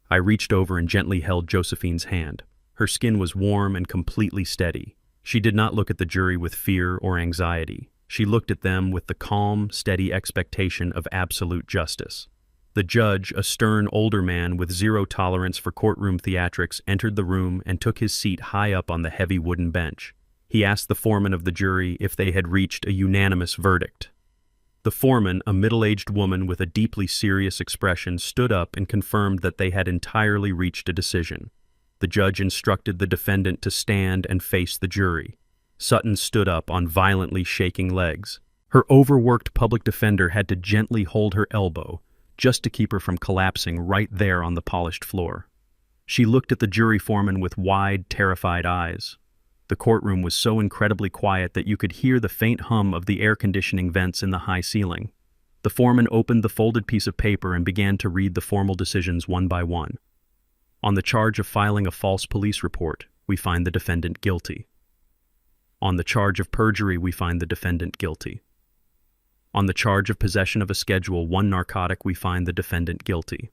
Speaker 1: I reached over and gently held Josephine's hand. Her skin was warm and completely steady. She did not look at the jury with fear or anxiety. She looked at them with the calm, steady expectation of absolute justice. The judge, a stern older man with zero tolerance for courtroom theatrics, entered the room and took his seat high up on the heavy wooden bench. He asked the foreman of the jury if they had reached a unanimous verdict. The foreman, a middle-aged woman with a deeply serious expression, stood up and confirmed that they had entirely reached a decision. The judge instructed the defendant to stand and face the jury. Sutton stood up on violently shaking legs. Her overworked public defender had to gently hold her elbow, just to keep her from collapsing right there on the polished floor. She looked at the jury foreman with wide, terrified eyes. The courtroom was so incredibly quiet that you could hear the faint hum of the air conditioning vents in the high ceiling. The foreman opened the folded piece of paper and began to read the formal decisions one by one. On the charge of filing a false police report, we find the defendant guilty. On the charge of perjury, we find the defendant guilty. On the charge of possession of a Schedule I narcotic, we find the defendant guilty.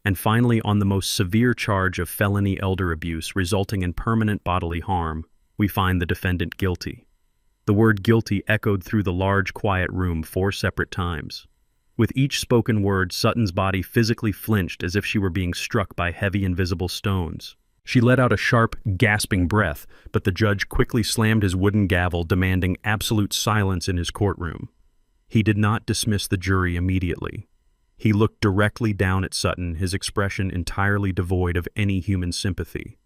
Speaker 1: And finally, on the most severe charge of felony elder abuse resulting in permanent bodily harm, we find the defendant guilty. The word guilty echoed through the large, quiet room 4 separate times. With each spoken word, Sutton's body physically flinched as if she were being struck by heavy, invisible stones. She let out a sharp, gasping breath, but the judge quickly slammed his wooden gavel, demanding absolute silence in his courtroom. He did not dismiss the jury immediately. He looked directly down at Sutton, his expression entirely devoid of any human sympathy.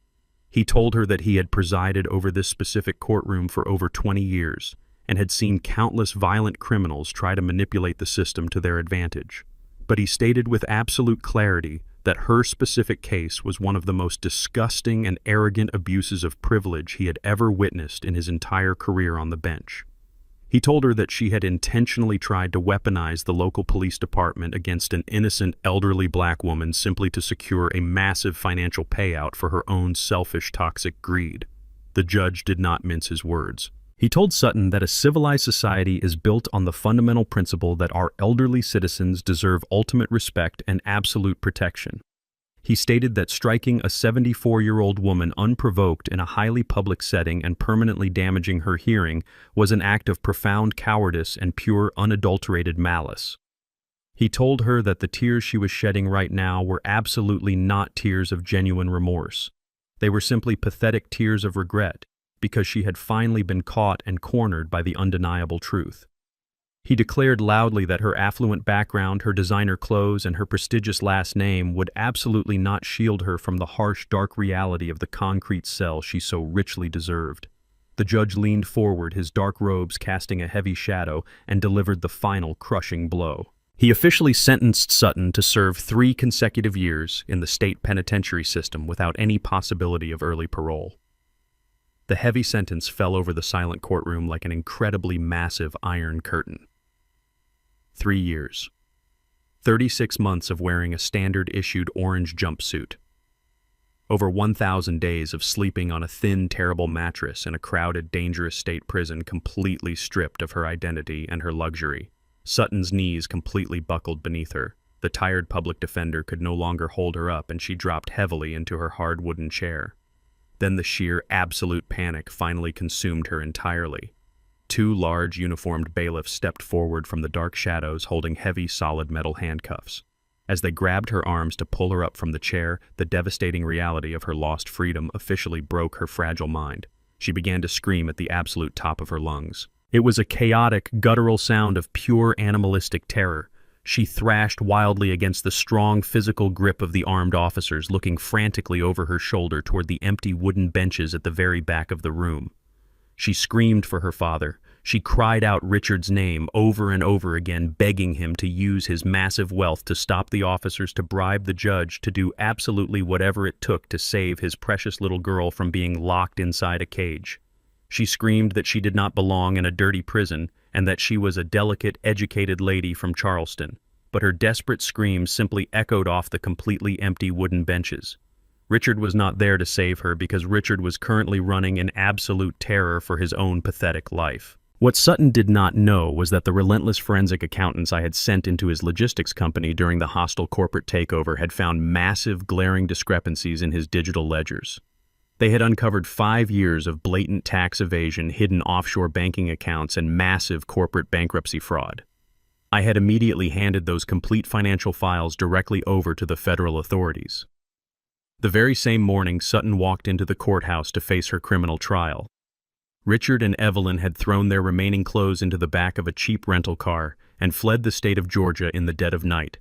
Speaker 1: He told her that he had presided over this specific courtroom for over 20 years and had seen countless violent criminals try to manipulate the system to their advantage. But he stated with absolute clarity that her specific case was one of the most disgusting and arrogant abuses of privilege he had ever witnessed in his entire career on the bench. He told her that she had intentionally tried to weaponize the local police department against an innocent elderly black woman simply to secure a massive financial payout for her own selfish, toxic greed. The judge did not mince his words. He told Sutton that a civilized society is built on the fundamental principle that our elderly citizens deserve ultimate respect and absolute protection. He stated that striking a 74-year-old woman unprovoked in a highly public setting and permanently damaging her hearing was an act of profound cowardice and pure, unadulterated malice. He told her that the tears she was shedding right now were absolutely not tears of genuine remorse. They were simply pathetic tears of regret, because she had finally been caught and cornered by the undeniable truth. He declared loudly that her affluent background, her designer clothes, and her prestigious last name would absolutely not shield her from the harsh, dark reality of the concrete cell she so richly deserved. The judge leaned forward, his dark robes casting a heavy shadow, and delivered the final, crushing blow. He officially sentenced Sutton to serve 3 consecutive years in the state penitentiary system without any possibility of early parole. The heavy sentence fell over the silent courtroom like an incredibly massive iron curtain. 3 years. 36 months of wearing a standard-issued orange jumpsuit. Over 1,000 days of sleeping on a thin, terrible mattress in a crowded, dangerous state prison completely stripped of her identity and her luxury. Sutton's knees completely buckled beneath her. The tired public defender could no longer hold her up, and she dropped heavily into her hard wooden chair. Then the sheer, absolute panic finally consumed her entirely. 2 large, uniformed bailiffs stepped forward from the dark shadows holding heavy, solid metal handcuffs. As they grabbed her arms to pull her up from the chair, the devastating reality of her lost freedom officially broke her fragile mind. She began to scream at the absolute top of her lungs. It was a chaotic, guttural sound of pure animalistic terror. She thrashed wildly against the strong physical grip of the armed officers, looking frantically over her shoulder toward the empty wooden benches at the very back of the room. She screamed for her father. She cried out Richard's name over and over again, begging him to use his massive wealth to stop the officers, to bribe the judge, to do absolutely whatever it took to save his precious little girl from being locked inside a cage. She screamed that she did not belong in a dirty prison and that she was a delicate, educated lady from Charleston. But her desperate screams simply echoed off the completely empty wooden benches. Richard was not there to save her because Richard was currently running in absolute terror for his own pathetic life. What Sutton did not know was that the relentless forensic accountants I had sent into his logistics company during the hostile corporate takeover had found massive, glaring discrepancies in his digital ledgers. They had uncovered 5 years of blatant tax evasion, hidden offshore banking accounts, and massive corporate bankruptcy fraud. I had immediately handed those complete financial files directly over to the federal authorities. The very same morning, Sutton walked into the courthouse to face her criminal trial. Richard and Evelyn had thrown their remaining clothes into the back of a cheap rental car and fled the state of Georgia in the dead of night.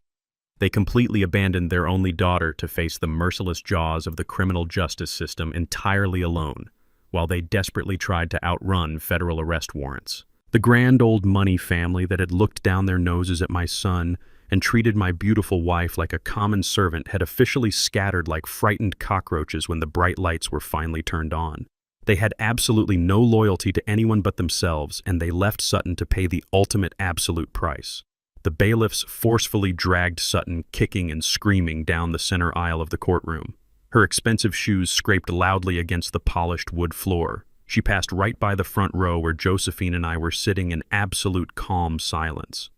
Speaker 1: They completely abandoned their only daughter to face the merciless jaws of the criminal justice system entirely alone, while they desperately tried to outrun federal arrest warrants. The grand old money family that had looked down their noses at my son and treated my beautiful wife like a common servant had officially scattered like frightened cockroaches when the bright lights were finally turned on. They had absolutely no loyalty to anyone but themselves, and they left Sutton to pay the ultimate absolute price. The bailiffs forcefully dragged Sutton, kicking and screaming, down the center aisle of the courtroom. Her expensive shoes scraped loudly against the polished wood floor. She passed right by the front row where Josephine and I were sitting in absolute calm silence.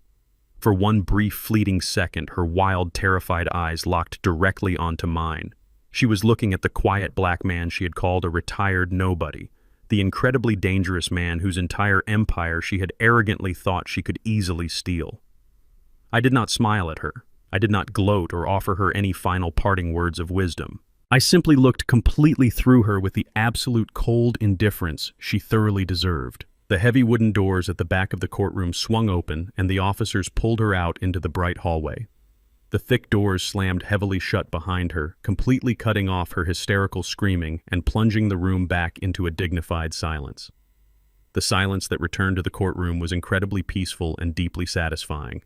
Speaker 1: For one brief, fleeting second, her wild, terrified eyes locked directly onto mine. She was looking at the quiet black man she had called a retired nobody, the incredibly dangerous man whose entire empire she had arrogantly thought she could easily steal. I did not smile at her. I did not gloat or offer her any final parting words of wisdom. I simply looked completely through her with the absolute cold indifference she thoroughly deserved. The heavy wooden doors at the back of the courtroom swung open, and the officers pulled her out into the bright hallway. The thick doors slammed heavily shut behind her, completely cutting off her hysterical screaming and plunging the room back into a dignified silence. The silence that returned to the courtroom was incredibly peaceful and deeply satisfying.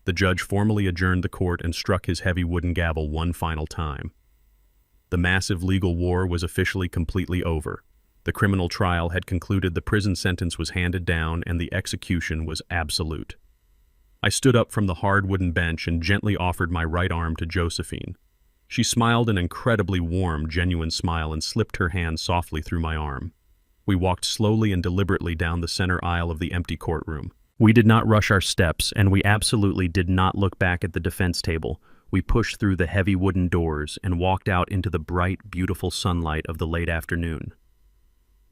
Speaker 1: The judge formally adjourned the court and struck his heavy wooden gavel one final time. The massive legal war was officially completely over. The criminal trial had concluded, the prison sentence was handed down, and the execution was absolute. I stood up from the hard wooden bench and gently offered my right arm to Josephine. She smiled an incredibly warm, genuine smile and slipped her hand softly through my arm. We walked slowly and deliberately down the center aisle of the empty courtroom. We did not rush our steps, and we absolutely did not look back at the defense table. We pushed through the heavy wooden doors and walked out into the bright, beautiful sunlight of the late afternoon.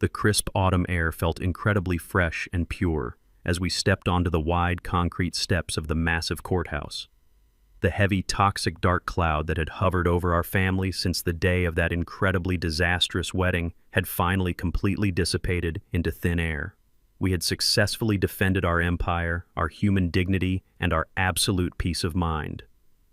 Speaker 1: The crisp autumn air felt incredibly fresh and pure as we stepped onto the wide concrete steps of the massive courthouse. The heavy, toxic dark cloud that had hovered over our family since the day of that incredibly disastrous wedding had finally completely dissipated into thin air. We had successfully defended our empire, our human dignity, and our absolute peace of mind.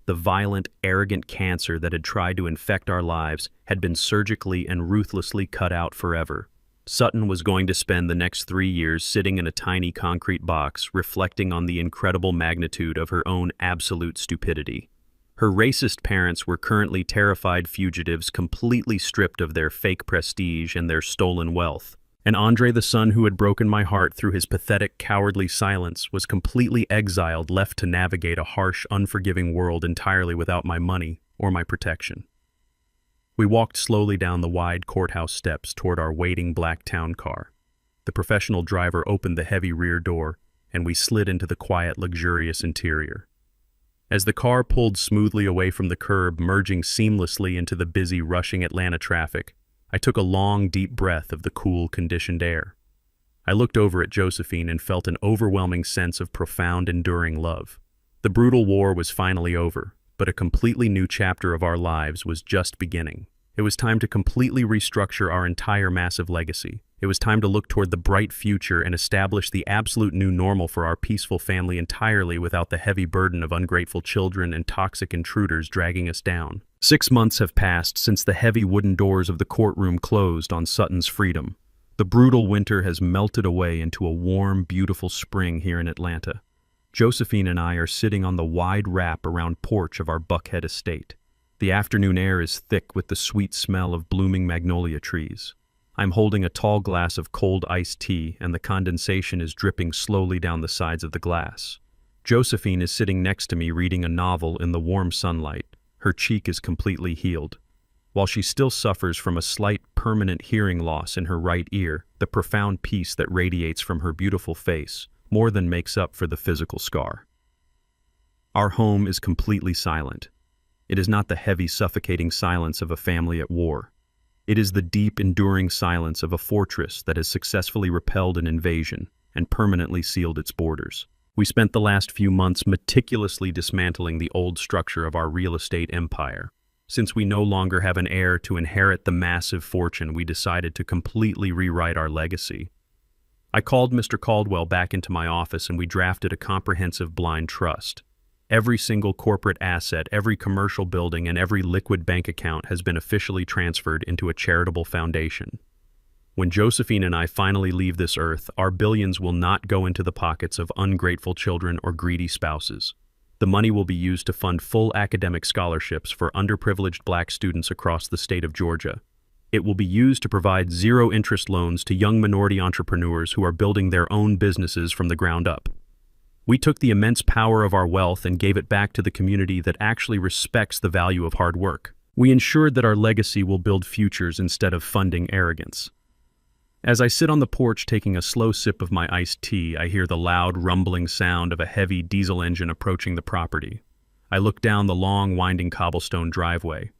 Speaker 1: The violent, arrogant cancer that had tried to infect our lives had been surgically and ruthlessly cut out forever. Sutton was going to spend the next 3 years sitting in a tiny concrete box, reflecting on the incredible magnitude of her own absolute stupidity. Her racist parents were currently terrified fugitives, completely stripped of their fake prestige and their stolen wealth. And Andre, the son who had broken my heart through his pathetic, cowardly silence, was completely exiled, left to navigate a harsh, unforgiving world entirely without my money or my protection. We walked slowly down the wide courthouse steps toward our waiting black town car. The professional driver opened the heavy rear door, and we slid into the quiet, luxurious interior. As the car pulled smoothly away from the curb, merging seamlessly into the busy, rushing Atlanta traffic, I took a long, deep breath of the cool, conditioned air. I looked over at Josephine and felt an overwhelming sense of profound, enduring love. The brutal war was finally over, but a completely new chapter of our lives was just beginning. It was time to completely restructure our entire massive legacy. It was time to look toward the bright future and establish the absolute new normal for our peaceful family entirely without the heavy burden of ungrateful children and toxic intruders dragging us down. 6 months have passed since the heavy wooden doors of the courtroom closed on Sutton's freedom. The brutal winter has melted away into a warm, beautiful spring here in Atlanta. Josephine and I are sitting on the wide wrap-around porch of our Buckhead estate. The afternoon air is thick with the sweet smell of blooming magnolia trees. I'm holding a tall glass of cold iced tea, and the condensation is dripping slowly down the sides of the glass. Josephine is sitting next to me reading a novel in the warm sunlight. Her cheek is completely healed. While she still suffers from a slight permanent hearing loss in her right ear, the profound peace that radiates from her beautiful face more than makes up for the physical scar. Our home is completely silent. It is not the heavy, suffocating silence of a family at war. It is the deep, enduring silence of a fortress that has successfully repelled an invasion and permanently sealed its borders. We spent the last few months meticulously dismantling the old structure of our real estate empire. Since we no longer have an heir to inherit the massive fortune, we decided to completely rewrite our legacy. I called Mr. Caldwell back into my office and we drafted a comprehensive blind trust. Every single corporate asset, every commercial building, and every liquid bank account has been officially transferred into a charitable foundation. When Josephine and I finally leave this earth, our billions will not go into the pockets of ungrateful children or greedy spouses. The money will be used to fund full academic scholarships for underprivileged black students across the state of Georgia. It will be used to provide zero-interest loans to young minority entrepreneurs who are building their own businesses from the ground up. We took the immense power of our wealth and gave it back to the community that actually respects the value of hard work. We ensured that our legacy will build futures instead of funding arrogance. As I sit on the porch taking a slow sip of my iced tea, I hear the loud, rumbling sound of a heavy diesel engine approaching the property. I look down the long, winding cobblestone driveway.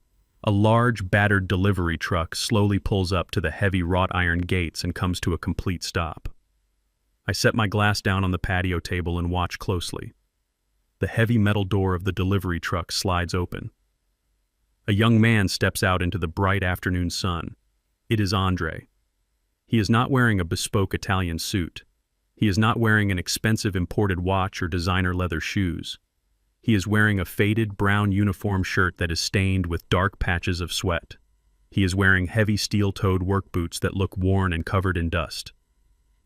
Speaker 1: A large, battered delivery truck slowly pulls up to the heavy wrought iron gates and comes to a complete stop. I set my glass down on the patio table and watch closely. The heavy metal door of the delivery truck slides open. A young man steps out into the bright afternoon sun. It is Andre. He is not wearing a bespoke Italian suit. He is not wearing an expensive imported watch or designer leather shoes. He is wearing a faded brown uniform shirt that is stained with dark patches of sweat. He is wearing heavy steel-toed work boots that look worn and covered in dust.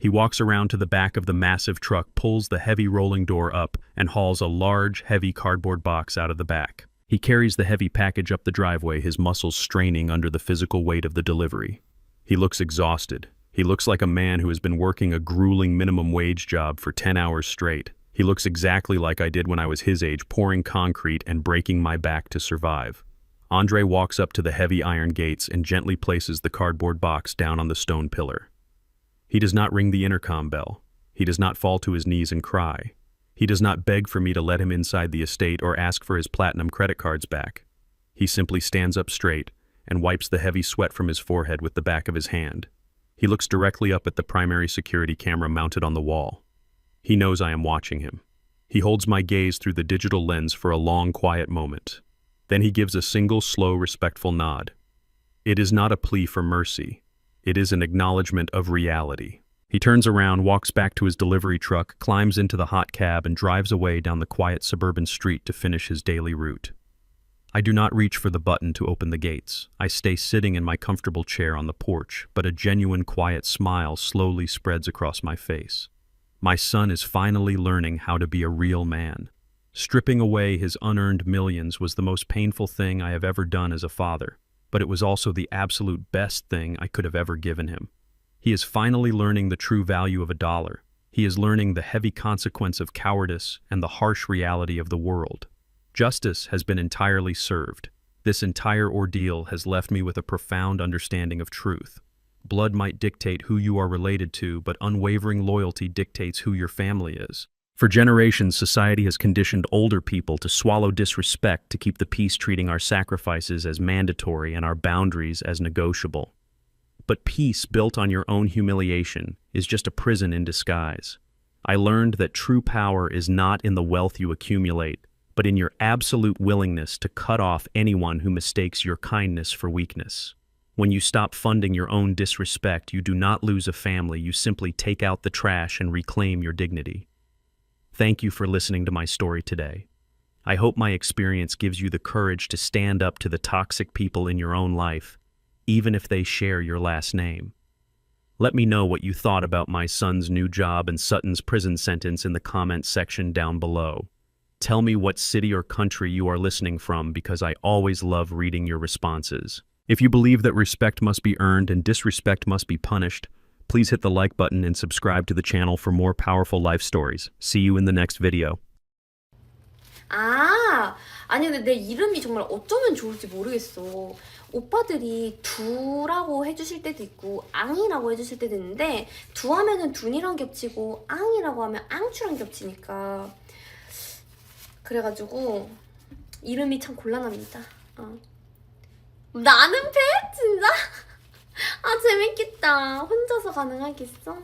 Speaker 1: He walks around to the back of the massive truck, pulls the heavy rolling door up, and hauls a large, heavy cardboard box out of the back. He carries the heavy package up the driveway, his muscles straining under the physical weight of the delivery. He looks exhausted. He looks like a man who has been working a grueling minimum wage job for 10 hours straight. He looks exactly like I did when I was his age, pouring concrete and breaking my back to survive. Andre walks up to the heavy iron gates and gently places the cardboard box down on the stone pillar. He does not ring the intercom bell. He does not fall to his knees and cry. He does not beg for me to let him inside the estate or ask for his platinum credit cards back. He simply stands up straight and wipes the heavy sweat from his forehead with the back of his hand. He looks directly up at the primary security camera mounted on the wall. He knows I am watching him. He holds my gaze through the digital lens for a long, quiet moment. Then he gives a single, slow, respectful nod. It is not a plea for mercy. It is an acknowledgement of reality. He turns around, walks back to his delivery truck, climbs into the hot cab, and drives away down the quiet suburban street to finish his daily route. I do not reach for the button to open the gates. I stay sitting in my comfortable chair on the porch, but a genuine, quiet smile slowly spreads across my face. My son is finally learning how to be a real man. Stripping away his unearned millions was the most painful thing I have ever done as a father, but it was also the absolute best thing I could have ever given him. He is finally learning the true value of a dollar. He is learning the heavy consequence of cowardice and the harsh reality of the world. Justice has been entirely served. This entire ordeal has left me with a profound understanding of truth. Blood might dictate who you are related to, but unwavering loyalty dictates who your family is. For generations, society has conditioned older people to swallow disrespect to keep the peace, treating our sacrifices as mandatory and our boundaries as negotiable. But peace built on your own humiliation is just a prison in disguise. I learned that true power is not in the wealth you accumulate, but in your absolute willingness to cut off anyone who mistakes your kindness for weakness. When you stop funding your own disrespect, you do not lose a family, you simply take out the trash and reclaim your dignity. Thank you for listening to my story today. I hope my experience gives you the courage to stand up to the toxic people in your own life, even if they share your last name. Let me know what you thought about my son's new job and Sutton's prison sentence in the comments section down below. Tell me what city or country you are listening from, because I always love reading your responses. If you believe that respect must be earned and disrespect must be punished, please hit the like button and subscribe to the channel for more powerful life stories. See you in the next video.
Speaker 2: 아니 근데 내 이름이 정말 어쩌면 좋을지 모르겠어. 오빠들이 두라고 해주실 때도 있고 앙이라고 해주실 때도 있는데 두 하면은 둔이랑 겹치고 앙이라고 하면 앙추랑 겹치니까 그래가지고 이름이 참 곤란합니다. 나는 펫? 진짜? 아 재밌겠다. 혼자서 가능하겠어?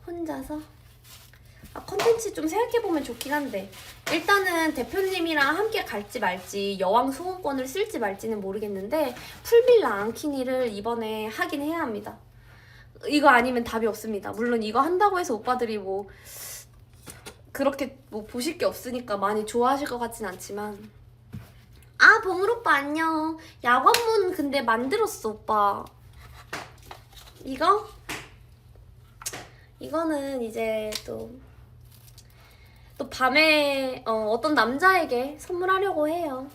Speaker 2: 혼자서? 컨텐츠 좀 생각해보면 좋긴 한데 일단은 대표님이랑 함께 갈지 말지 여왕 수호권을 쓸지 말지는 모르겠는데 풀빌라 앙키니를 이번에 하긴 해야 합니다. 이거 아니면 답이 없습니다. 물론 이거 한다고 해서 오빠들이 뭐 그렇게 뭐 보실 게 없으니까 많이 좋아하실 것 같진 않지만 봉을 오빠 안녕. 야관문 근데 만들었어 오빠. 이거는 이제 또 밤에 어떤 남자에게 선물하려고 해요.